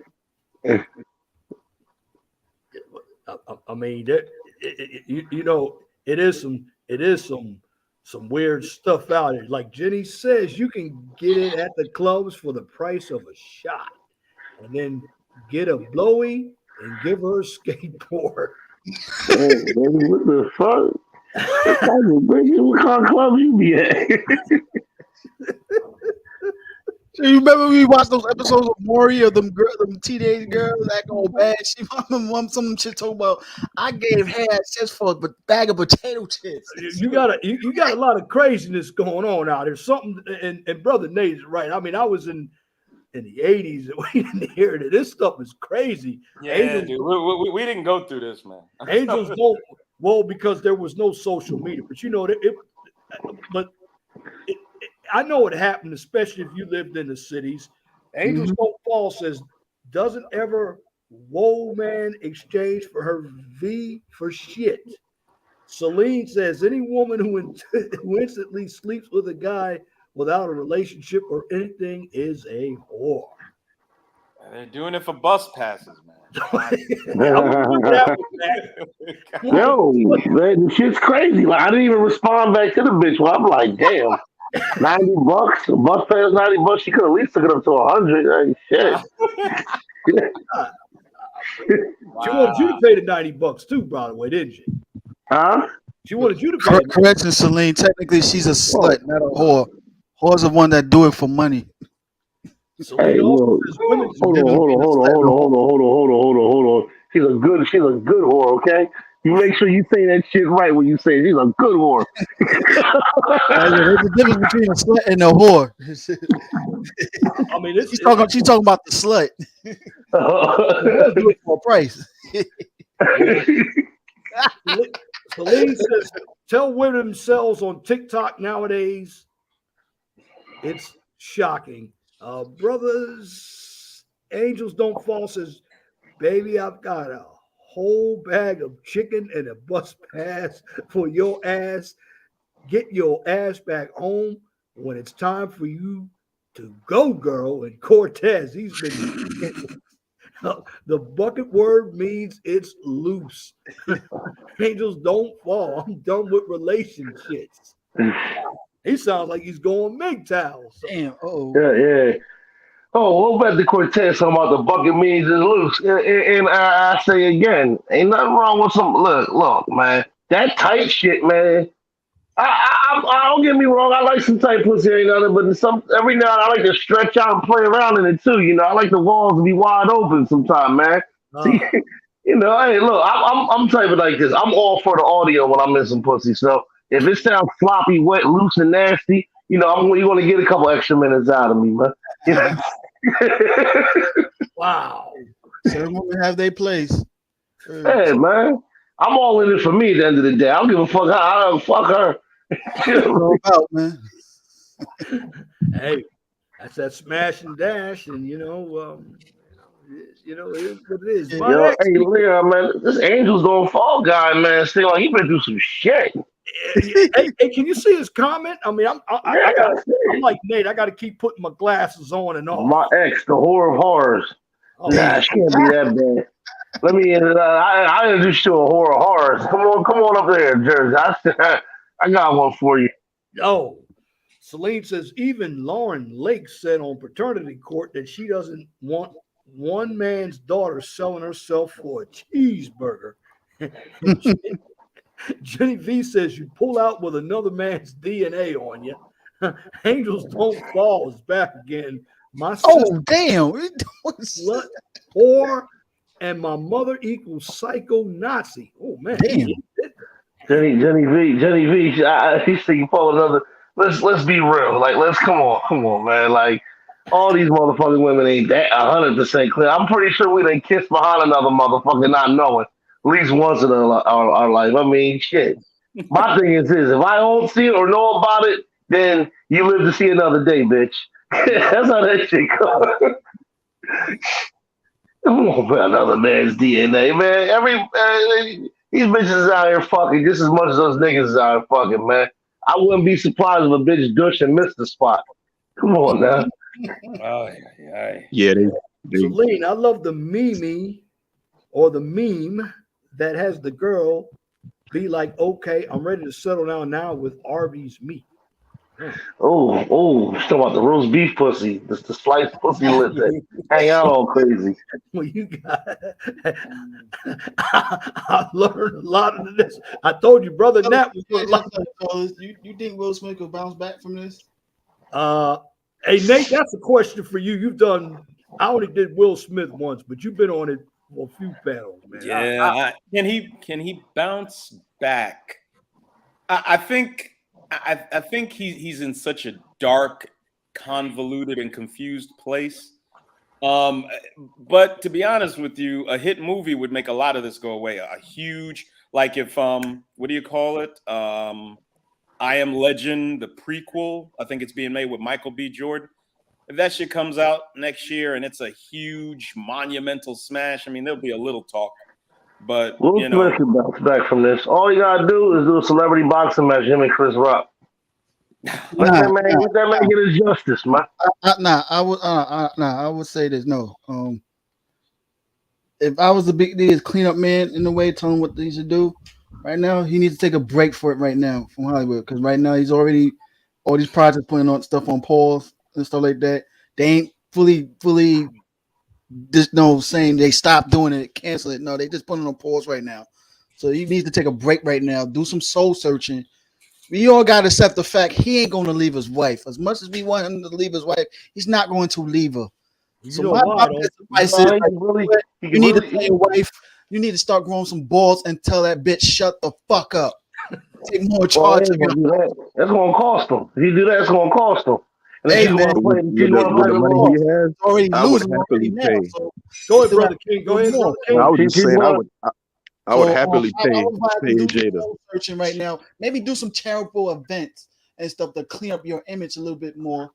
I mean, it is some weird stuff out there. Like Jenny says, you can get it at the clubs for the price of a shot, and then get a blowy and give her a skateboard. Hey, what the fuck? What kind of club you be at? So you remember we watched those episodes of Maury or them teenage girls that go bad? She some shit talking about I gave hair just for a bag of potato chips. You got a lot of craziness going on out there. Something and Brother Nate's right. I mean, I was in the 80s and we didn't hear it. This stuff is crazy. Yeah, Angels, dude. We didn't go through this, man. Angels don't because there was no social media. But I know it happened, especially if you lived in the cities. Angels Don't Fall says, doesn't ever whoa man exchange for her V for shit. Celine says, any woman who instantly sleeps with a guy without a relationship or anything is a whore. They're doing it for bus passes, man. Yo, man, the shit's crazy. Like, I didn't even respond back to the bitch. Well, I'm like, damn. $90, bus pass $90. She could at least took it up to 100. Like, shit. She wanted you to pay the $90 too, by the way, didn't she? Huh? She wanted you to pay. Correction, Celine. Technically, she's a slut, not a whore. Whore's the one that do it for money. Hey, look, hold on. She's a good whore, okay? You make sure you say that shit right when you say it. She's a good whore. There's a difference between a slut and a whore. I mean, she's talking about the slut. Do it for a price. Celine says, tell women themselves on TikTok nowadays. It's shocking. Brothers, Angels Don't Fall says, baby, I've got a whole bag of chicken and a bus pass for your ass. Get your ass back home when it's time for you to go, girl. And Cortez, he's been the bucket word means it's loose. Angels don't fall. I'm done with relationships. He sounds like he's going MGTOW. So. Damn. Yeah. Oh, what about the Cortez talking about the bucket means it's loose? And I say again, ain't nothing wrong with some. Look, man, that tight shit, man. I don't get me wrong. I like some tight pussy, ain't nothing, but every now and then I like to stretch out and play around in it too. You know, I like the walls to be wide open sometimes, man. See, you know, hey, look, I'm typing like this. I'm all for the audio when I'm in some pussy. So if it sounds sloppy, wet, loose, and nasty, you know, you're gonna get a couple extra minutes out of me, man. You know? Wow. Certain women have their place. Hey, man. I'm all in it for me at the end of the day. I don't give a fuck how I don't fuck her. It's all about, man. Hey, that's that smash and dash, and it is what it is. Yeah. My Yo, ex, hey Leon, man, this Angel's on Fall Guy, man. Seem like he been through some shit. hey, can you see his comment? I mean, I got, Yeah, I'm like Nate. I got to keep putting my glasses on and off. my ex, the whore of horrors. Oh, Nah, she can't be that bad. Let me. I introduced you to a whore of horrors. Come on up there, Jersey. I got one for you. no. Celine says even Lauren Lake said on paternity court that she doesn't want one man's daughter selling herself for a cheeseburger. Jenny V says you pull out with another man's DNA on you. Angels don't fall is back again. My sister, Oh damn! slut, whore, and my mother equals psycho Nazi. Oh man, Damn. Jenny V. He said you pull another. Let's be real. Like come on, man. Like all these motherfucking women ain't that 100% clear. I'm pretty sure we done kissed behind another motherfucker not knowing at least once in our life. I mean, shit. My thing is this: if I don't see it or know about it, then you live to see another day, bitch. That's how that shit goes. Come on, man, another man's DNA, man. These bitches is out here fucking just as much as those niggas is out here fucking, man. I wouldn't be surprised if a bitch douche and missed the spot. Come on now. Yeah, they Celine, I love the meme or the meme that has the girl be like, okay, I'm ready to settle down now with Arby's meat. Oh, talking about the roast beef pussy, the sliced pussy lip that hang out all crazy. Well, you got, I learned a lot of this. I told you, brother Nat was going to You think Will Smith will bounce back from this? Hey, Nate, that's a question for you. I only did Will Smith once, but you've been on it for a few panels, man. Yeah, can he bounce back? I think he's in such a dark, convoluted, and confused place. But to be honest with you, a hit movie would make a lot of this go away. A huge, like if what do you call it? I Am Legend, the prequel. I think it's being made with Michael B. Jordan. If that shit comes out next year and it's a huge, monumental smash, I mean, there'll be a little talk. But Will Smith can bounce back from this. All you gotta do is do a celebrity boxing match, him and Chris Rock. Let that man get his justice, man. I would say this. No. If I was the big D's cleanup man in the way, telling him what he should do, right now he needs to take a break for it right now from Hollywood, because right now he's already all these projects putting on stuff on pause and stuff like that. They ain't fully just saying they stop doing it, cancel it. No, they just putting it on pause right now. So he needs to take a break right now, do some soul searching. We all got to accept the fact he ain't going to leave his wife. As much as we want him to leave his wife, he's not going to leave her. So my advice is, you need to tell your wife, you need to start growing some balls and tell that bitch, shut the fuck up. Take more charge. That's going to cost him. If you do that, it's going to cost him. And Hey, if you man, want to play the money he has, already I would losing happily now. pay. So go ahead, brother King. Go ahead, brother King. I was just saying, I would happily pay do Jada. soul searching right now. Maybe do some charitable events and stuff to clean up your image a little bit more.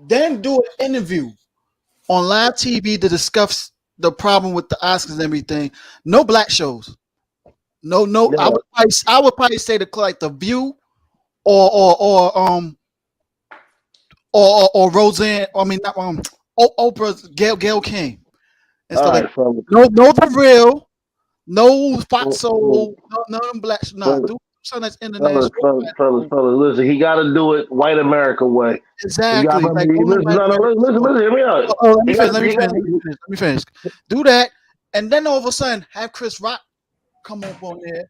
Then do an interview on live TV to discuss the problem with the Oscars and everything. No black shows. No. Yeah. I would probably say The View or Roseanne. I mean, not Oprah's Gail King and stuff like that. No, The Real. No Fox Soul. None of them black. Do something that's international. Fellas, listen, he got to do it white America way. Exactly. Listen, hear me out. Let me finish. Do that, and then all of a sudden have Chris Rock come up on there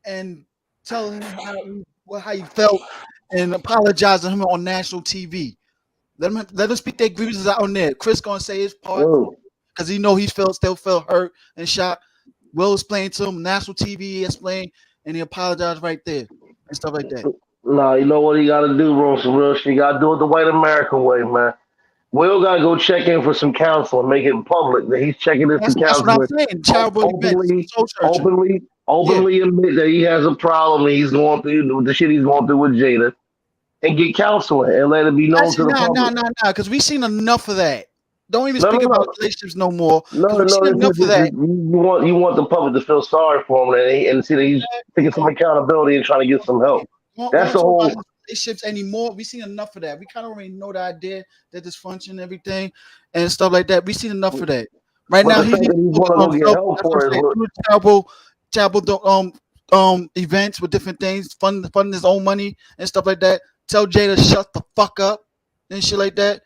and tell him how he felt and apologize to him on national TV. Let them speak their grievances out on there. Chris gonna say his part because he still felt hurt and shot. Will explain to him, national TV, he explained, and he apologized right there and stuff like that. Nah, you know what he got to do, bro? Some real shit. You got to do it the white American way, man. Will got to go check in for some counsel and make it public that he's checking in for counsel. That's what I'm saying. Child openly Openly admit that he has a problem and he's going through the shit he's going through with Jada, and get counseling and let it be known to Actually, the public. nah, because we seen enough of that. Don't even No, speak no, about no. relationships no more. No, Because we no, seen enough of that. you want the public to feel sorry for him and see that he's taking some accountability and trying to get some help. That's the talk whole. about relationships anymore. We seen enough of that. We kind of already know the idea, that dysfunction, and everything, and stuff like that. We seen enough of that. Right But now, the fact that he's want to go get help for it. terrible events with different things, funding his own money and stuff like that. Tell Jay to shut the fuck up and shit like that.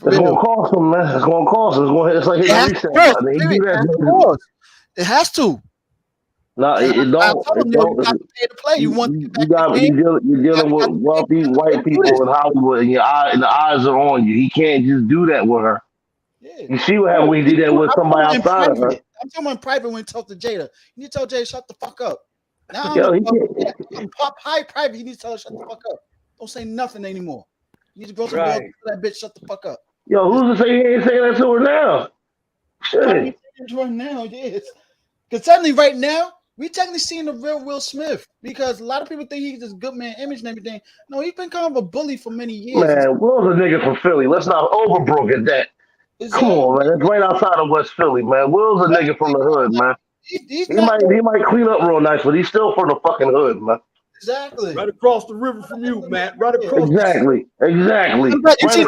It's gonna cost him, man. It's gonna cost him. It's gonna. It's like hitting a reset button. He do that. It has to. No, it don't. It don't. You have to pay to play. You're dealing with wealthy white people in Hollywood, and and the eyes are on you. He can't just do that with her. Yeah. You see what happened when he did that with somebody outside of her. I'm talking in private when he talked to Jada. You need to tell Jada shut the fuck up. Now Yo, high private. You need to tell her shut the fuck up. Don't say nothing anymore. You need to go to that bitch. Shut the fuck up. Yo, who's to say he ain't saying that to her now? Shit. Right now, yes. Because suddenly, right now, we technically seeing the real Will Smith, because a lot of people think he's this good man image and everything. No, he's been kind of a bully for many years. Man, Will's a nigga from Philly. Let's not Overbrook at that. Come on, man. That's right outside of West Philly, man. Will's a nigga from the hood, man. He might clean up real nice, but he's still from the fucking hood, man. Exactly. Right across the river from you, Matt. Right across. Exactly. You see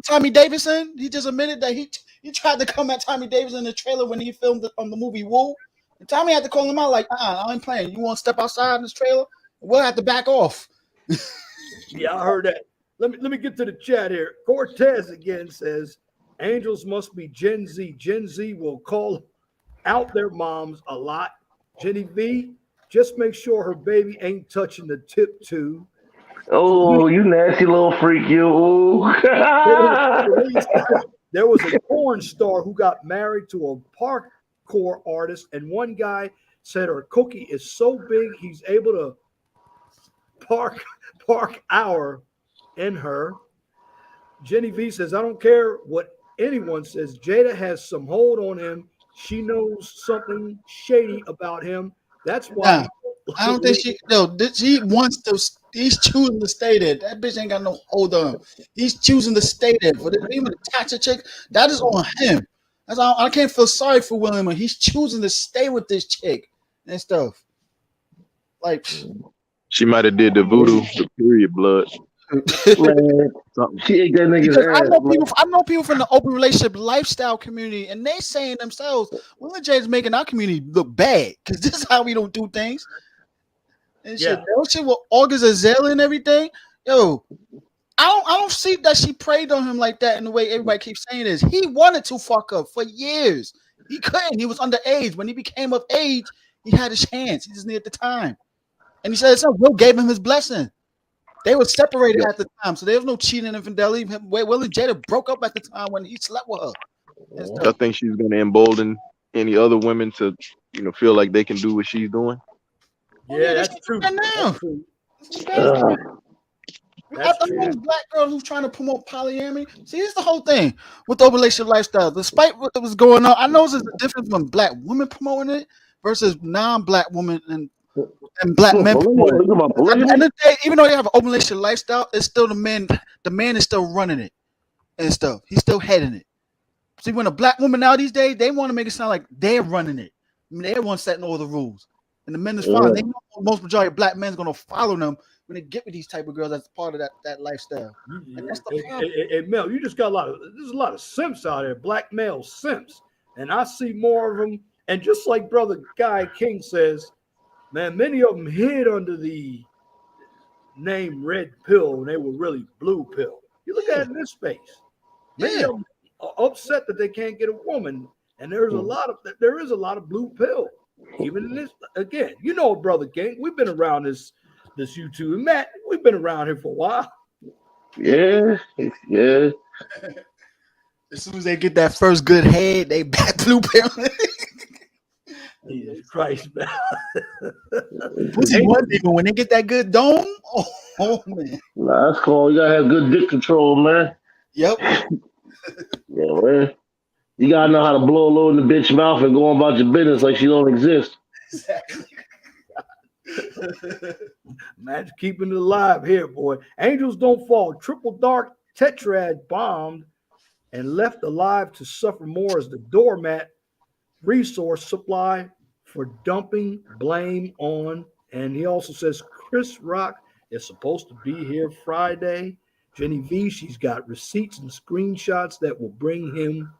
Tommy Davidson? He just admitted that he tried to come at Tommy Davidson in the trailer when he filmed on the movie Woo. And Tommy had to call him out like, I ain't playing. You want to step outside in this trailer? We'll have to back off. Yeah, I heard that. Let me get to the chat here. Cortez again says, angels must be Gen Z. Gen Z will call out their moms a lot. Jenny V, just make sure her baby ain't touching the tip tube. Oh, you nasty little freak, you. There was a porn star who got married to a parkour artist, and one guy said her cookie is so big he's able to park hour in her. Jenny V says, I don't care what anyone says. Jada has some hold on him. She knows something shady about him. That's why. I don't think she wants to. He's choosing to stay there. That bitch ain't got no hold on him. He's choosing to stay there. For the even attach a chick, that is on him. That's all, I can't feel sorry for William. He's choosing to stay with this chick and stuff. Like she might have did the voodoo, the period blood. She ate that nigga's ass. I know people from the open relationship lifestyle community, and they saying themselves, Will and Jay's making our community look bad because this is how we don't do things. And shit, that shit with August Azalea and everything. Yo, I don't see that she preyed on him like that in the way everybody keeps saying is. He wanted to fuck up for years. He couldn't. He was underage. When he became of age, he had his chance. He just needed the time. And he said, Will gave him his blessing. They were separated at the time, so there was no cheating and infidelity. Will and Jada broke up at the time when he slept with her. I think she's going to embolden any other women to, feel like they can do what she's doing. Yeah, that's true. That's true. Those black girls who's trying to promote polyamory. See, here's the whole thing with the open relationship lifestyle. Despite what was going on, I know there's a difference from black women promoting it versus non-black women and black men. And even though they have an open relationship lifestyle, it's still the man. The man is still running it and stuff. He's still heading it. See, when a black woman now these days, they want to make it sound like they're running it. I mean, they're one setting all the rules, and the men is fine. They know most majority of black men is going to follow them when they get with these type of girls as part of that lifestyle. And that's the problem. Hey, Mel, you just got there's a lot of simps out there, black male simps, and I see more of them. And just like Brother Guy King says, man, many of them hid under the name Red Pill when they were really Blue Pill. You look at it in this space. Many of them are upset that they can't get a woman, and there is a lot of Blue Pill. Even in this, again, Brother King, we've been around this YouTube, and Matt, we've been around here for a while. Yeah. As soon as they get that first good head, they back Blue Pill. Jesus Christ, man. When they get that good dome, oh man. Nah, that's cool. You gotta have good dick control, man. Yep. Yeah, man. You gotta know how to blow a load in the bitch mouth and go on about your business like she don't exist. Exactly. Imagine keeping it alive here, boy. Angels don't fall. Triple dark tetrad bombed and left alive to suffer more as the doormat resource supply for dumping blame on. And he also says Chris Rock is supposed to be here Friday. Jenny V, she's got receipts and screenshots that will bring him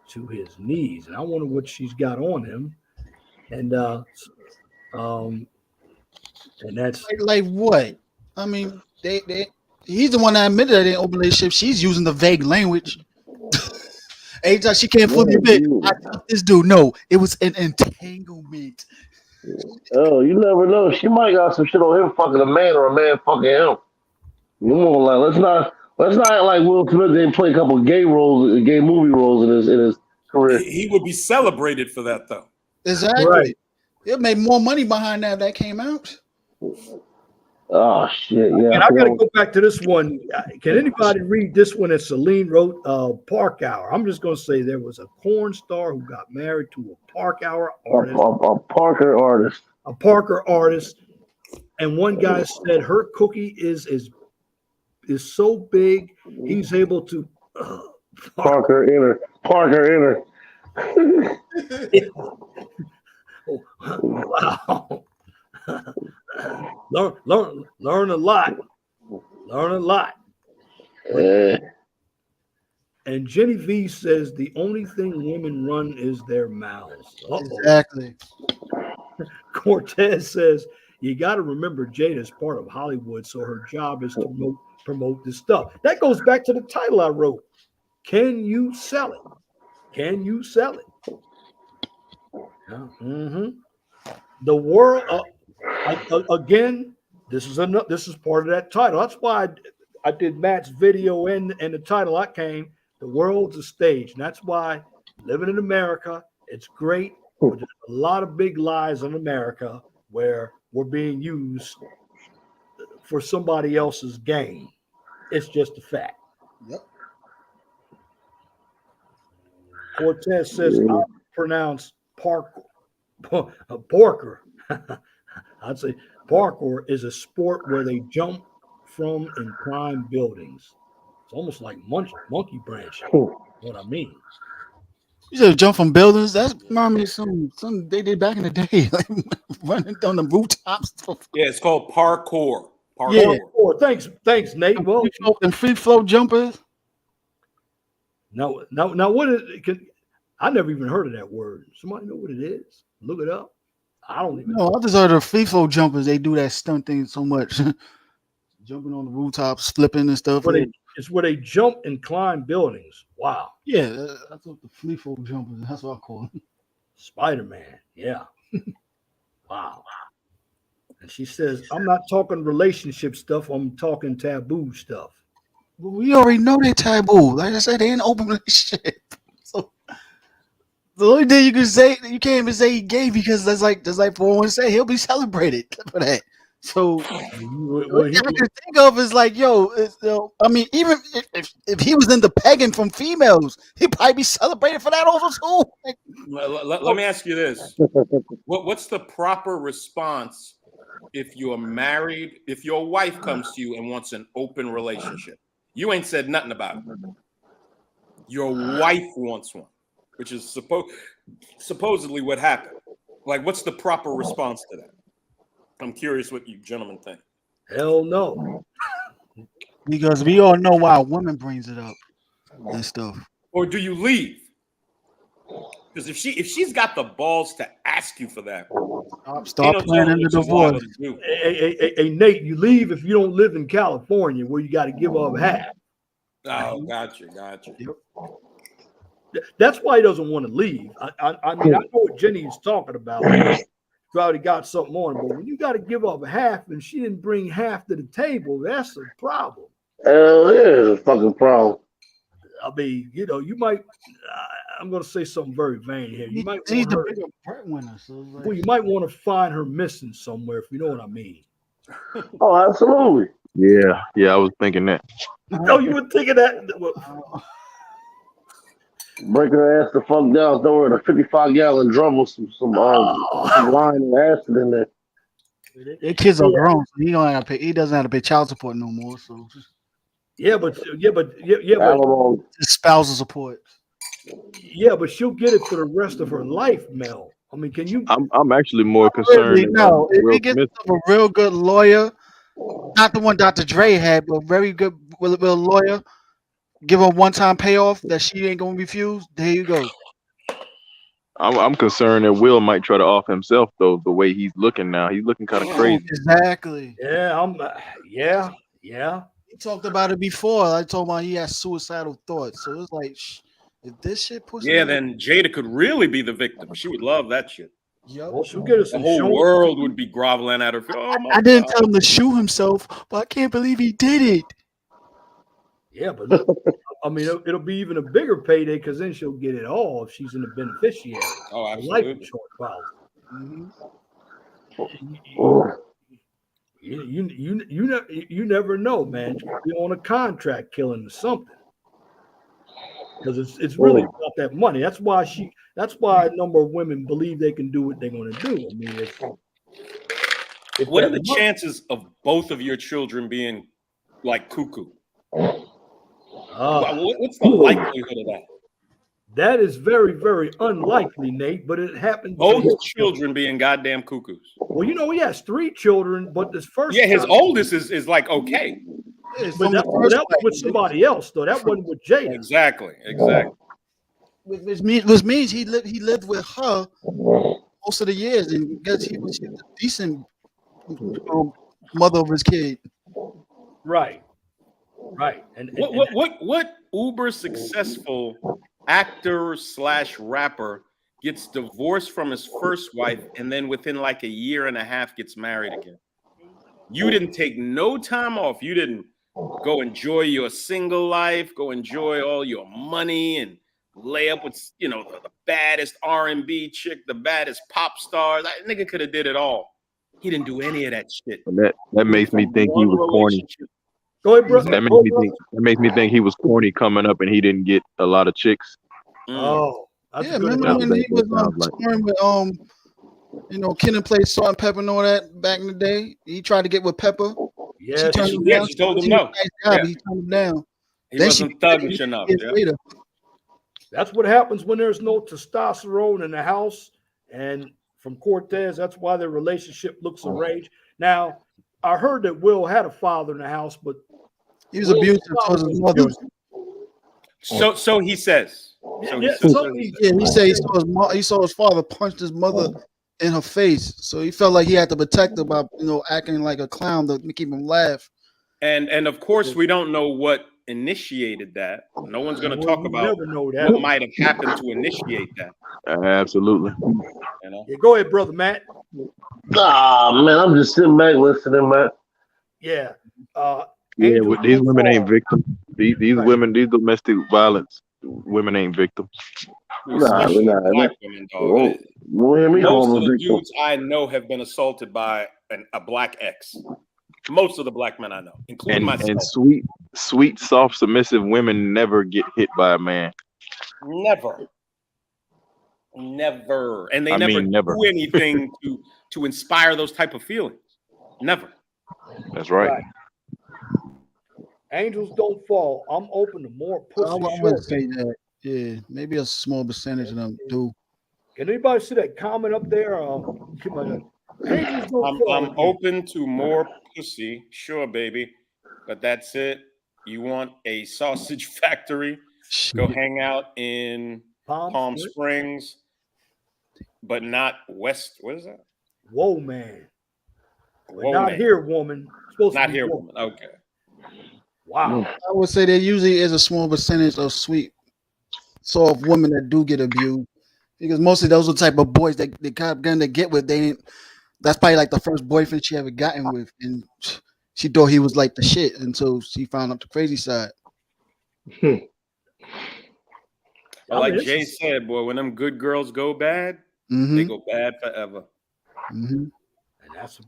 to his knees. And I wonder what she's got on him. And that's like what? I mean, he's the one that admitted that they didn't open relationship. She's using the vague language. Every time she can't fully admit, I took this dude. No, it was an entanglement. Oh, you never know. She might got some shit on him fucking a man or a man fucking him. You know, like let's not act like Will Smith didn't play a couple of gay movie roles in his career. He would be celebrated for that, though. Exactly. right. It made more money behind that came out. Oh shit! Yeah, And I got to go back to this one. Can anybody read this one that Celine wrote? Park Hour. I'm just going to say there was a porn star who got married to a Park Hour artist, a Parker artist, a Parker artist, and one guy said her cookie is so big he's able to Parker inner. Wow. learn a lot. Learn a lot. And Jenny V says the only thing women run is their mouths. Exactly. Cortez says you got to remember Jada's part of Hollywood, so her job is to promote this stuff. That goes back to the title I wrote. Can you sell it? Can you sell it? Mm-hmm. The world again. This is part of that title. That's why I did Matt's video and the title. I came. The world's a stage, and that's why living in America, it's great. But there's a lot of big lies in America where we're being used for somebody else's gain. It's just a fact. Yep. Cortez says I pronounce Parker. I'd say parkour is a sport where they jump from and climb buildings. It's almost like monkey branch. What I mean. You said jump from buildings. That's mommy some they did back in the day, like running on the rooftops. Yeah, it's called parkour. Yeah. Thanks, Nate. Well, and free flow jumpers. Now, what is it? I never even heard of that word. Somebody know what it is? Look it up. I don't even know. I just heard of free flow jumpers. They do that stunt thing so much. Jumping on the rooftops, flipping and stuff. It's where they jump and climb buildings. Wow. Yeah, that's what the free flow jumpers. That's what I call them. Spider-Man. Yeah. Wow. And she says, I'm not talking relationship stuff. I'm talking taboo stuff. Well, we already know they're taboo. Like I said, they ain't open relationship. So the only thing you can say, you can't even say he gay because that's like 401 say he'll be celebrated for that. So what I can think of is like, I mean, even if he was into pegging from females, he'd probably be celebrated for that also too. Let me ask you this: what's the proper response if you're married? If your wife comes to you and wants an open relationship, you ain't said nothing about it. Your wife wants one, which is supposedly what happened. Like, what's the proper response to that? I'm curious what you gentlemen think. Hell no. Because we all know why a woman brings it up and stuff. Or do you leave? Because if she's got the balls to ask you for that, stop planning the divorce. Hey, Nate, you leave if you don't live in California where you got to give up half. Oh, gotcha. That's why he doesn't want to leave. I mean, I know what Jenny's talking about. Probably got something on him, but when you got to give up half and she didn't bring half to the table, that's a problem. Hell yeah, it's a fucking problem. I mean, you might. I'm going to say something very vain here. You might. He's the bigger breadwinner, so like, well, you might want to find her missing somewhere, if you know what I mean. Oh, absolutely. Yeah, I was thinking that. No, you were thinking that. Break her ass the fuck down. Throw her in a 55-gallon drum with some wine and acid in there. Their kids are grown, so he don't have to pay. He doesn't have to pay child support no more. So but Alimony. just spousal support. but she'll get it for the rest of her life, Mel. I mean, can you? I'm actually more concerned Really, than no. If Will he gets Smith. a real good lawyer, not the one Dr. Dre had, but very good with a lawyer, give her a one-time payoff that she ain't gonna refuse. There you go. I'm concerned that Will might try to off himself though. The way he's looking now, he's looking kind of crazy. Exactly. Yeah, yeah. He talked about it before. I told him he has suicidal thoughts. So it's like, if this shit pushes. Yeah, then Jada could really be the victim. She would love that shit. Yep. Well, she'll get us The whole world would be groveling at her. Oh my I didn't God. tell him to shoot himself, but I can't believe he did it. Yeah, but look, I mean, it'll be even a bigger payday because then she'll get it all if she's in the beneficiary. Oh, Life absolutely. insurance policy. Oh. You never know, man. You could be on a contract killing or something. Because it's really about that money. That's why a number of women believe they can do what they're going to do. I mean, what are the chances of both of your children being like cuckoo? What's the likelihood of that? That is very, very unlikely, Nate, but it happens. Both children being goddamn cuckoos. Well, he has 3 children, but this first his oldest is like okay. But that was with somebody else, though. That wasn't with Jada. Exactly. Which means he lived with her most of the years, and guess he was a decent mother of his kid. Right. And what uber successful actor / rapper gets divorced from his first wife and then within like a year and a half gets married again? You didn't take no time off. You didn't go enjoy your single life, go enjoy all your money and lay up with the baddest R&B chick, the baddest pop star. That nigga could have did it all. He didn't do any of that shit. That makes me think he was corny. Go ahead, bro. That makes me think he was corny coming up and he didn't get a lot of chicks. Oh, yeah. Remember when he was touring with Ken and played Salt and Pepper and all that back in the day? He tried to get with Pepper. Yeah, she told him no. He turned him down. He wasn't thuggish enough. Later. That's what happens when there's no testosterone in the house. And from Cortez, that's why their relationship looks arranged. Now, I heard that Will had a father in the house, but he was abusive towards his mother. So he says. He said he saw his father punched his mother in her face, so he felt like he had to protect her by acting like a clown to keep him laugh. And of course, we don't know what initiated that. No one's going to talk about what might have happened to initiate that. Absolutely. Yeah, go ahead, brother Matt. Man, I'm just sitting back listening, man. Yeah. These women ain't victims. These women, these domestic violence women ain't victims. Black women, dog. Most of the dudes I know have been assaulted by a black ex. Most of the black men I know, including myself. And sweet, soft, submissive women never get hit by a man. Never. And they never do anything to inspire those type of feelings. Never. That's right. Angels don't fall. I'm open to more pussy. I would say that. Yeah, maybe a small percentage of them do. Can anybody see that comment up there? I'm open to more pussy, sure, baby, but that's it. You want a sausage factory? Go hang out in Palm Springs, but not West. What is that? Whoa, man. Not here, woman. Not here, woman. Okay. Wow. I would say there usually is a small percentage of sweet, soft women that do get abused, because mostly those are the type of boys that they kind of gonna get with. That's probably like the first boyfriend she ever gotten with, and she thought he was like the shit until she found out the crazy side. Well, like Jay said, boy, when them good girls go bad, they go bad forever. Mm-hmm. And that's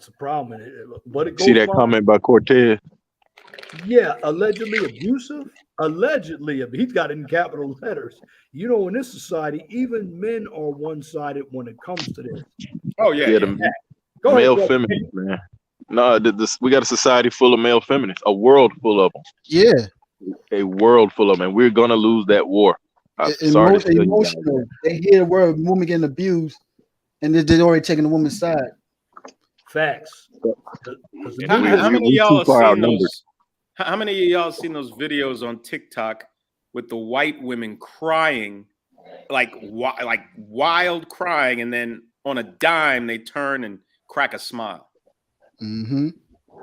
a problem. But it goes See that comment by Cortez? Yeah, allegedly abusive. Allegedly, he's got it in capital letters. You know, in this society, even men are one-sided when it comes to this. Oh yeah, Yeah, yeah. the Go ahead, male brother. feminists, man. No, we got a society full of male feminists, a world full of them, Yeah, a world full of them, and we're gonna lose that war. I'm sorry to tell you guys emotional. that. They hear the word woman getting abused, and they're already taking the woman's side. Facts. Because the How, media, how many of we y'all too have far seen outnumbered. those? How many of y'all seen those videos on TikTok with the white women crying, like wild crying, and then on a dime they turn and crack a smile? Mm-hmm.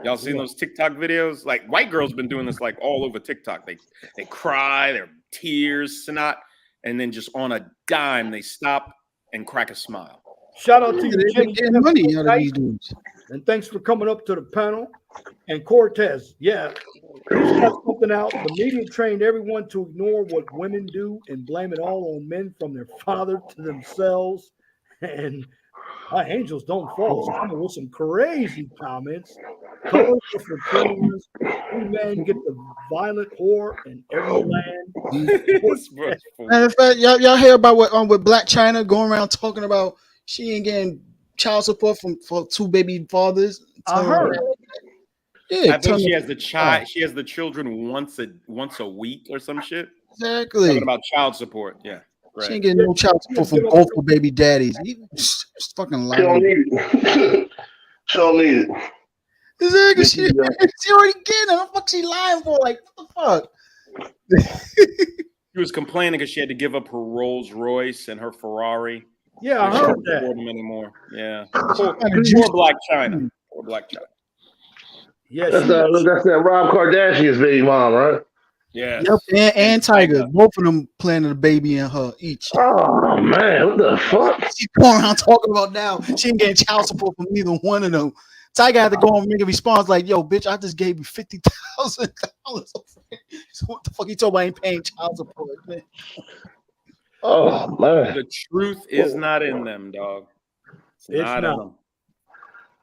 Y'all seen those TikTok videos? Like white girls been doing this like all over TikTok. They cry, their tears, snot, and then just on a dime they stop and crack a smile. shout out to you, They're Jenny. getting money out of these dudes. And thanks for coming up to the panel. And Cortez, yeah, he's got something out. The media trained everyone to ignore what women do and blame it all on men, from their father to themselves. And our angels don't fall. It's coming with some crazy comments. Colors are for cleaners. Every man get the violent whore in every land. This bro's fool. Matter of fact, y'all hear about what with Black China going around talking about she ain't getting child support for two baby fathers. I heard. Yeah, I think she telling- has the child. She has the children once a week or some shit. exactly. Talking about child support. Yeah, She right. ain't getting no child support from both her baby daddies. It's fucking She don't lying. need it. She don't need it. Exactly. This is, She already getting it. What the fuck she lying for? Like, what the fuck? She was complaining because she had to give up her Rolls Royce and her Ferrari. Yeah, I She heard couldn't that. afford them anymore. Yeah, poor juice. Black China. Poor Black China. Yeah, that's that Rob Kardashian's baby mom, right? Yes. Yep, and Tiger. Tiger. Both of them planted a baby in her each. Oh man, what the fuck? She's going around talking about now. She ain't getting child support from either one of them. Tiger had to go and make a response like, "Yo, bitch, I just gave you $50,000. So what the fuck you talking about? I ain't paying child support, man." Oh man. The truth is not in them, dog. It's not in them.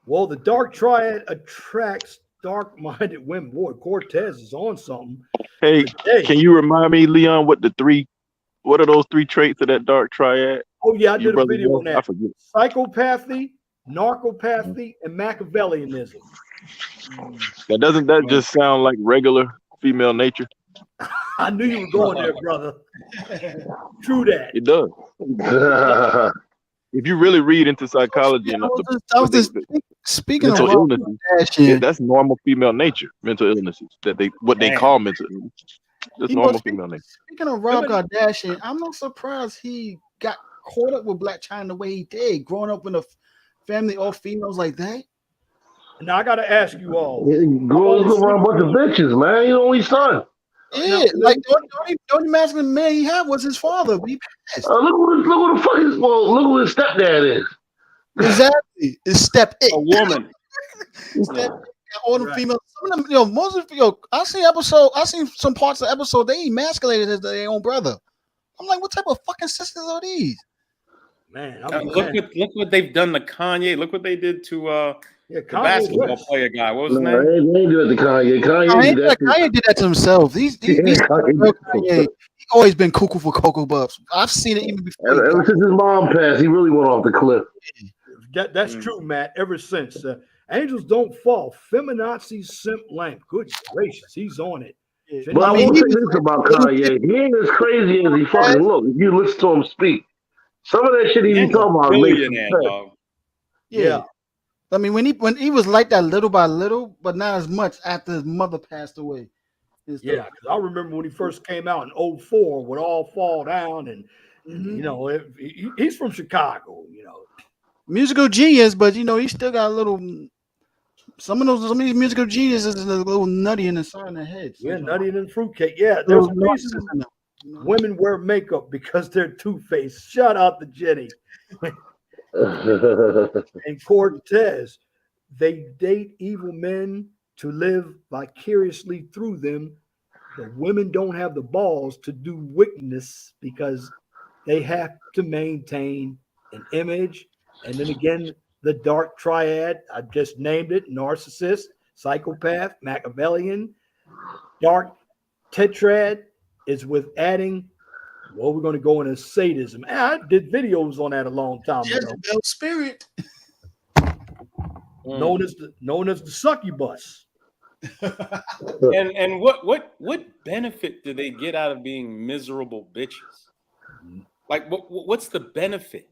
Well, the dark triad attracts dark-minded women. Boy, Cortez is on something. Hey, can you remind me, Leon, what are those three traits of that dark triad? Oh, yeah, I did a brother video know? on that. I forget. Psychopathy, narcopathy, and Machiavellianism. Now, doesn't that just sound like regular female nature? I knew you were going there, brother. True that. It does. If you really read into psychology and speaking of mental Rob illnesses, Kardashian, that's normal female nature. Mental illnesses that they call mental illness. That's normal female nature. Speaking of Rob Kardashian, I'm not surprised he got caught up with Black China the way he did, growing up in a family all females like that. Now I got to ask you all. Growing up around a bunch of bitches, man. He's the only son. Yeah, like the only masculine man he had was his father. He passed. Look what the fuck is. Well, look what his stepdad is. Exactly, his step A woman. all the females. Some of them, most of I seen some parts of the episode. They emasculated as their own brother. I'm like, what type of fucking sisters are these? Man, look what they've done to Kanye. Look what they did to the basketball player guy. What was his name? They ain't do it to Kanye. Kanye did that to himself. Kanye, he always been cuckoo for Cocoa Puffs. I've seen it even before. Ever since his mom passed, he really went off the cliff. That's true, Matt. Ever since angels don't fall, feminazi simp lamp. Good gracious, he's on it. But I will say this about Kanye: he ain't as crazy as he fucking look. If you listen to him speak, some of that shit he be talking about makes sense. Yeah. I mean, when he was like that little by little, but not as much after his mother passed away. Yeah, because I remember when he first came out in 04 would all fall down, and you know, he's from Chicago, you know. Musical genius, but you know, he still got a little. Some of these musical geniuses is a little nutty in the side of the head. Yeah, nutty in the fruitcake. Yeah, there's a reason women wear makeup because they're two-faced. Shout out to Jenny. And Cortez, they date evil men to live vicariously through them. The women don't have the balls to do wickedness because they have to maintain an image. And then again, the dark triad, I just named it: narcissist, psychopath, Machiavellian, dark Tetrad is with adding, well, we're going to go into sadism. And I did videos on that a long time ago. Jezebel spirit. Known as the succubus. And what benefit do they get out of being miserable bitches? Like what's the benefit?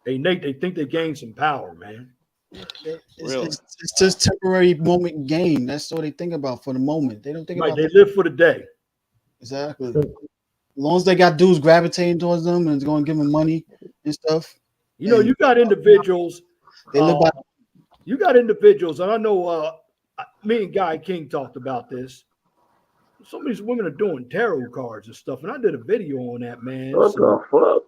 Hey Nate, they think they gained some power, man. It's just temporary moment gain. That's what they think about for the moment. They don't think about. They live for the day. Exactly. As long as they got dudes gravitating towards them and it's going to give them money and stuff. You know, you got individuals. They live by. You got individuals, and I know me and Guy King talked about this. Some of these women are doing tarot cards and stuff, and I did a video on that, man. What the fuck?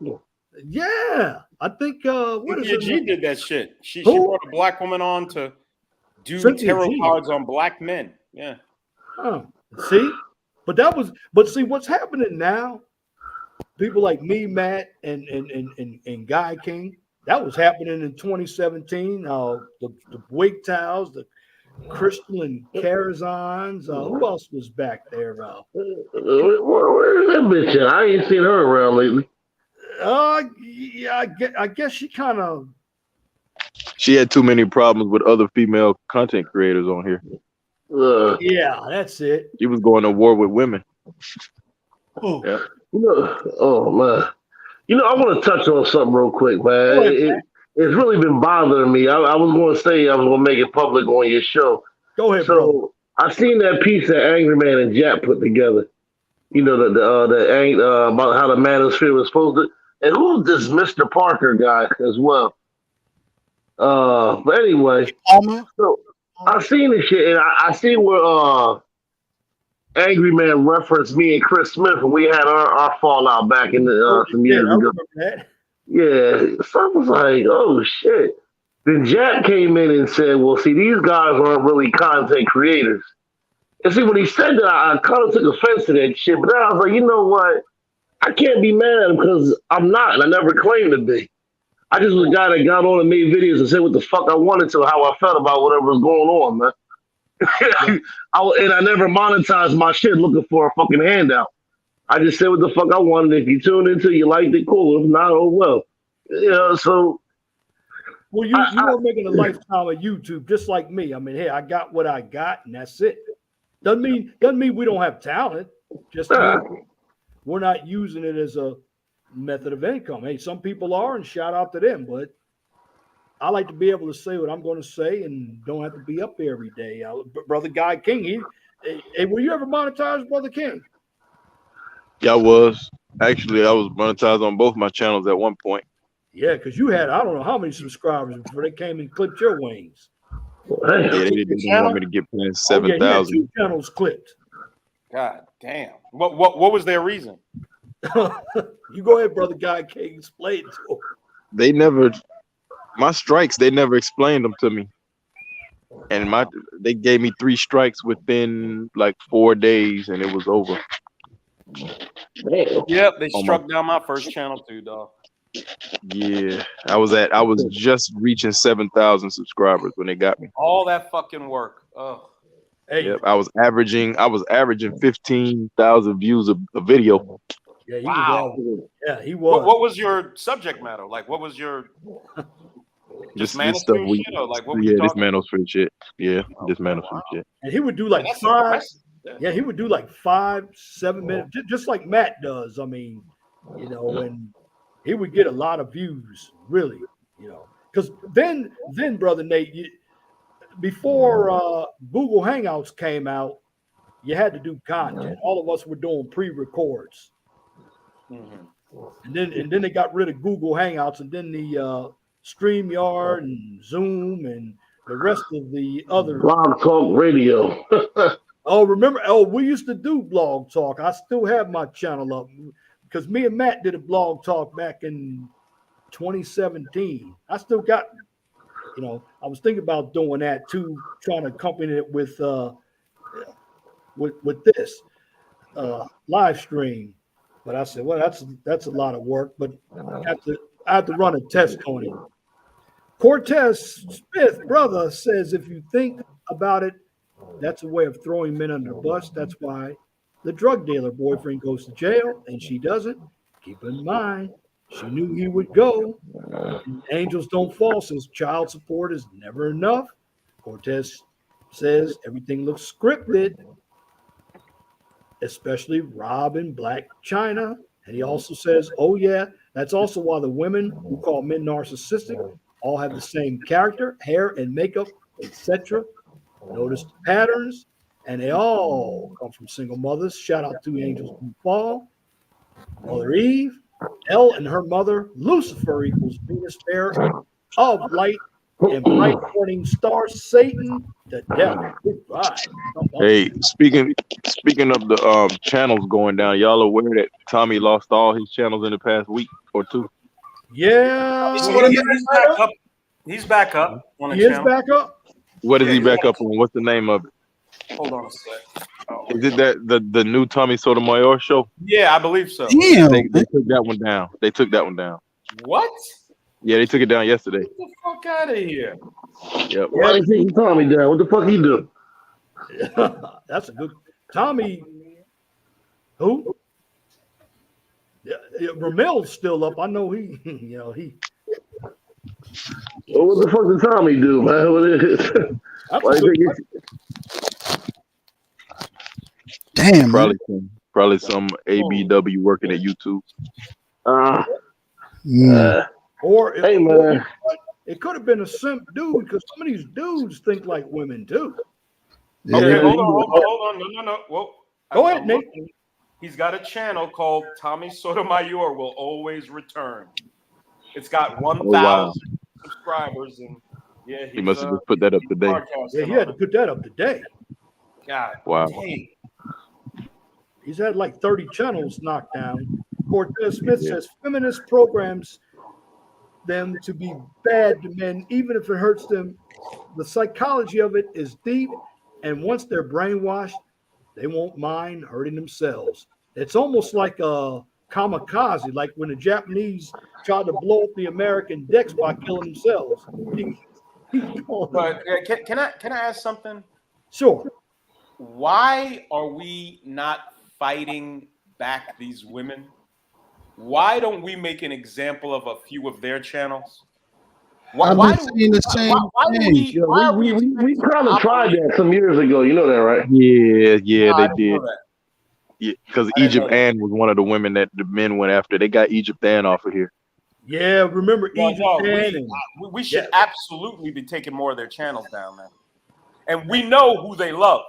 Yeah, I think Cynthia G did that shit. She brought a black woman on to do tarot cards on black men. Yeah. See, but see what's happening now. People like me, Matt, and Guy King. That was happening in 2017. The wig towels, the crystalline Carazons. Who else was back there? Where is that bitch at? I ain't seen her around lately. Yeah, I guess she kind of. She had too many problems with other female content creators on here. Yeah, that's it. She was going to war with women. Oh, yeah. Oh man. You know, I want to touch on something real quick, man. It's really been bothering me. I was going to say I was going to make it public on your show. Go ahead, so, bro. I seen that piece that Angry Man and Jap put together. You know, about how the manosphere was supposed to. And who's this Mr. Parker guy as well? But anyway, so I seen this shit, and I see where Angry Man referenced me and Chris Smith, and we had our fallout back in the some years ago. Yeah, so I was like, oh shit. Then Jack came in and said, well, see, these guys aren't really content creators. And see, when he said that, I kind of took offense to that shit, but then I was like, you know what? I can't be mad at him because I'm not, and I never claimed to be. I just was a guy that got on and made videos and said what the fuck I wanted to, how I felt about whatever was going on, man. And I never monetized my shit looking for a fucking handout. I just said what the fuck I wanted. If you tuned into it, you liked it, cool. If not, oh well. You know, so. Well, you were making a lifetime of YouTube just like me. I mean, hey, I got what I got, and that's it. Doesn't mean we don't have talent. Just we're not using it as a method of income. Hey, some people are, and shout out to them. But I like to be able to say what I'm going to say and don't have to be up there every day. Brother Guy King, hey, were you ever monetized, Brother King? Yeah, I was. Actually, I was monetized on both my channels at one point. Yeah, because you had, I don't know how many subscribers before they came and clipped your wings. Yeah, they didn't want me to get past 7,000. 2 channels clipped. God damn. What was their reason? You go ahead, Brother Guy King, explain to them. They never explained them to me. And they gave me 3 strikes within like 4 days, and it was over. Yep, they struck down my first channel too, dog. Yeah, I was just reaching 7,000 subscribers when they got me. All that fucking work. Oh, hey, yep, I was averaging 15,000 views a video. Yeah, wow. He was. What was your subject matter? Like, what was your just this stuff we shit, or like what this manosphere shit. Yeah, this manosphere shit. And he would do like he would do like 5-7 minutes, just like Matt does. I mean, you know, and he would get a lot of views, really, you know, because then Brother Nate, before Google Hangouts came out, you had to do content. All of us were doing pre-records. And then they got rid of Google Hangouts, and then the StreamYard and Zoom and the rest of the other Blog Talk Radio. remember? We used to do Blog Talk. I still have my channel up because me and Matt did a Blog Talk back in 2017. I still got, you know, I was thinking about doing that too, trying to accompany it with this live stream. But I said, well, that's a lot of work, but I have to run a test on it. Cortez Smith, brother, says if you think about it, that's a way of throwing men under the bus. That's why The drug dealer boyfriend goes to jail and she doesn't. Keep in mind, she knew he would go. Angels Don't Fall says child support is never enough. Cortez says everything looks scripted, especially Rob in Black China. And he also says, oh, yeah, that's also why the women who call men narcissistic all have the same character, hair and makeup, etc. Notice the patterns, and they all come from single mothers. Shout out to Angels Who Fall, Mother Eve, Elle and her mother, Lucifer equals Venus, fair of light, and bright morning star, Satan, the devil. Goodbye. Hey, speaking of the channels going down, y'all aware that Tommy lost all his channels in the past week or two? Yeah, He's back up. He's back up on the he is channel. back up. What is he back up on? What's the name of it? Hold on a sec. Oh. Is it that the new Tommy Sotomayor show? Yeah, I believe so. Damn. They took that one down. They took that one down. What? Yeah, they took it down yesterday. Get the fuck out of here. Yep. Why they taking Tommy down? What the fuck he do? That's a good Tommy. Who? Yeah, Ramel's still up. I know he. He. Well, what the fuck did Tommy do, man? What is? Why That's a they good, Damn, man. Probably some ABW working at YouTube. or Hey, man. it could have been a simp dude because some of these dudes think like women too. Yeah. Okay, hold on. No. Whoa. Go ahead, Nate. He's got a channel called Tommy Sotomayor Will Always Return. It's got 1,000 wow. subscribers, and yeah, He must have just put that up today. Yeah, he had to put that up today. God, Wow. dang. He's had like 30 channels knocked down. Cortez Smith says feminist programs them to be bad to men, even if it hurts them. The psychology of it is deep, and once they're brainwashed, they won't mind hurting themselves. It's almost like a kamikaze, like when the Japanese tried to blow up the American decks by killing themselves. But can I ask something? Sure. Why are we not fighting back these women? Why don't we make an example of a few of their channels? I've been saying the same thing. We kind of tried that some years ago. You know that, right? Yeah, they didn't did. know that. Yeah, because I didn't know Egypt that. Ann was one of the women that the men went after. They got Egypt Ann off of here. Yeah, remember Well, Egypt no, and we should absolutely be taking more of their channels down, man. And we know who they love.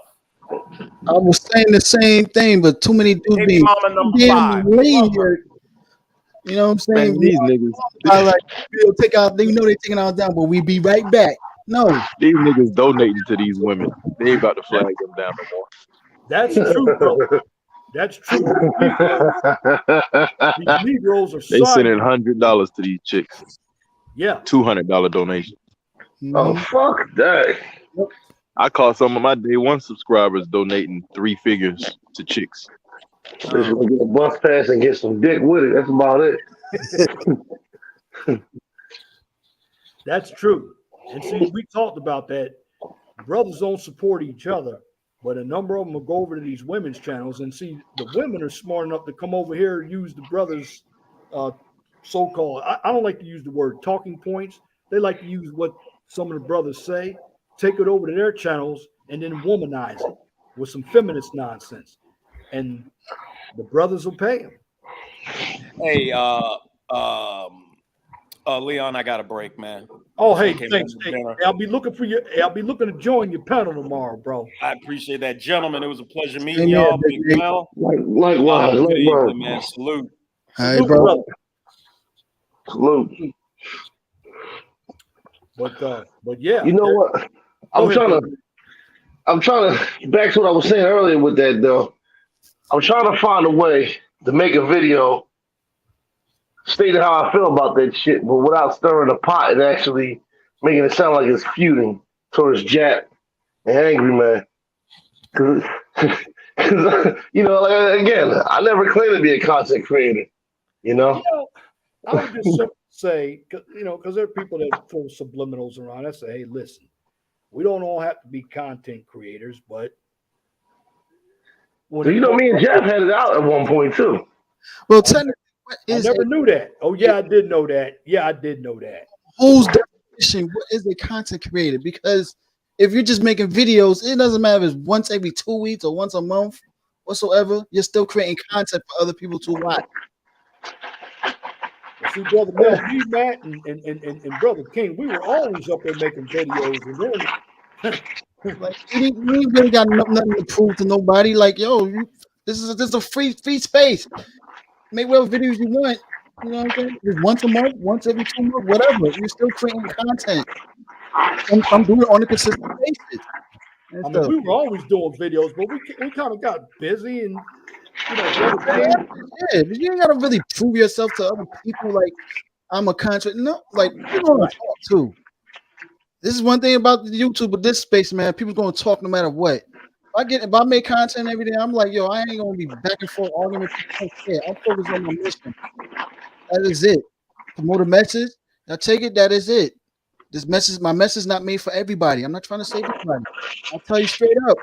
I was saying the same thing, but too many dudes Baby being mama number damn 5. lame here. You know what I'm saying? Man, these niggas, I like we'll take out. They know they're taking out down, but we be right back. No, these niggas donating to these women. They ain't about to flag them down no more. that's true, bro. That's true. These Negroes are They sending side. $100 to these chicks. Yeah. $200 donation. Oh, fuck that. I caught some of my day one subscribers donating 3 figures to chicks. Just gonna get a bus pass and get some dick with it. That's about it. That's true. And see, we talked about that. Brothers don't support each other, but a number of them will go over to these women's channels and see the women are smart enough to come over here and use the brothers' so-called, I don't like to use the word talking points. They like to use what some of the brothers say, take it over to their channels, and then womanize it with some feminist nonsense. And the brothers will pay them. Hey, Leon, I got a break, man. Oh, hey, Okay, thanks. man, Hey, I'll be looking for you. I'll be looking to join your panel tomorrow, bro. I appreciate that, gentlemen. It was a pleasure meeting Same here, y'all. Big Big Nick. Mel. Likewise, Good evening, likewise. man. Salute. all right, Salute, bro. brother. Salute. But yeah, You know what? Go I'm ahead, trying to back to what I was saying earlier with that though. I'm trying to find a way to make a video stating how I feel about that shit, but without stirring the pot and actually making it sound like it's feuding towards Jap and Angry Man. Cause, you know, like, again, I never claimed to be a content creator. You know? I would just simply say, because there are people that throw subliminals around. I say, hey, listen, we don't all have to be content creators, but When So he you know, called, me and Jeff had it out at one point too. Well, technically, what I is never knew that. Oh yeah, I did know that. Yeah, I did know that. whose definition? What is a content creator? Because if you're just making videos, it doesn't matter if it's once every 2 weeks or once a month, whatsoever. You're still creating content for other people to watch. Well, see, brother Mel, me, Matt, and brother King, we were always up there making videos, and then Like you ain't really got nothing to prove to nobody. Like yo, this is a free space. Make whatever videos you want. You know what I'm saying? Just once a month, once every 2 months, whatever. You're still creating content. I'm doing it on a consistent basis. And I mean, stuff. we were always doing videos, but we kind of got busy, and brother Yeah, King, but you ain't gotta really prove yourself to other people. Like I'm a contract. No, like people gonna Right. talk too. This is one thing about the YouTube, but this space, man, people gonna talk no matter what. If I make content every day, I'm like, yo, I ain't gonna be back and forth arguing with people. I don't care. I'm focused on my mission. That is it. Promote a message. I take it. That is it. My message is not made for everybody. I'm not trying to save everybody. I'll tell you straight up,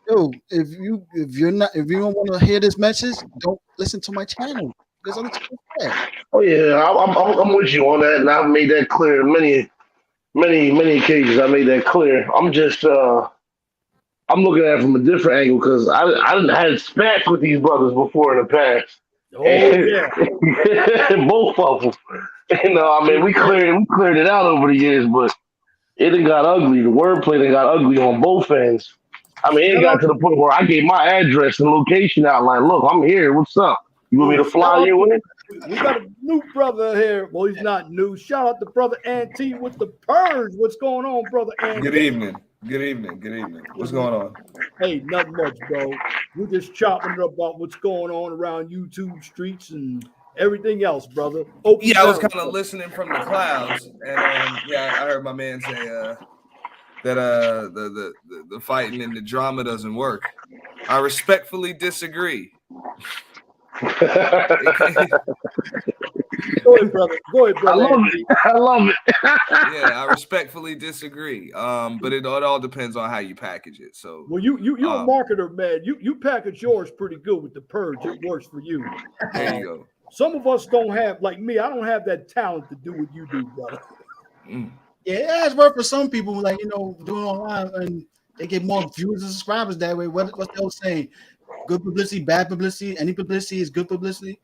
yo, if you don't want to hear this message, don't listen to my channel. There's other channels there. Oh yeah, I'm with you on that, and I've made that clear many occasions. I made that clear. I'm just I'm looking at it from a different angle because I didn't had spats with these brothers before in the past. oh yeah, And both of them. You know, I mean, we cleared it out over the years, but it done got ugly. The wordplay done got ugly on both ends. I mean, it shout got out, to the point where I gave my address and location out. Like, look, I'm here. What's up? You want me to shout fly out you in? we got a new brother here. Well, he's not new. Shout out to brother Ant with the purge. What's going on, brother Ant? Good evening. Good evening. Good evening. What's going on? Hey, nothing much, bro. We're just chopping it about what's going on around YouTube streets and everything else, brother. Open Yeah, I was down, kind of listening from the clouds, and yeah, I heard my man say that the fighting and the drama doesn't work. I respectfully disagree. Go ahead, brother. Go ahead, I brother. love Ant. it. I love it. Yeah, I respectfully disagree. But it all depends on how you package it. So, Well, you're a marketer, man. You package yours pretty good with the purge. It works for you. there you go. Some of us don't have, like me, I don't have that talent to do what you do, brother. Yeah, it's work for some people, like doing online, and they get more viewers and subscribers that way. What's the old saying? Good publicity, bad publicity. Any publicity is good publicity.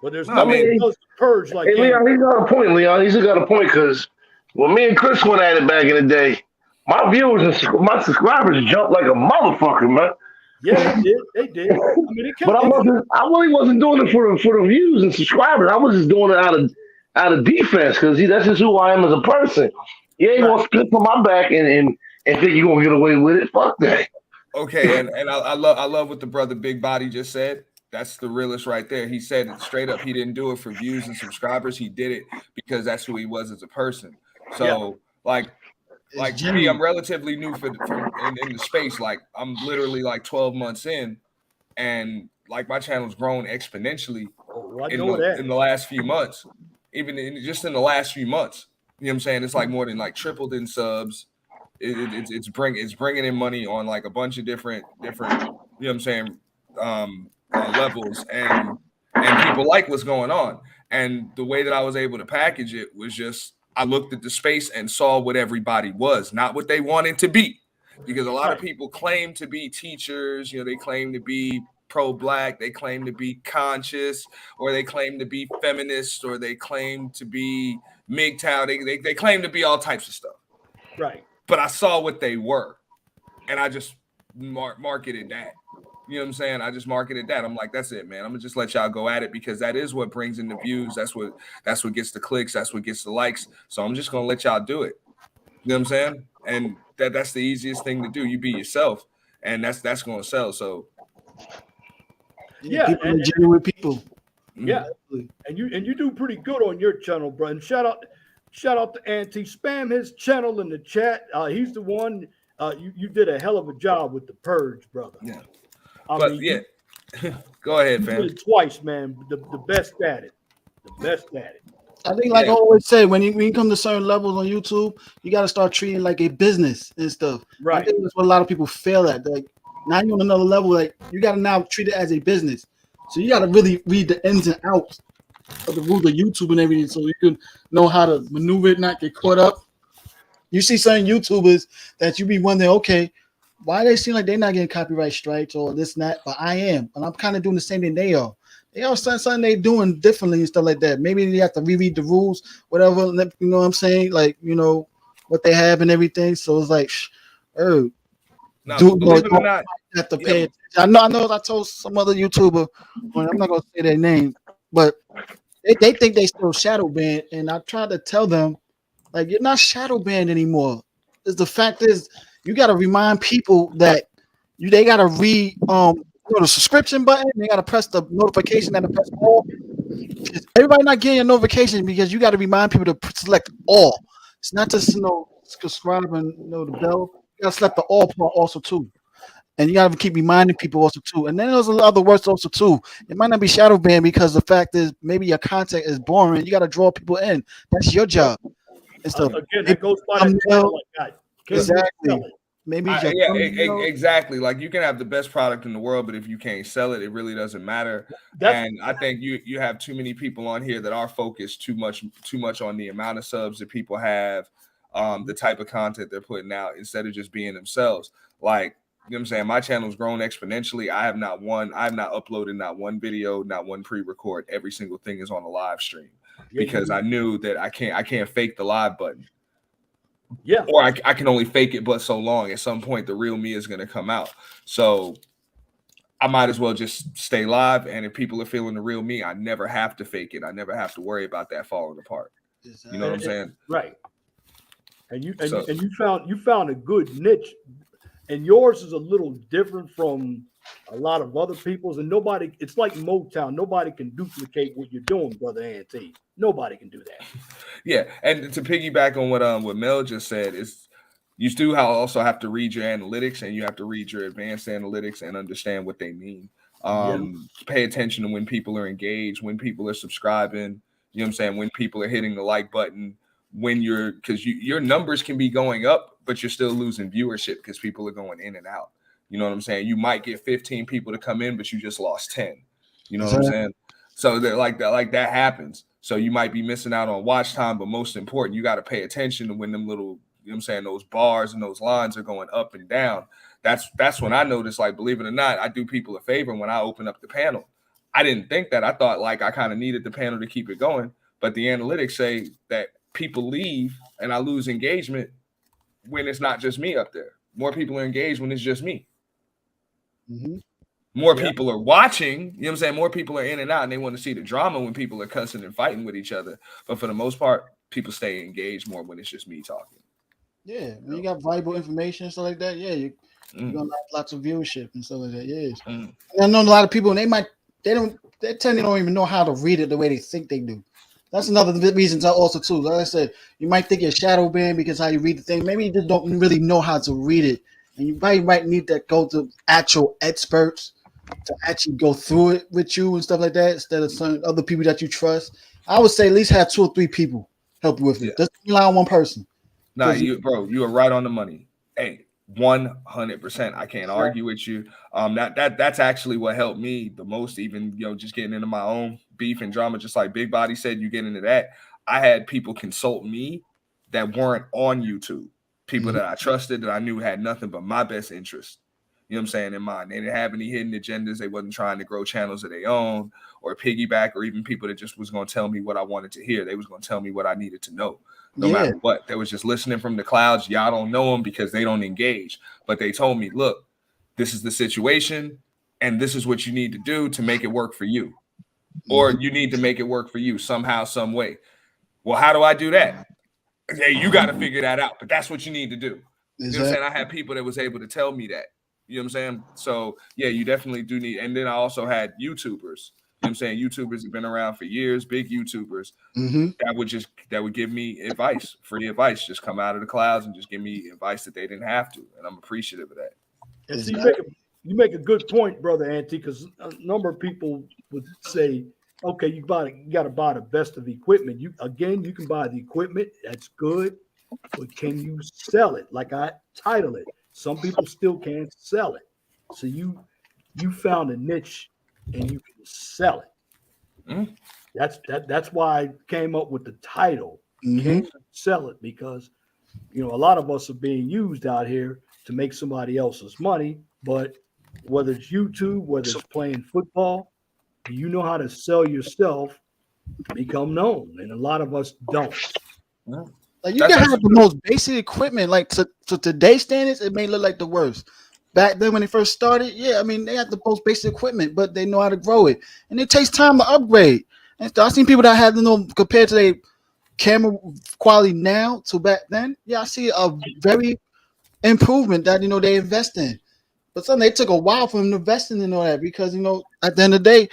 But there's No, I nothing mean- that does the purge like Hey, Leon, he's got a point, Leon. He's got a point because when me and Chris went at it back in the day, my viewers and my subscribers jumped like a motherfucker, man. Yeah, they did. I mean, it But I really wasn't doing it for the views and subscribers. I was just doing it out of defense because that's just who I am as a person. You ain't gonna spit on my back and think you're gonna get away with it. Fuck that. Okay, and I love what the brother Big Body just said. That's the realest right there. He said it straight up. He didn't do it for views and subscribers. He did it because that's who he was as a person. So like me, I'm relatively new in the space. Like I'm literally like 12 months in, and like my channel's grown exponentially in the last few months. Even just in the last few months, you know what I'm saying? It's like more than like tripled in subs. It's bringing in money on like a bunch of different you know what I'm saying, levels, and people like what's going on. And the way that I was able to package it was just I looked at the space and saw what everybody was, not what they wanted to be, because a lot of people claim to be teachers, they claim to be pro-black, they claim to be conscious, or they claim to be feminist, or they claim to be MGTOW, they claim to be all types of stuff. Right. But I saw what they were, and I just marketed that. You know what I'm saying? I just marketed that. I'm like, that's it, man. I'm gonna just let y'all go at it because that is what brings in the views. That's what gets the clicks. That's what gets the likes. So I'm just gonna let y'all do it. You know what I'm saying? And that's the easiest thing to do. You be yourself, and that's gonna sell. So yeah, people are genuine people. Yeah, and you do pretty good on your channel, bro. And shout out to Auntie. Spam his channel in the chat. He's the one. You did a hell of a job with the purge, brother. Yeah. I mean, Go ahead, you fam. did it twice, man. The best at it. The best at it. I think, like I always say, when you come to certain levels on YouTube, you got to start treating it like a business and stuff. Right. I think that's what a lot of people fail at. Like Now you're on another level. Like you got to now treat it as a business. So you got to really read the ins and outs of the rules of YouTube and everything, so you can know how to maneuver it, not get caught up. You see certain YouTubers that you be wondering, okay, why they seem like they're not getting copyright strikes or this and that, but I am, and I'm kind of doing the same thing they are. They are something they doing differently and stuff like that. Maybe they have to reread the rules, whatever. You know what I'm saying? Like what they have and everything. So it's like, oh, Now, do believe it or not, have to yeah, pay attention. I know. I told some other YouTuber, I'm not gonna say their name, but they think they still shadow ban, and I tried to tell them like you're not shadow banned anymore. Is the fact is you got to remind people that they got to read the subscription button. They got to press the notification and press all. Everybody not getting a notification because you got to remind people to select all. It's not just subscribe and the bell. You got to select the all part also too. And you gotta keep reminding people also too. And then there's other words also too. It might not be shadow banned because the fact is maybe your content is boring. You gotta draw people in. That's your job. Instead of Again, that goes by that thumbnail, title like that. Can you exactly. sell it? Maybe it's your yeah, thumbnail. exactly. Like you can have the best product in the world, but if you can't sell it, it really doesn't matter. And I think you have too many people on here that are focused too much on the amount of subs that people have, the type of content they're putting out instead of just being themselves. Like, you know what I'm saying? My channel's grown exponentially. I have not uploaded not one video, not one pre-record. Every single thing is on a live stream because I knew that I can't fake the live button. Yeah. Or I can only fake it but so long. At some point, the real me is going to come out. So I might as well just stay live. And if people are feeling the real me, I never have to fake it. I never have to worry about that falling apart. You know what I'm saying? Right. And you found a good niche. And yours is a little different from a lot of other people's. And it's like Motown. Nobody can duplicate what you're doing, Brother Ant. Nobody can do that. Yeah. And to piggyback on what Mel just said, is you still also have to read your analytics and you have to read your advanced analytics and understand what they mean. Pay attention to when people are engaged, when people are subscribing, you know what I'm saying? When people are hitting the like button, because your numbers can be going up, but you're still losing viewership because people are going in and out. You know what I'm saying? You might get 15 people to come in, but you just lost 10. You know what I'm saying? So that happens. So you might be missing out on watch time, but most important, you got to pay attention to when them little, you know what I'm saying, those bars and those lines are going up and down. That's when I noticed, like, believe it or not, I do people a favor when I open up the panel. I didn't think that. I thought like I kind of needed the panel to keep it going, but the analytics say that people leave and I lose engagement when it's not just me up there. More people are engaged when it's just me. Mm-hmm. More people are watching, you know what I'm saying? More people are in and out and they want to see the drama when people are cussing and fighting with each other. But for the most part, people stay engaged more when it's just me talking. Yeah, when you got valuable information and stuff like that, you're gonna have lots of viewership and stuff like that. Yes. And I know a lot of people, and they don't even know how to read it the way they think they do. That's another reason also too. Like I said, you might think you're shadow banned because how you read the thing. Maybe you just don't really know how to read it, and you probably might need to go to actual experts to actually go through it with you and stuff like that instead of some other people that you trust. I would say at least have 2 or 3 people help you with it. Just rely on one person. Nah, you are right on the money. Hey, 100%. I can't argue with you. That's actually what helped me the most, even just getting into my own beef and drama, just like Big Body said, you get into that. I had people consult me that weren't on YouTube, people that I trusted, that I knew had nothing but my best interest. You know what I'm saying, in mind. They didn't have any hidden agendas. They wasn't trying to grow channels of their own or piggyback, or even people that just was going to tell me what I wanted to hear. They was going to tell me what I needed to know. No matter what. They was just listening from the clouds. Y'all don't know them because they don't engage. But they told me, look, this is the situation, and this is what you need to do to make it work for you. Or you need to make it work for you somehow, some way. Well, how do I do that? Hey, you got to figure that out. But that's what you need to do. You know what I'm saying? I had people that was able to tell me that. You know what I'm saying? So, yeah, you definitely do need. And then I also had YouTubers. You know what I'm saying? YouTubers have been around for years, big YouTubers that would give me advice, free advice, just come out of the clouds and just give me advice that they didn't have to. And I'm appreciative of that. And see, you make a good point, Brother Ante, because a number of people would say, okay, you got to buy the best of the equipment. You can buy the equipment. That's good. But can you sell it? Like I title it. Some people still can't sell it. So you found a niche and you can sell it. Mhm. That's why I came up with the title. Mhm. Can you sell it? Because a lot of us are being used out here to make somebody else's money. But whether it's YouTube, whether it's playing football, do you know how to sell yourself to become known? And a lot of us don't. Yeah. Like you That's can have actually the true. most basic equipment. Like to today's standards, it may look like the worst. Back then when they first started, yeah, I mean they had the most basic equipment, but they know how to grow it, and it takes time to upgrade. And so I've seen people that have compared to their camera quality now to back then. Yeah, I see a very improvement that they invest in. But something they took a while for them to invest in and all that because at the end of the day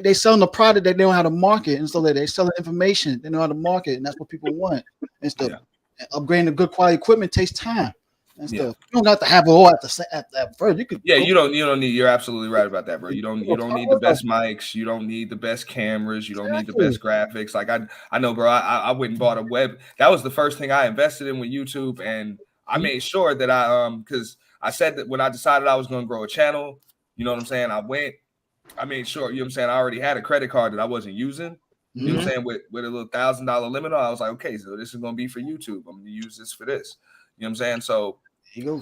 they selling the product they know how to market, and so they selling information they know how to market, and that's what people want and stuff. Yeah. And upgrading the good quality equipment takes time and Yeah. stuff. You don't have to have it all at first. You could Yeah, you don't need. You're absolutely right about that, bro. You don't start need the with a- best mics. You don't need the best cameras. You don't need the Exactly. best graphics. Like I know, bro. I went and bought a web. That was the first thing I invested in with YouTube, and I made sure that because I said that when I decided I was going to grow a channel, you know what I'm saying. I made sure, you know what I'm saying. I already had a credit card that I wasn't using. You know what I'm saying, with a little $1,000 limit. I was like, okay, so this is going to be for YouTube. I'm going to use this for this. You know what I'm saying? So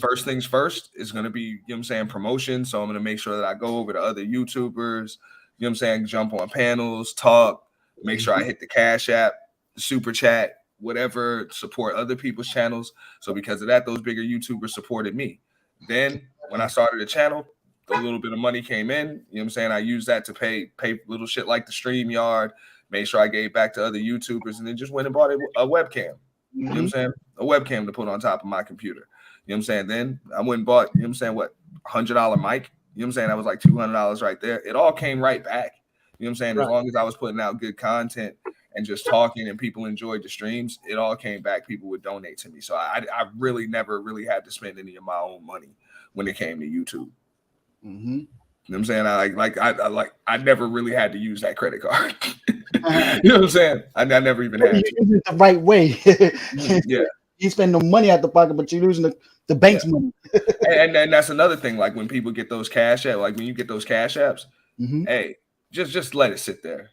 first things first is going to be, you know what I'm saying, promotion. So I'm going to make sure that I go over to other YouTubers, you know what I'm saying, jump on panels, talk, make sure I hit the Cash App, the Super Chat, whatever, support other people's channels. So because of that, those bigger YouTubers supported me. Then when I started the channel, a little bit of money came in, you know what I'm saying? I used that to pay little shit like the StreamYard, made sure I gave back to other YouTubers, and then just went and bought a webcam. You know what I'm saying? A webcam to put on top of my computer. You know what I'm saying? Then I went and bought, you know what I'm saying, what, $100 mic. You know what I'm saying? That was like $200 right there. It all came right back. You know what I'm saying? As long as I was putting out good content and just talking and people enjoyed the streams, it all came back. People would donate to me. So I really never really had to spend any of my own money when it came to YouTube. You know what I'm saying? I never really had to use that credit card. You know what I'm saying? I never even had to. Use it the right way. Yeah. You spend no money out the pocket, but you're losing the bank's money. and that's another thing. Like when people get those cash apps, like when you get those cash apps, hey, just let it sit there.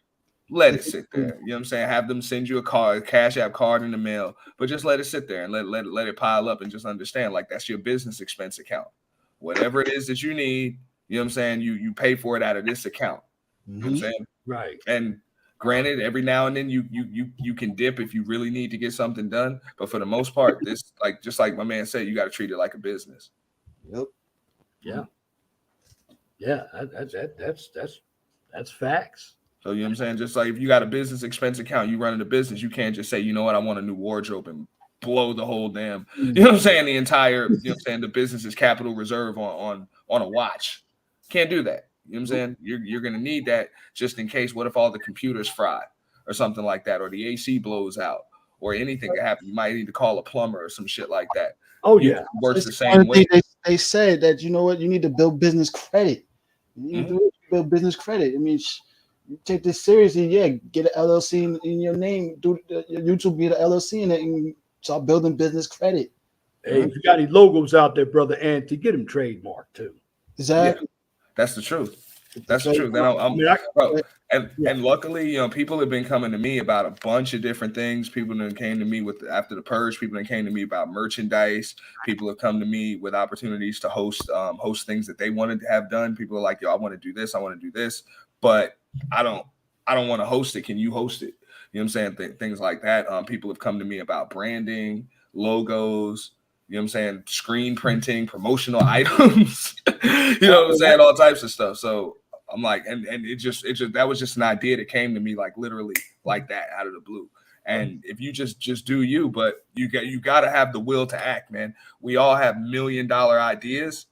Let it sit there. You know what I'm saying? Have them send you a cash app card in the mail, but just let it sit there and let it pile up and just understand like that's your business expense account. Whatever it is that you need, you know what I'm saying? You pay for it out of this account. You know what I'm saying? Right. And granted, every now and then you can dip if you really need to get something done. But for the most part, this just like my man said, you got to treat it like a business. Yep. Yeah. Yeah. That's facts. So you know what I'm saying? Just like if you got a business expense account, you running a business, you can't just say, you know what, I want a new wardrobe and blow the whole damn, you know what I'm saying? The entire, you know what I'm saying, the business's capital reserve on a watch. Can't do that. You know what I'm saying? You're gonna need that just in case. What if all the computers fry or something like that, or the AC blows out, or anything could happen? You might need to call a plumber or some shit like that. Oh yeah, works the same way. They said that you know what, you need to build business credit. You need to build business credit. I mean, you take this seriously. Yeah, get an LLC in your name. Do your YouTube, get an LLC in it, and start building business credit. Hey, if you got any logos out there, brother Auntie, get them trademarked too. Exactly. Yeah, that's the truth. That's the truth. Bro, and luckily, you know, people have been coming to me about a bunch of different things. People that came to me after the purge. People that came to me about merchandise. People have come to me with opportunities to host things that they wanted to have done. People are like, yo, I want to do this. I want to do this, but I don't want to host it. Can you host it? You know what I'm saying? Things like that. People have come to me about branding, logos. You know what I'm saying? Screen printing, promotional items. You know what I'm saying? All types of stuff. So I'm like, and it just that was just an idea that came to me like literally like that out of the blue. And if you just do you, but you got to have the will to act, man. We all have $1 million ideas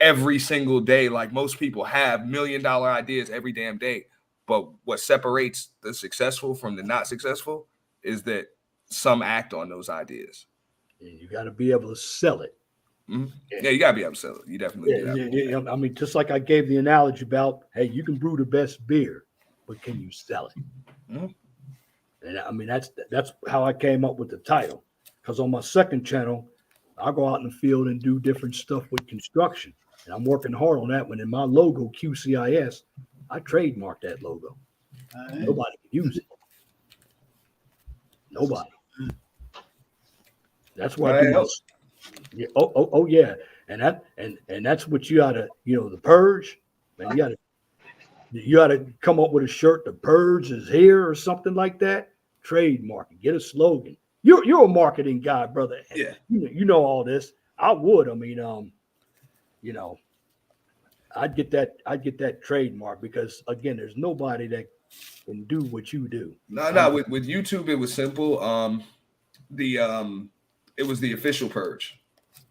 every single day. Like most people have $1 million ideas every damn day. But what separates the successful from the not successful is that some act on those ideas. And you got to be able to sell it. Yeah, you got to be able to sell it. You definitely do. Yeah. I mean, just like I gave the analogy about, hey, you can brew the best beer, but can you sell it? And I mean, that's how I came up with the title. Because on my second channel, I go out in the field and do different stuff with construction. And I'm working hard on that one. In my logo, QCIS, I trademarked that logo. Nobody can use it. Nobody. That's why I do my. Yeah, oh yeah, and that's what you gotta, the purge, man. You gotta come up with a shirt. The purge is here or something like that. Trademark it. Get a slogan. You're a marketing guy, brother. Yeah. You know all this. I would. I mean, I'd get that trademark because again, there's nobody that can do what you do. No. With YouTube, it was simple. It was the official purge,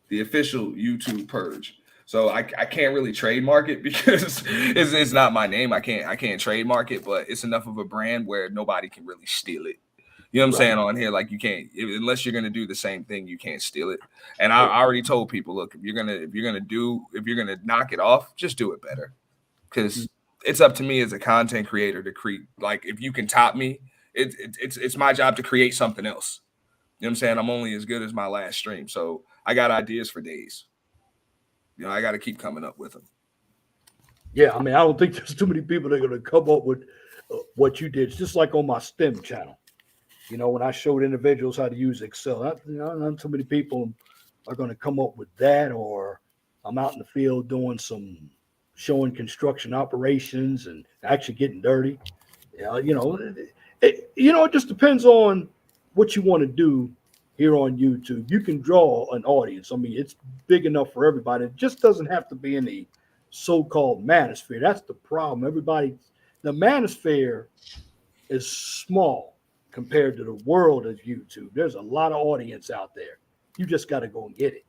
the official YouTube purge. So I can't really trademark it because it's not my name. I can't trademark it, but it's enough of a brand where nobody can really steal it. You know what I'm saying on here? Like you can't, unless you're gonna do the same thing, you can't steal it. And I already told people, look, if you're gonna knock it off, just do it better. Because it's up to me as a content creator to create. Like if you can top me, it's my job to create something else. You know what I'm saying? I'm only as good as my last stream. So I got ideas for days. I got to keep coming up with them. Yeah, I mean, I don't think there's too many people that are going to come up with what you did. It's just like on my STEM channel. When I showed individuals how to use Excel, not too many people are going to come up with that. Or I'm out in the field doing showing construction operations and actually getting dirty. It just depends on what you want to do here on YouTube. You can draw an audience. I mean, it's big enough for everybody. It just doesn't have to be in the so-called manosphere. That's the problem. The manosphere is small compared to the world of YouTube. There's a lot of audience out there. You just got to go and get it.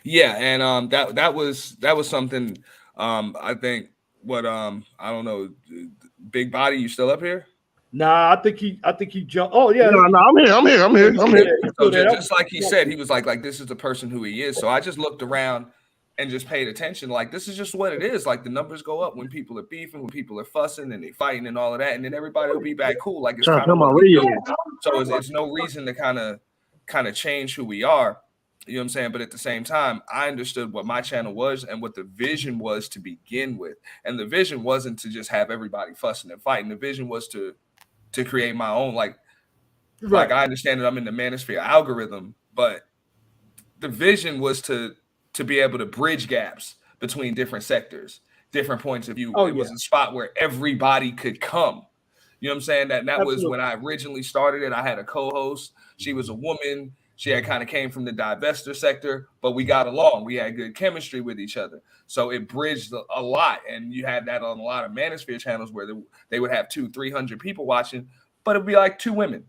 Yeah, and that was something. I think I don't know. Big Body, you still up here? Nah, I think he jumped. Oh yeah, no, I'm here. So just like he said, he was like this is the person who he is. So I just looked around and just paid attention. Like this is just what it is. Like the numbers go up when people are beefing, when people are fussing and they fighting and all of that, and then everybody will be back cool. Like it's kind of what we do. So it's no reason to kind of change who we are. You know what I'm saying? But at the same time, I understood what my channel was and what the vision was to begin with. And the vision wasn't to just have everybody fussing and fighting. The vision was to create my own, like I understand that I'm in the manosphere algorithm, but the vision was to be able to bridge gaps between different sectors, different points of view. It was a spot where everybody could come. You know what I'm saying? That was when I originally started it. I had a co-host. She was a woman. She had kind of came from the divestor sector, but we got along. We had good chemistry with each other. So it bridged a lot. And you had that on a lot of manosphere channels where they would have 200-300 people watching, but it'd be like two women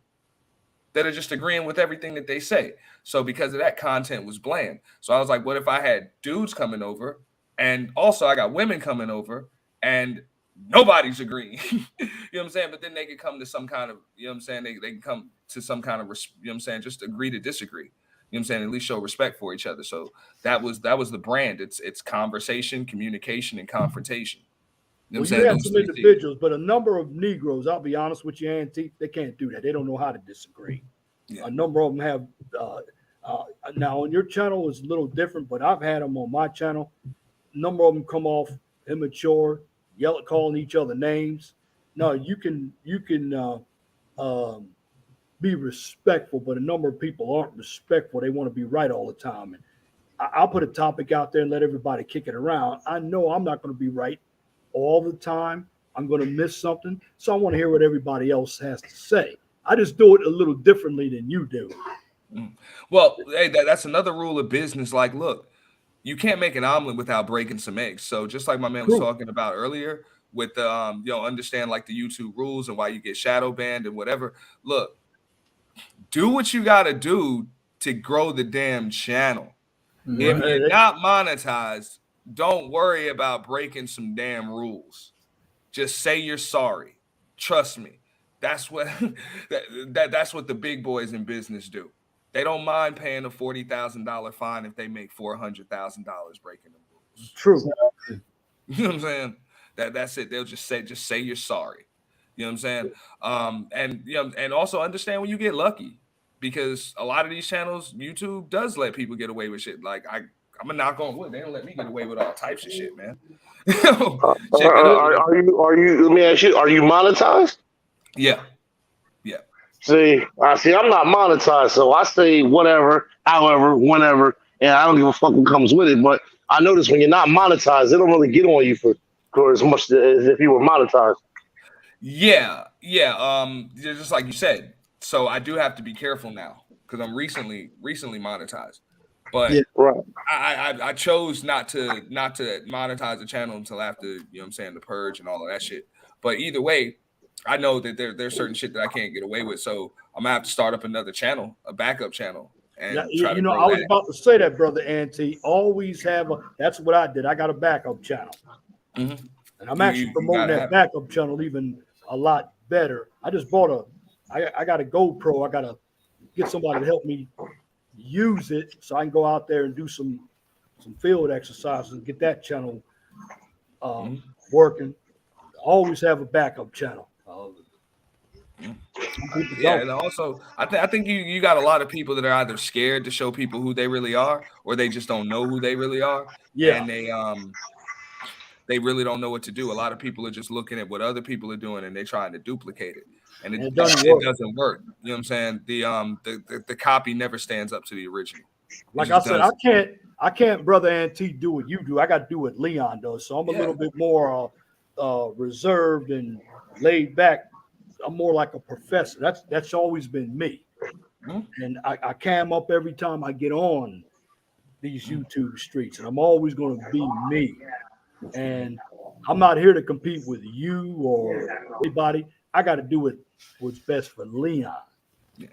that are just agreeing with everything that they say. So because of that, content was bland. So I was like, what if I had dudes coming over and also I got women coming over and nobody's agreeing? You know what I'm saying? But then they could come to some kind of, you know what I'm saying? They can come to some kind of, you know what I'm saying? Just agree to disagree. You know what I'm saying? At least show respect for each other. So that was the brand. It's conversation, communication, and confrontation. You have some individuals, but a number of Negroes, I'll be honest with you, Auntie, they can't do that. They don't know how to disagree. Yeah. A number of them have, now on your channel is a little different, but I've had them on my channel. A number of them come off immature, calling each other names. No, you can be respectful, but a number of people aren't respectful. They want to be right all the time. And I'll put a topic out there and let everybody kick it around. I know I'm not going to be right all the time. I'm going to miss something. So I want to hear what everybody else has to say. I just do it a little differently than you do. Well, hey, that's another rule of business. Like, look, you can't make an omelet without breaking some eggs. So just like my man was talking about earlier with the, understand like the YouTube rules and why you get shadow banned and whatever. Look, do what you got to do to grow the damn channel. Right. If you're not monetized, don't worry about breaking some damn rules. Just say you're sorry. Trust me. That's what that's what the big boys in business do. They don't mind paying a $40,000 fine if they make $400,000 breaking the rules. True. You know what I'm saying? That's it. They'll just say you're sorry. You know what I'm saying? And also understand when you get lucky, because a lot of these channels, YouTube does let people get away with shit. Like I'm gonna knock on wood. They don't let me get away with all types of shit, man. Check it out. Are you? Let me ask you. Are you monetized? Yeah. See, I'm not monetized, so I say whatever, however, whenever, and I don't give a fuck what comes with it. But I notice when you're not monetized, they don't really get on you for as much as if you were monetized. Yeah. Just like you said. So I do have to be careful now because I'm recently monetized. But Yeah. Right. I chose not to monetize the channel until after, you know what I'm saying, the purge and all of that shit. But either way, I know that there's certain shit that I can't get away with. So I'm gonna have to start up another channel, a backup channel, and try to grow I was that. about to say that, brother Ante. Always have that's what I did. I got a backup channel. Mm-hmm. And I'm You actually promoting that backup channel even a lot better. I just bought I got a GoPro. I got to get somebody to help me use it so I can go out there and do some field exercises and get that channel working. Always have a backup channel. Yeah, and also I think you got a lot of people that are either scared to show people who they really are, or they just don't know who they really are, Yeah. and they really don't know what to do. A lot of people are just looking at what other people are doing and they're trying to duplicate it, and it doesn't work. You know what I'm saying? The copy never stands up to the original. Like I said, I can't, brother Ante, do what you do. I got to do what Leon does. So I'm a little bit more reserved and laid back. I'm more like a professor. That's always been me. Mm-hmm. And I cam up every time I get on these YouTube streets, and I'm always going to be me. And I'm not here to compete with you or anybody. I got to do what's best for Leon. Yeah.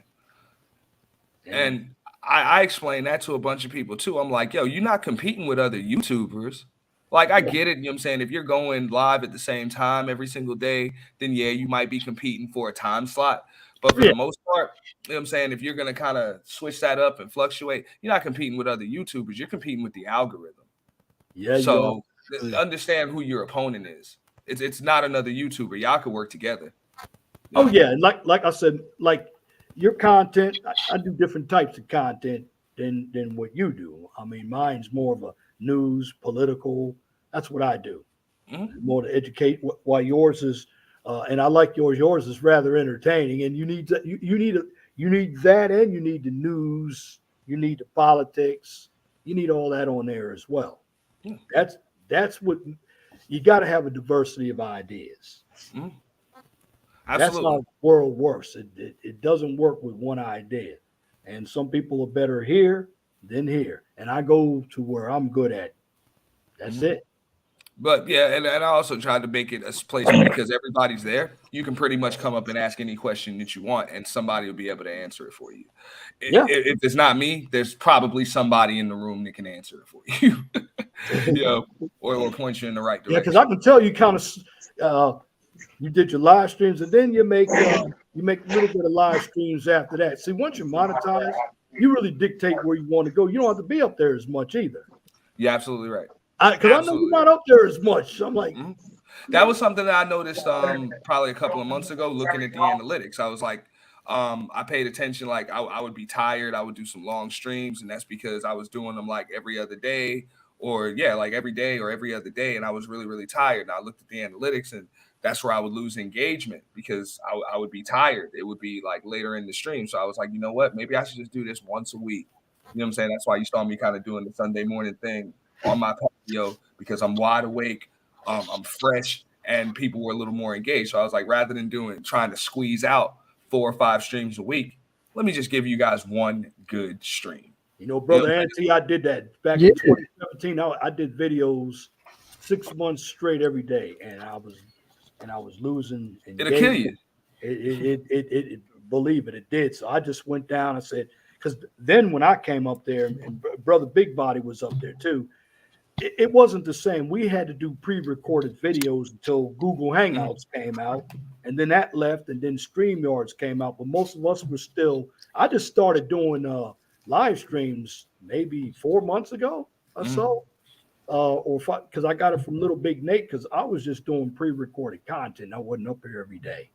And I explain that to a bunch of people too. I'm like, yo, you're not competing with other YouTubers. Like, I get it. You know what I'm saying? If you're going live at the same time every single day, then yeah, you might be competing for a time slot. But for the most part, you know what I'm saying? If you're going to kind of switch that up and fluctuate, you're not competing with other YouTubers. You're competing with the algorithm. Yeah. So understand who your opponent is. It's not another YouTuber. Y'all could work together. Oh yeah. Like I said, like your content, I do different types of content than what you do. I mean, mine's more of a news, political. That's what I do. Mm-hmm. More to educate. While yours is, and I like yours. Yours is rather entertaining, and you need that, and you need the news. You need the politics. You need all that on there as well. Yeah. That's what you got to have, a diversity of ideas. Mm-hmm. That's how the world works. It doesn't work with one idea. And some people are better here than here. And I go to where I'm good at. That's it. But yeah, and I also tried to make it a place because everybody's there. You can pretty much come up and ask any question that you want, and somebody will be able to answer it for you. Yeah. If it's not me, there's probably somebody in the room that can answer it for you. You know, or point you in the right direction. Yeah, because I can tell you kind of you did your live streams, and then you make a little bit of live streams after that. See, once you're monetized, you really dictate where you want to go. You don't have to be up there as much either. You're absolutely right. Because I know you're not up there as much. So I'm like, that was something that I noticed probably a couple of months ago, looking at the analytics. I was like, I paid attention. Like I would be tired. I would do some long streams, and that's because I was doing them like every other day, or like every day or every other day, and I was really, really tired. And I looked at the analytics, and that's where I would lose engagement because I would be tired. It would be like later in the stream. So I was like, you know what? Maybe I should just do this once a week. You know what I'm saying? That's why you saw me kind of doing the Sunday morning thing on my patio, because I'm wide awake, I'm fresh, and people were a little more engaged. So I was like, rather than trying to squeeze out 4 or 5 streams a week, let me just give you guys one good stream. You know, brother Ante, I did that back in 2017. I did videos 6 months straight every day, and I was losing. It'll kill you. It believe it did. So I just went down and said, because then when I came up there, and brother Big Body was up there too, it wasn't the same. We had to do pre-recorded videos until Google Hangouts came out, and then that left, and then StreamYards came out. But most of us were still. I just started doing live streams maybe 4 months ago or so. Or because I got it from Little Big Nate, because I was just doing pre-recorded content. I wasn't up here every day.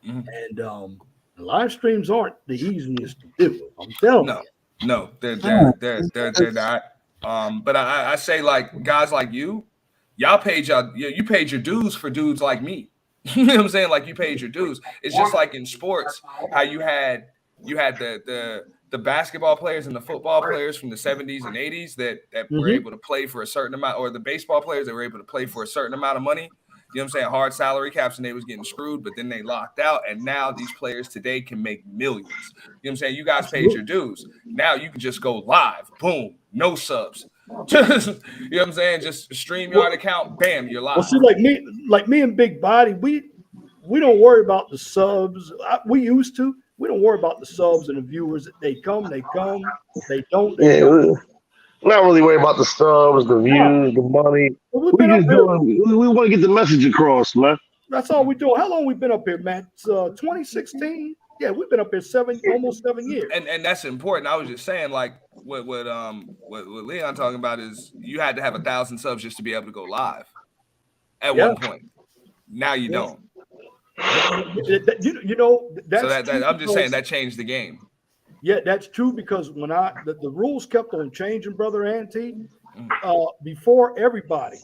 And live streams aren't the easiest to do. I'm telling you. No, they're not. But I say like guys like y'all paid you paid your dues for dudes like me. You know what I'm saying? Like you paid your dues. It's just like in sports, how you had the basketball players and the football players from the 70s and 80s that were able to play for a certain amount, or the baseball players that were able to play for a certain amount of money. You know what I'm saying? Hard salary caps, and they was getting screwed, but then they locked out. And now these players today can make millions. You know what I'm saying? You guys paid your dues. Now you can just go live. Boom. No subs. Just, you know what I'm saying? Just StreamYard account, bam, you're live. Well, see, like me and Big Body, we don't worry about the subs. We used to. We don't worry about the subs and the viewers. They come. They don't. They don't. Not really worried about the subs, the views, the money. We just doing. We want to get the message across, man. That's all we do. How long we been up here, man? 2016. Yeah, we've been up here almost 7 years. And that's important. I was just saying, like what Leon talking about is you had to have 1,000 subs just to be able to go live at one point. Now you don't. You know, that's so that I'm just saying that changed the game. Yeah, that's true, because when the rules kept on changing, Brother Ante, before everybody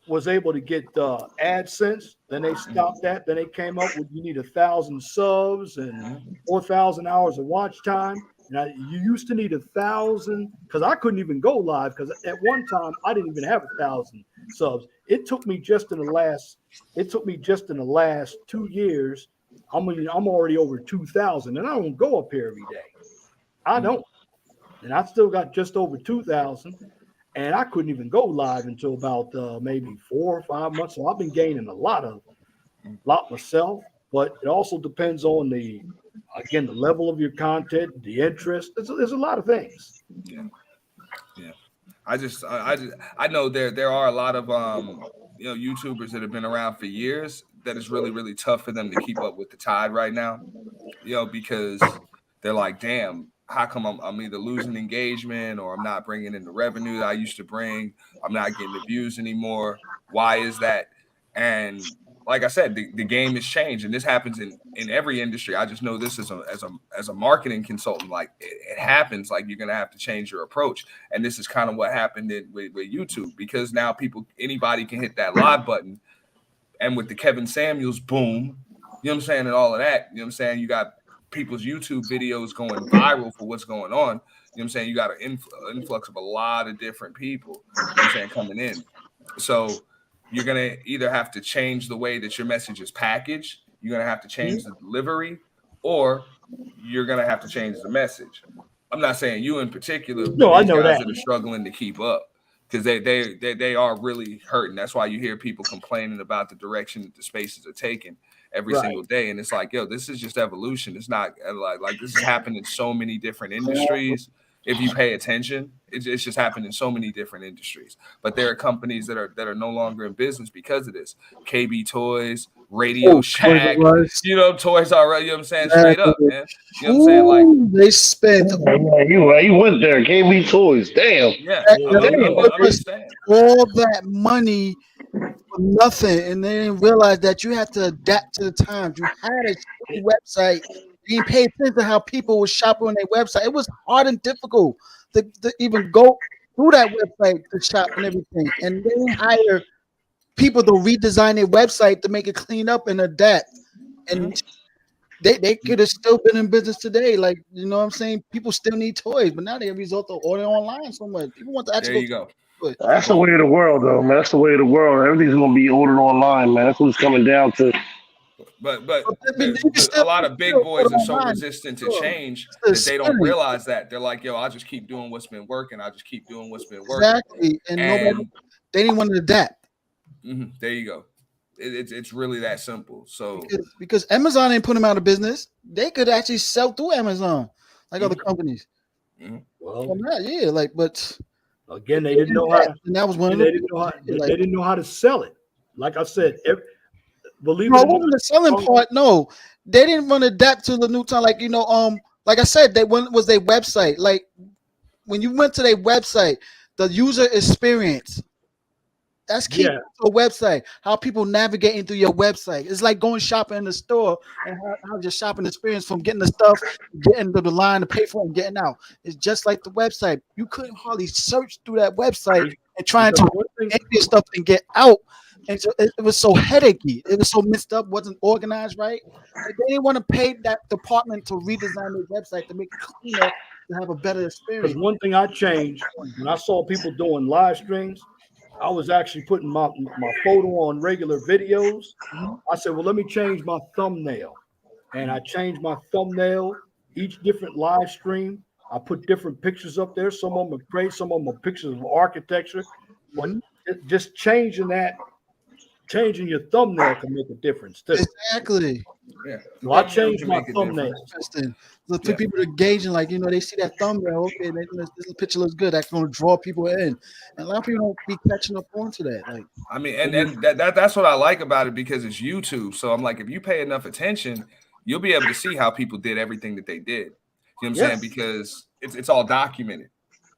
was able to get AdSense, then they stopped that. Then they came up with you need 1,000 subs and 4,000 hours of watch time. Now you used to need 1,000, because I couldn't even go live, because at one time I didn't even have 1,000 subs. It took me just in the last 2 years. I'm already over 2,000, and I don't go up here every day. I don't, and I still got just over 2,000, and I couldn't even go live until about maybe 4 or 5 months. So I've been gaining a lot myself, but it also depends on the level of your content, the interest. There's a lot of things. Yeah. I know there are a lot of YouTubers that have been around for years that is really, really tough for them to keep up with the tide right now. Because they're like, damn, how come I'm either losing engagement or I'm not bringing in the revenue that I used to bring? I'm not getting the views anymore. Why is that? And like I said, the game has changed, and this happens in every industry. I just know this as a marketing consultant. Like it happens. Like you're gonna have to change your approach, and this is kind of what happened with YouTube, because now anybody can hit that live button, and with the Kevin Samuels boom, you know what I'm saying, and all of that, you know what I'm saying, you got people's YouTube videos going viral for what's going on. You know what I'm saying? You got an influx of a lot of different people, you know what I'm saying, coming in. So you're going to either have to change the way that your message is packaged, you're going to have to change the delivery, or you're going to have to change the message. I'm not saying you in particular, but I know guys that are struggling to keep up, because they are really hurting. That's why you hear people complaining about the direction that the spaces are taking every single day. And it's like, yo, this is just evolution. It's not like this has happened in so many different industries. If you pay attention, it's just happened in so many different industries. But there are companies that are no longer in business because of this. KB Toys, Radio Shack, Toys R Us, you know what I'm saying? Straight up, man. You know what I'm saying? Like they spent you went there, KB Toys. Damn. Yeah. I'm just saying. All that money for nothing, and they didn't realize that you have to adapt to the times. You had a website. You didn't pay attention to how people were shopping on their website. It was hard and difficult to even go through that website to shop and everything. And they didn't hire people to redesign their website to make it clean up and adapt. And they could have still been in business today. Like, you know what I'm saying? People still need toys, but now they result of ordering online so much. People want to actually. There you go. That's the way of the world, though, man. That's the way of the world. Everything's gonna be ordered online, man. That's what it's coming down to. But a lot of big boys are so resistant to change that they don't realize that. They're like, yo, I'll just keep doing what's been working. I'll just keep doing what's been working. Exactly. And they didn't want to adapt. There you go. It's really that simple. So because Amazon didn't put them out of business, they could actually sell through Amazon like other companies. Well, yeah, but again, they didn't know how. And that was one of they didn't know how to sell it. Like I said, believe it or not, the selling part. No, they didn't want to adapt to the new time. Like like I said, was their website. Like when you went to their website, the user experience. That's key to a website. How people navigating through your website. It's like going shopping in the store and how your shopping experience from getting the stuff, getting to the line to pay for it and getting out. It's just like the website. You couldn't hardly search through that website and trying to get your stuff and get out. And so it was so headachy. It was so messed up, wasn't organized right. Like they didn't want to pay that department to redesign their website to make it cleaner, to have a better experience. Because one thing I changed when I saw people doing live streams, I was actually putting my photo on regular videos. I said, well, let me change my thumbnail. And I changed my thumbnail, each different live stream. I put different pictures up there. Some of them are great, some of them are pictures of architecture. But just changing your thumbnail can make a difference too. Exactly. Yeah. So I changed my thumbnail. Interesting. So for people to gauge and they see that thumbnail, okay, this picture looks good. That's going to draw people in. And a lot of people don't be catching up onto that. Like, I mean, and that's what I like about it because it's YouTube. So I'm like, if you pay enough attention, you'll be able to see how people did everything that they did. You know what I'm saying? Because it's all documented.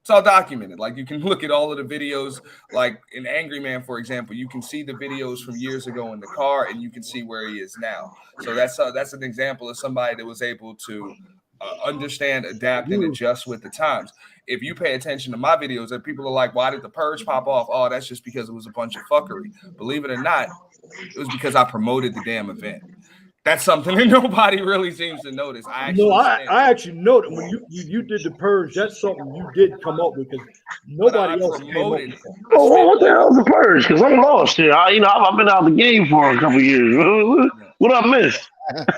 It's all documented. Like you can look at all of the videos, like in Angry Man, for example, you can see the videos from years ago in the car and you can see where he is now. So that's an example of somebody that was able to understand, adapt, and adjust with the times. If you pay attention to my videos, and people are like, why did the purge pop off? Oh, that's just because it was a bunch of fuckery. Believe it or not, it was because I promoted the damn event. That's something that nobody really seems to notice. I actually know that when you did the purge, that's something you did come up with because nobody else came up with that. Oh, what the hell is the purge? Because I'm lost here. I've been out of the game for a couple of years. What I missed?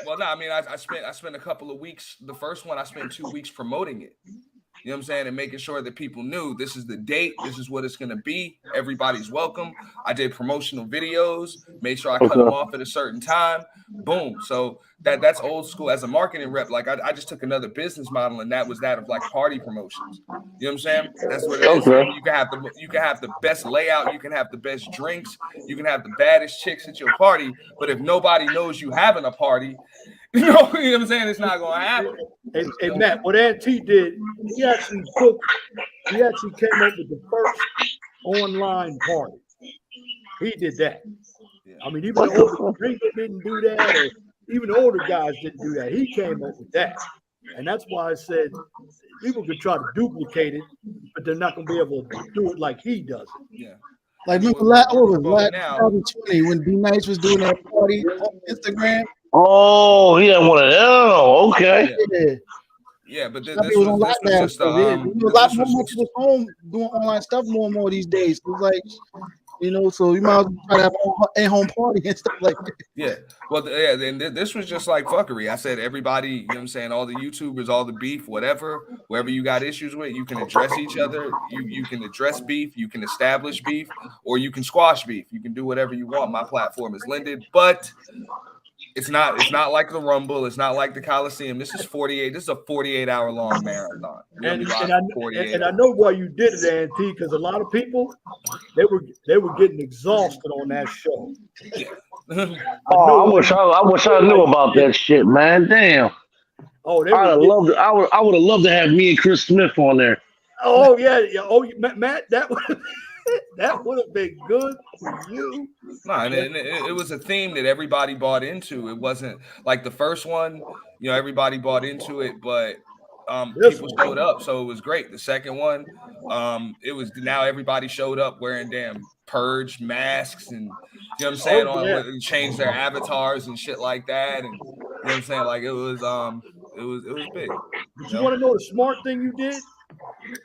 Well, no, I mean, I spent a couple of weeks. The first one, I spent 2 weeks promoting it. You know what I'm saying? And making sure that people knew this is the date. This is what it's going to be. Everybody's welcome. I did promotional videos, made sure I cut them off at a certain time. Boom. So that's old school as a marketing rep. Like I just took another business model and that was that of like party promotions. You know what I'm saying? That's what it is. You can have the best layout. You can have the best drinks. You can have the baddest chicks at your party. But if nobody knows you having a party, you know what I'm saying? It's not going to happen. Hey, Matt, what Auntie did, he actually came up with the first online party. He did that. I mean, even the older drinker didn't do that, or even the older guys didn't do that. He came up with that. And that's why I said people could try to duplicate it, but they're not going to be able to do it like he does it. Yeah. Like, remember last 2020 when B Nice was doing that party on Instagram? Oh, he had one of them. Okay. Yeah, but this was just a lot more people home doing online stuff more and more these days. It's like, so you might as well try to have an in-home party and stuff like that. Yeah. Well, then this was just like fuckery. I said everybody, you know what I'm saying, all the YouTubers, all the beef, whatever, wherever you got issues with, you can address each other. You can address beef, you can establish beef, or you can squash beef. You can do whatever you want. My platform is Lended, but it's not like the Rumble. It's not like the Coliseum. This is 48. This is a 48-hour long marathon. And I know why you did it, Auntie, because a lot of people they were getting exhausted on that show. Yeah. I wish I knew about that shit, man. Damn. Oh, I would have loved to have me and Chris Smith on there. Oh yeah. Oh, Matt, that would have been good for you. No, and it was a theme that everybody bought into. It wasn't like the first one, everybody bought into it, but people showed up, so it was great. The second one, it was now everybody showed up wearing damn purge masks and what I'm saying, changed their avatars and shit like that, and what I'm saying, like it was big. But you want to know the smart thing you did?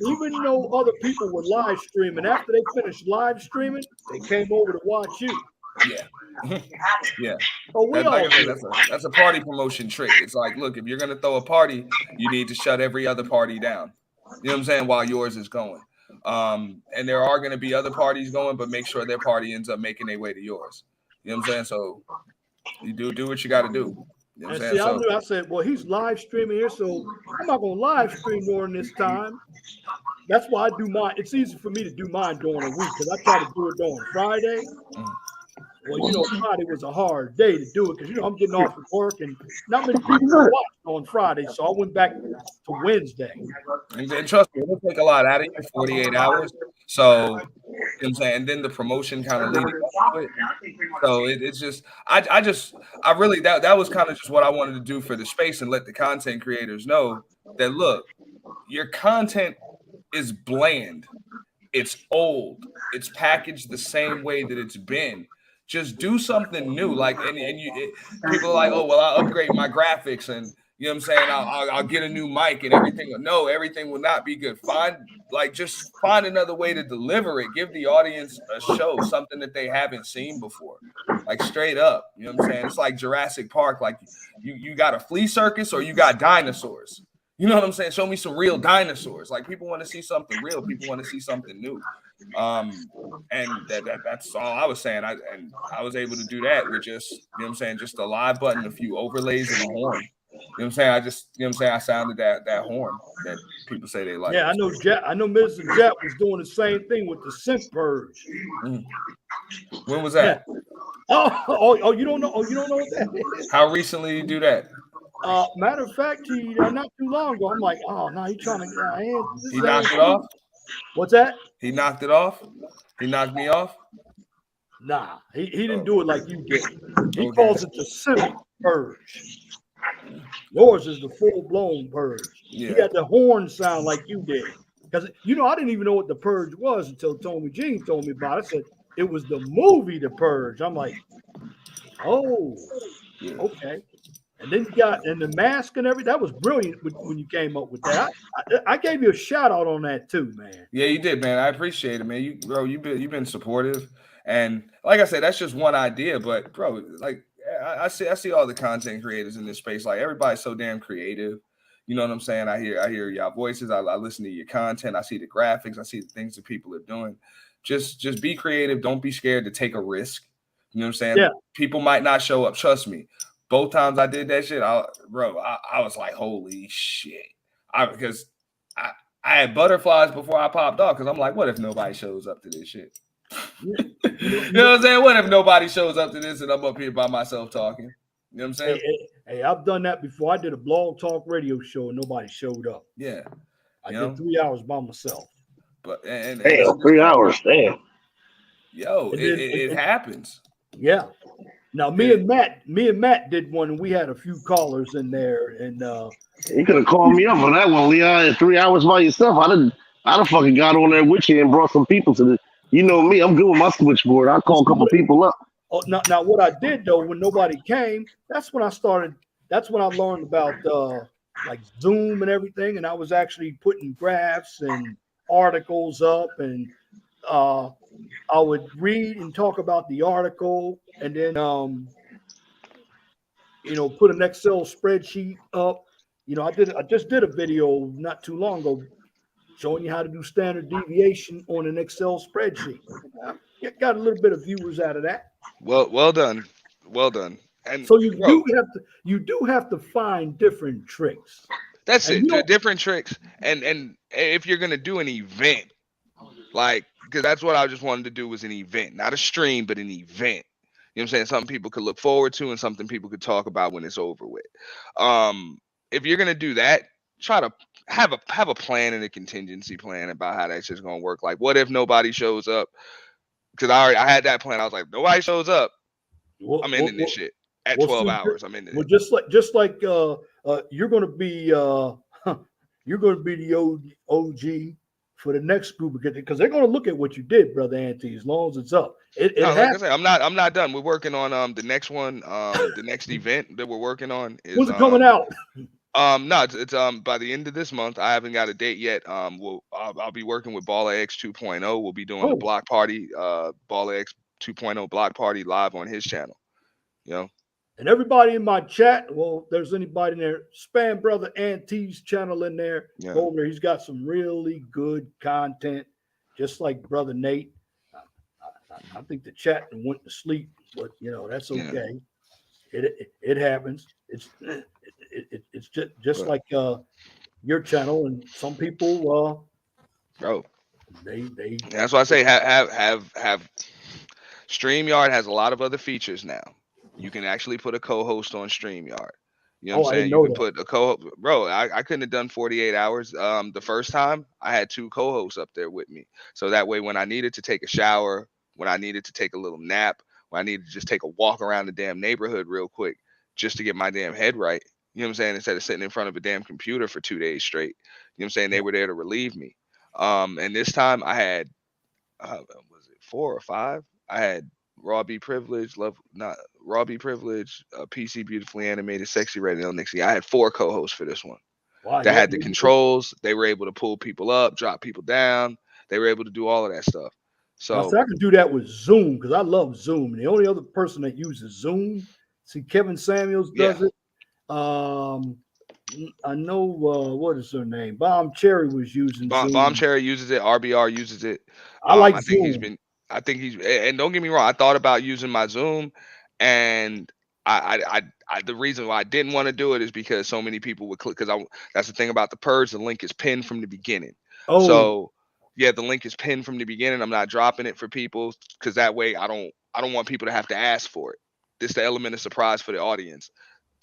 Even though other people were live streaming, after they finished live streaming, they came over to watch you. Yeah. Yeah. Oh, that's a party promotion trick. It's like, look, if you're going to throw a party, you need to shut every other party down. You know what I'm saying? While yours is going. And there are going to be other parties going, but make sure their party ends up making their way to yours. You know what I'm saying? So you do what you got to do. You know I said, well, he's live streaming here, so I'm not going to live stream during this time. That's why I do mine. It's easy for me to do mine during the week because I try to do it during Friday. Well, Friday was a hard day to do it because I'm getting off of work and not many people watched on Friday, so I went back to Wednesday. And trust me, it'll take a lot out of you, 48 hours. So, you know what I'm saying? And then the promotion kind of leading up to it. So it's just, I really, that was kind of just what I wanted to do for the space and let the content creators know that, look, your content is bland. It's old. It's packaged the same way that it's been. Just do something new. Like, people are like, oh, well, I'll upgrade my graphics and, you know what I'm saying? I'll get a new mic and everything. No, everything will not be good. Just find another way to deliver it. Give the audience a show, something that they haven't seen before. Like straight up. You know what I'm saying? It's like Jurassic Park. Like you got a flea circus or you got dinosaurs. You know what I'm saying? Show me some real dinosaurs. Like people want to see something real. People want to see something new. And that's all I was saying. I was able to do that with just, you know what I'm saying, just a live button, a few overlays, and a horn. You know what I'm saying? I sounded that horn that people say they like. Yeah, I know Mr. Jap was doing the same thing with the sync purge. When was that? Yeah. Oh, you don't know? Oh, you don't know what that is? How recently did you do that? Matter of fact, not too long ago, I'm like, oh no, he's trying to. He knocked it off. What's that? He knocked it off. He knocked me off. Nah, he didn't do it like you did. He calls it the sync purge. Yours is the full blown purge. Yeah. He got the horn sound like you did. Because I didn't even know what the purge was until Tommy Jean told me about it. I said it was the movie The Purge. I'm like, oh, okay. And then you got the mask and everything. That was brilliant when you came up with that. I gave you a shout out on that too, man. Yeah, you did, man. I appreciate it, man. You've been supportive, and like I said, that's just one idea. But bro, like I see all the content creators in this space. Like everybody's so damn creative. You know what I'm saying? I hear y'all voices. I listen to your content. I see the graphics. I see the things that people are doing. Just be creative. Don't be scared to take a risk. You know what I'm saying? Yeah. People might not show up. Trust me. Both times I did that shit, I was like, holy shit. Because I had butterflies before I popped off because I'm like, what if nobody shows up to this shit? You know what I'm saying? What if nobody shows up to this and I'm up here by myself talking? You know what I'm saying? Hey, I've done that before. I did a blog talk radio show and nobody showed up. Yeah. I did 3 hours by myself. But damn, 3 hours, damn. Yo, it happens. Yeah. Now me and Matt did one, and we had a few callers in there, and you could have called me up on that one, Leon. In 3 hours by yourself, I'd have fucking got on there with you and brought some people to the. You know me, I'm good with my switchboard. I call a couple people up. Oh, now what I did though, when nobody came, that's when I started. That's when I learned about like Zoom and everything, and I was actually putting graphs and articles up, and I would read and talk about the article, and then put an Excel spreadsheet up. I just did a video not too long ago showing you how to do standard deviation on an Excel spreadsheet. Got a little bit of viewers out of that. Well done. And so you do have to find different tricks. That's it. Different tricks. And if you're gonna do an event, like, because that's what I just wanted to do, was an event, not a stream, but an event. You know what I'm saying? Something people could look forward to and something people could talk about when it's over with. If you're gonna do that, try to have a plan and a contingency plan about how that shit's gonna work. Like, what if nobody shows up? Because I had that plan. I was like, nobody shows up, I'm ending this shit at 12 hours. I'm ending it. Well, just like you're gonna be the OG for the next group, because they're going to look at what you did, Brother Ante, as long as it's up. Like I said, I'm not done. We're working on the next one. The next event that we're working on is when's it coming out? No, it's by the end of this month. I haven't got a date yet. I'll be working with Baller X 2.0. We'll be doing the block party, Baller X 2.0 block party live on his channel. You know. And everybody in my chat, well, there's anybody in there, spam Brother Ante's channel in there. Yeah. Go over there. He's got some really good content, just like Brother Nate. I think the chat went to sleep, but that's okay. Yeah. It happens. It's just like your channel, and some people bro. They that's why I say have StreamYard has a lot of other features now. You can actually put a co-host on StreamYard. You know what I'm Oh, I saying? didn't You know can that. put a bro, I couldn't have done 48 hours. The first time I had 2 co-hosts up there with me. So that way when I needed to take a shower, when I needed to take a little nap, when I needed to just take a walk around the damn neighborhood real quick just to get my damn head right. You know what I'm saying? Instead of sitting in front of a damn computer for 2 days straight. You know what I'm saying? They were there to relieve me. And this time I had was it 4 or 5? I had Raw B Privilege, Love not Raw B Privilege, PC Beautifully Animated, Sexy Red, and Nixie. I had 4 co-hosts for this one. Wow, That yeah. had the controls. They were able to pull people up, drop people down. They were able to do all of that stuff. Now, see, So I can do that with Zoom because I love Zoom. And the only other person that uses Zoom, see, Kevin Samuels yeah, does it. Um, I know what is her name? Bomb Cherry was using Bomb Zoom. Cherry uses it. RBR uses it. I like I think he's Zoom. been. I think he's. And don't get me wrong. I thought about using my Zoom, and the reason why I didn't want to do it is because so many people would click. Because that's the thing about the purge. The link is pinned from the beginning. Oh, So yeah, the link is pinned from the beginning. I'm not dropping it for people because that way I don't want people to have to ask for it. This the element of surprise for the audience.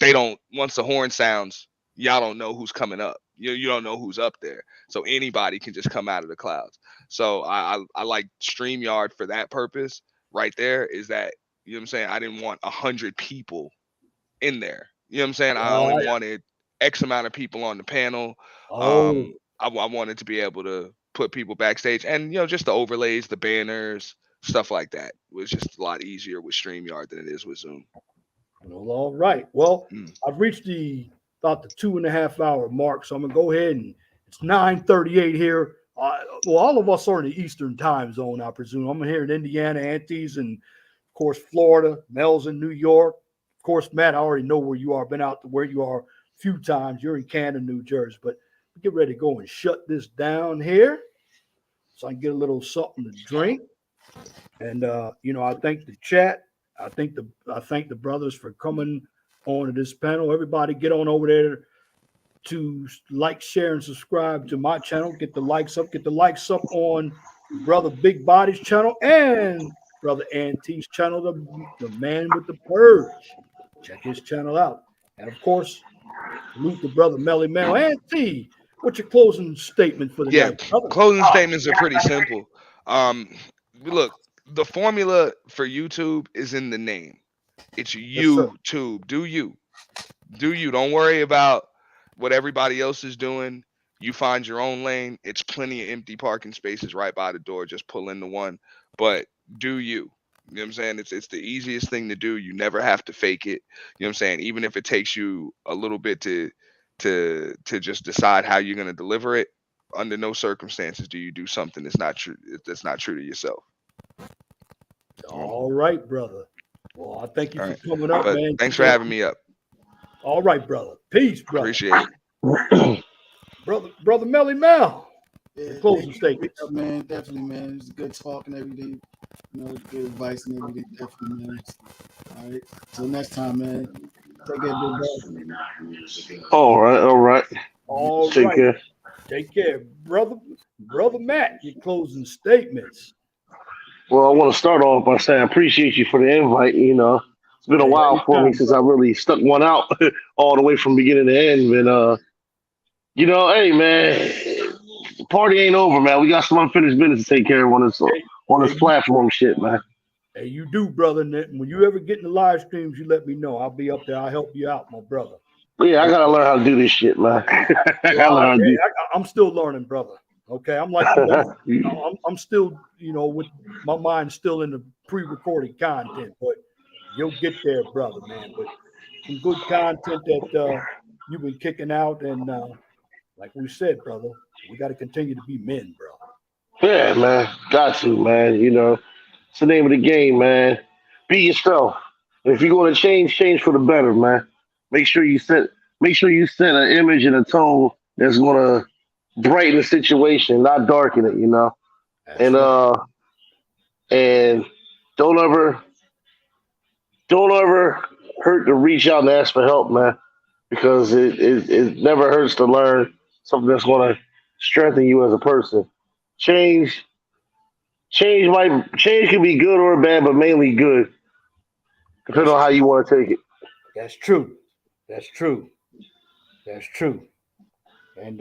They don't once the horn sounds, y'all don't know who's coming up. You don't know who's up there. So anybody can just come out of the clouds. So I like StreamYard for that purpose right there is that you know what I'm saying? I didn't want 100 people in there. You know what I'm saying? I only yeah. wanted X amount of people on the panel. Oh, I wanted to be able to put people backstage and just the overlays, the banners, stuff like that was just a lot easier with StreamYard than it is with Zoom. well, all right. Well, Mm. I've reached about the 2.5 hour mark, so I'm gonna go ahead and it's 9:38 here. Well, all of us are in the Eastern time zone, I presume. I'm here in Indiana, Antes, and of course Florida. Mel's in New York. Of course, Matt, I already know where you are. Been out to where you are a few times. You're in Canada, New Jersey. But get ready to go and shut this down here, so I can get a little something to drink. And I thank the chat. I thank the brothers for coming on to this panel. Everybody get on over there to like, share, and subscribe to my channel. Get the likes up. Get the likes up on Brother Big Body's channel and Brother Ant's channel, the man with the purge. Check his channel out. And of course, salute the brother Melly Mel. Ant, what's your closing statement for the Yeah, night, brother? closing statements are pretty simple. Look, the formula for YouTube is in the name. It's Yes, sir. YouTube. Do you. Do you. Don't worry about what everybody else is doing. You find your own lane. It's plenty of empty parking spaces right by the door. Just pull into one. But do you. You know what I'm saying? It's the easiest thing to do. You never have to fake it. You know what I'm saying? Even if it takes you a little bit to just decide how you're gonna deliver it, under no circumstances do you do something that's not true to yourself. All right, brother. Well, I thank you All for right. coming up, But man. thanks for having me up. All right, brother. Peace, brother. Appreciate it. Brother Melly Mel. Yeah, Closing thank you, statements. man. Definitely, man. It's good talking every day. Good advice and everything. Definitely, man. All right. Till next time, man. Take care, big dog. All right. All Take right. care. Take care, brother. Brother Matt, your closing statements. Well, I want to start off by saying I appreciate you for the invite. It's been a Hey, while for me anytime, since I brother. really stuck one out all the way from beginning to end. And hey man, the party ain't over, man. We got some unfinished business to take care of on this Hey, platform shit, man. hey, you do, brother. And when you ever get in the live streams, you let me know. I'll be up there. I'll help you out, my brother. But yeah, I Okay. gotta learn how to do this shit, man. I gotta Well, learn how to do. I'm still learning, brother. Okay, I'm like you. I'm still, with my mind still in the pre-recorded content, but you'll get there, brother, man. But some good content that you've been kicking out, and like we said, brother, we got to continue to be men, bro. Yeah, man. Got to, man. It's the name of the game, man. Be yourself. And if you're gonna change for the better, man. Make sure you set an image and a tone that's gonna brighten the situation, not darken it. That's And right. and don't ever hurt to reach out and ask for help, man. Because it never hurts to learn something that's gonna strengthen you as a person. Change change can be good or bad, but mainly good, depending on how you want to take it. That's true. That's true. That's true. And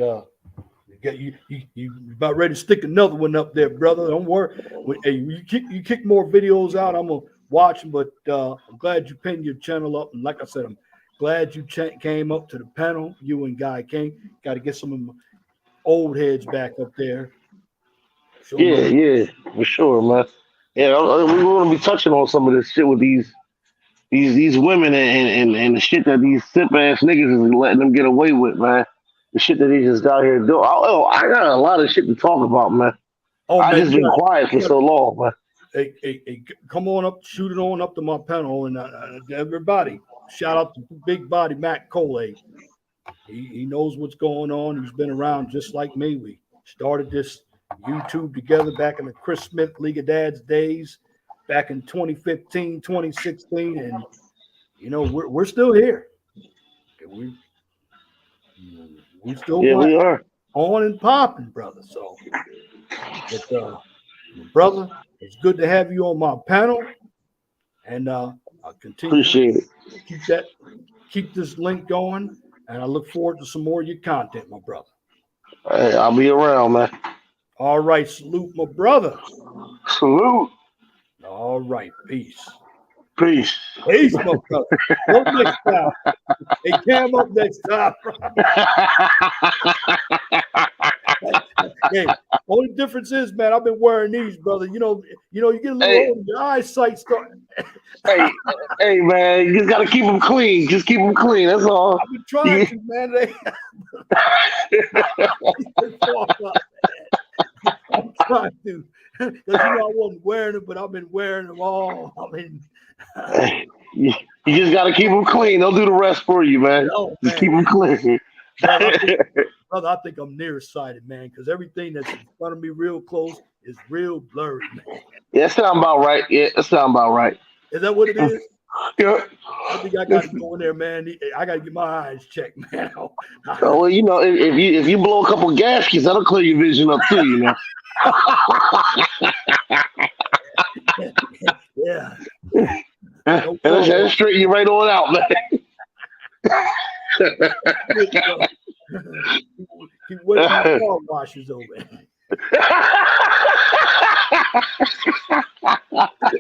you about ready to stick another one up there, brother. Don't worry. Hey, you kick more videos out. I'm gonna watch them, but I'm glad you pinned your channel up. And like I said, I'm glad you came up to the panel. You and Guy King got to get some of my old heads back up there. Yeah, for sure, man. Yeah, we're going to be touching on some of this shit with these women and the shit that these simp ass niggas is letting them get away with, man. The shit that they just out here doing. I got a lot of shit to talk about, man. I just been quiet for so long, man. Hey, come on up, shoot it on up to my panel, and everybody, shout out to Big Body Matt Coley. He knows what's going on. He's been around just like me. We started this YouTube together back in the Chris Smith League of Dads days, back in 2015, 2016, and we're still here. We still we are on and popping, brother. So, but, brother, it's good to have you on my panel, and I'll continue. Appreciate it. Keep this link going, and I look forward to some more of your content, my brother. Hey, I'll be around, man. All right, salute, my brother. Salute. All right, peace. Peace, my brother. Up next time. Hey, Cam, up next time. Hey, only difference is, man, I've been wearing these, brother. You get a little older, your eyesight start. hey, man, you just gotta keep them clean. Just keep them clean. That's all. I've been trying to, man. I'm trying to, because I wasn't wearing them, but I've been wearing them all. I mean, you just got to keep them clean. They'll do the rest for you, man. Just keep them clean. Brother, I think I'm nearsighted, man, because everything that's in front of me real close is real blurry, man. Yeah, that sound about right. Is that what it is? Yeah. I think I got to go in there, man. I got to get my eyes checked, man. Well, if you blow a couple gaskets, that'll clear your vision up too, Yeah. And that'll straighten you right on out, man. Keep wetting my car washes over.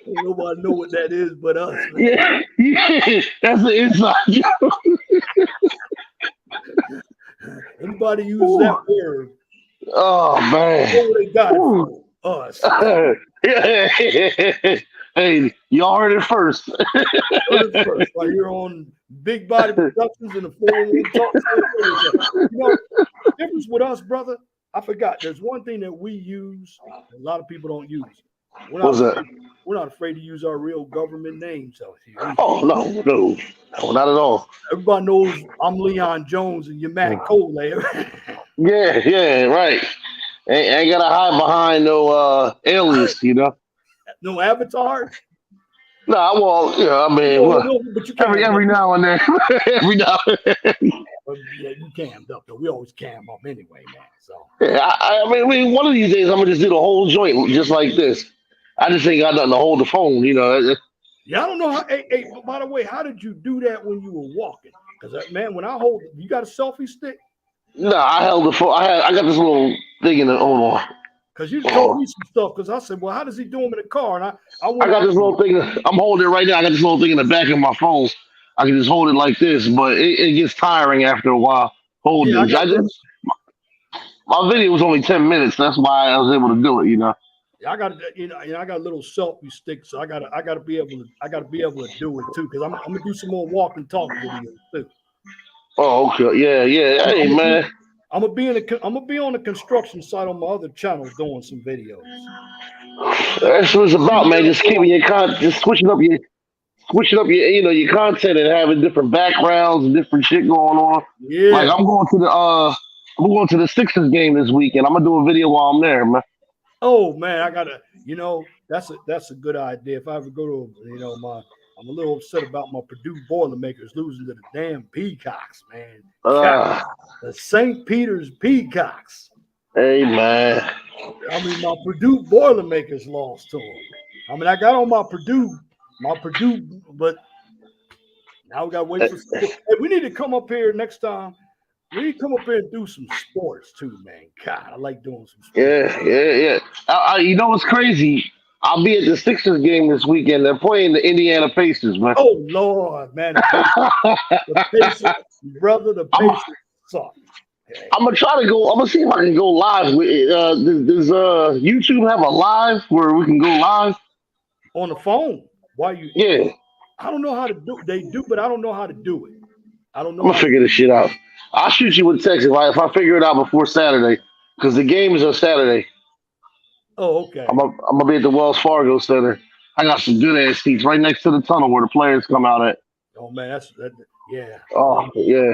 Nobody know what that is but us. Man. Yeah, that's the inside joke. Anybody use that word? Oh man, they got it for us. Hey, y'all heard it first. Right here on Big Body Productions and the 401 Talk. The difference with us, brother, I forgot. There's one thing that we use a lot of people don't use. What's that? We're not afraid to use our real government names out here. Oh, no, not at all. Everybody knows I'm Leon Jones and you're Matt Coley. Yeah, right. Ain't gotta hide behind no alias, No avatar? No, well, I mean, but you every now and then. Every now and then. Yeah, you cammed up, though. We always cam up anyway, man. So yeah, I mean, one of these days I'm gonna just do the whole joint just like this. I just ain't got nothing to hold the phone, Yeah, I don't know how. Hey, but by the way, how did you do that when you were walking? Because man, when I hold it, you got a selfie stick? No, I held the phone. I got this little thing in the hold on. Because you told me some stuff. Because I said, well, how does he do them in the car? And I got this little thing. I'm holding it right now. I got this little thing in the back of my phone. I can just hold it like this, but it gets tiring after a while. Holding it. My video was only 10 minutes. That's why I was able to do it. Yeah, I got I got a little selfie stick, so I gotta be able to do it too. Because I'm gonna do some more walk and talk videos too. Oh, okay. Yeah. Hey, man. I'm gonna be on the construction site on my other channel doing some videos. That's what it's about, man. Just keeping your just switching up your your content and having different backgrounds and different shit going on. Yeah. Like I'm going to the Sixers game this weekend. I'm gonna do a video while I'm there, man. Oh man, I gotta. That's a good idea. If I ever go to I'm a little upset about my Purdue Boilermakers losing to the damn Peacocks, man. The St. Peter's Peacocks. Hey, man. I mean, my Purdue Boilermakers lost to them. I mean, I got on my Purdue, but now we got to wait for school. Hey, we need to come up here next time. We need to come up here and do some sports too, man. God, I like doing some sports. Yeah. You know what's crazy? I'll be at the Sixers game this weekend. They're playing the Indiana Pacers, man. Oh Lord, man, the Pacers, brother, the Pacers suck. Okay. I'm gonna try to go. I'm gonna see if I can go live. Does YouTube have a live where we can go live? On the phone. Why you? Yeah, I don't know how to do. They do, but I don't know how to do it. I don't I'm know gonna how to. figure this shit out. I'll shoot you with a text if I figure it out before Saturday, because the games are Saturday. Oh, okay. I'm gonna be at the Wells Fargo Center. I got some good ass seats right next to the tunnel where the players come out at. Oh man, that. Yeah. Oh yeah.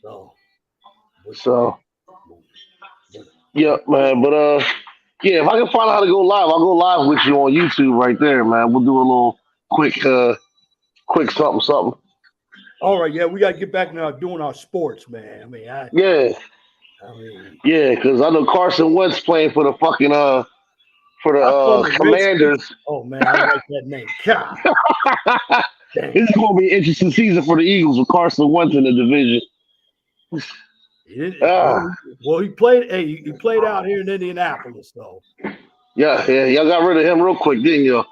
So. So. Yeah, man. But yeah, if I can find out how to go live, I'll go live with you on YouTube right there, man. We'll do a little quick something. All right, yeah, we got to get back now doing our sports, man. I mean, yeah, because I know Carson Wentz playing for the fucking for the Commanders. Oh man, I like that name. God. This is gonna be an interesting season for the Eagles with Carson Wentz in the division. Well, he played. Hey, he played out here in Indianapolis, though. Yeah, y'all got rid of him real quick, didn't you?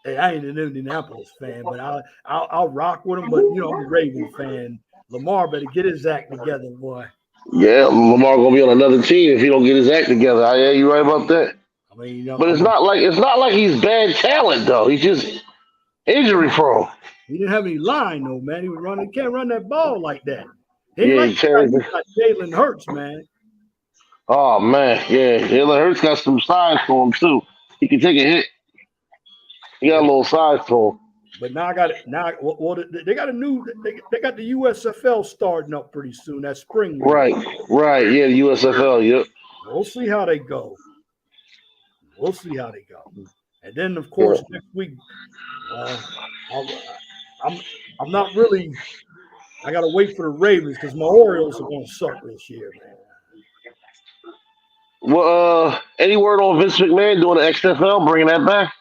Hey, I ain't an Indianapolis fan, but I'll rock with him. But you know, I'm a Ravens fan. Lamar better get his act together, boy. Yeah, Lamar gonna be on another team if he don't get his act together. Yeah, you right about that. I mean, you know, but it's not like he's bad talent though. He's just injury prone. He didn't have any line though, man. He can't run that ball like that. He Yeah, like Jalen Hurts, man. Oh man, yeah, Jalen Hurts got some size to him too. He can take a hit. He got a little size to him. But now they got a new. They got the USFL starting up pretty soon. That spring league. Right. Yeah, the USFL. Yep. We'll see how they go. And then, of course, next week, I'm not really. I got to wait for the Ravens because my Orioles are going to suck this year, man. Well, any word on Vince McMahon doing the XFL, bringing that back?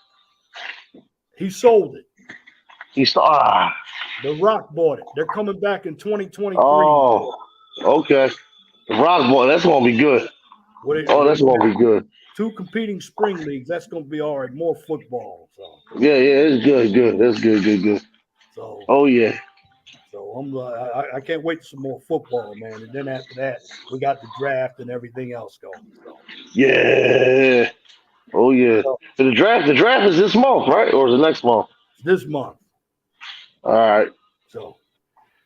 He sold it. The Rock bought it. They're coming back in 2023. Oh, okay. The Rock bought. That's going to be good. That's going to be good. 2 competing spring leagues. That's going to be all right. More football. So. Yeah, it's good. That's good. So. Oh yeah. So I can't wait for some more football, man. And then after that, we got the draft and everything else going. So. Yeah. Oh yeah. So the draft is this month, right? Or is it next month? This month. All right. So,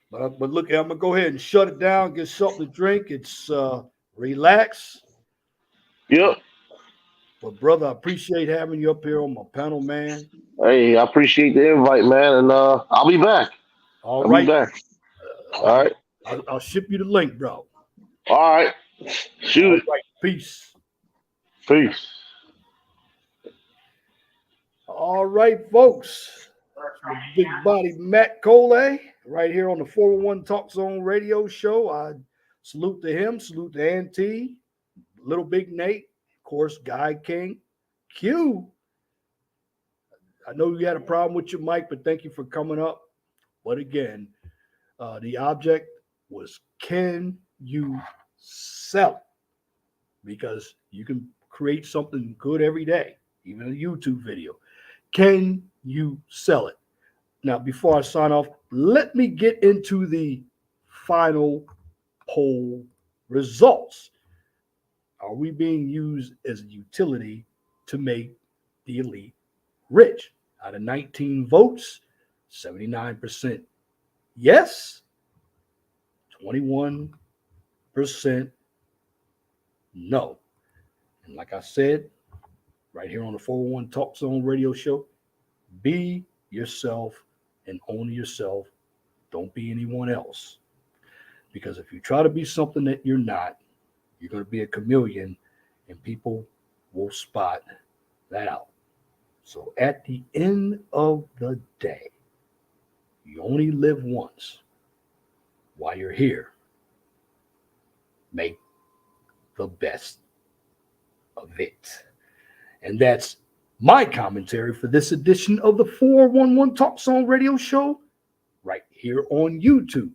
but look, I'm gonna go ahead and shut it down. Get something to drink. It's relax. Yep. But brother, I appreciate having you up here on my panel, man. Hey, I appreciate the invite, man, and I'll be back. I'll be back. All right. I'll ship you the link, bro. All right. Shoot it. Right. Peace. All right, folks. Big body Matt Cole right here on the 401 Talk Zone radio show. I salute to him, salute to Auntie, Little Big Nate, of course, Guy King, Q. I know you had a problem with your mic, but thank you for coming up. But again, the object was, can you sell it? Because you can create something good every day, even a YouTube video. Can you sell it? Now, before I sign off, let me get into the final poll results. Are we being used as a utility to make the elite rich? Out of 19 votes, 79% yes, 21% no. And like I said, right here on the 401 Talk Zone radio show, be yourself and own yourself. Don't be anyone else. Because if you try to be something that you're not, you're going to be a chameleon and people will spot that out. So at the end of the day, you only live once. While you're here, make the best of it. And that's my commentary for this edition of the 411 Talk Zone Radio Show right here on YouTube.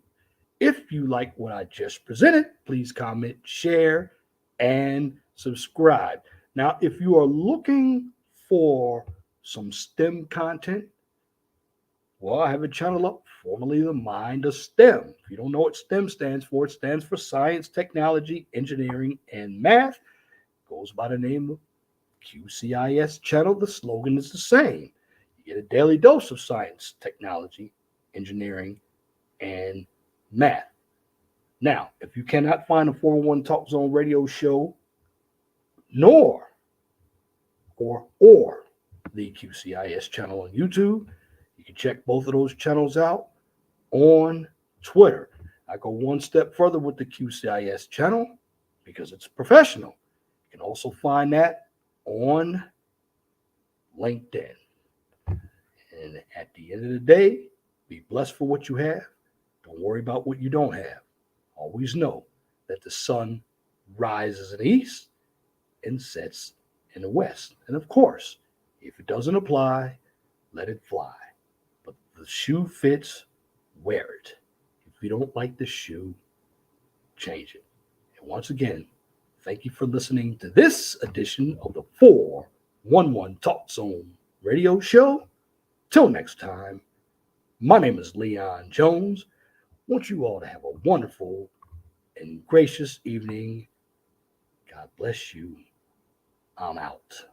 If you like what I just presented, please comment, share, and subscribe. Now, if you are looking for some STEM content, well, I have a channel up, formerly The Mind of STEM. If you don't know what STEM stands for, it stands for Science, Technology, Engineering, and Math. It goes by the name of QCIS channel. The slogan is the same. You get a daily dose of science, technology, engineering, and math. Now, if you cannot find a 401 Talk Zone radio show, nor or the QCIS channel on YouTube, you can check both of those channels out on Twitter. I go one step further with the QCIS channel because it's professional. You can also find that on LinkedIn. And at the end of the day, be blessed for what you have. Don't worry about what you don't have. Always know that the sun rises in the east and sets in the west. And of course, if it doesn't apply, let it fly. But the shoe fits, wear it. If you don't like the shoe, change it. And once again, thank you for listening to this edition of the 411 Talk Zone radio show. Till next time, my name is Leon Jones. I want you all to have a wonderful and gracious evening. God bless you. I'm out.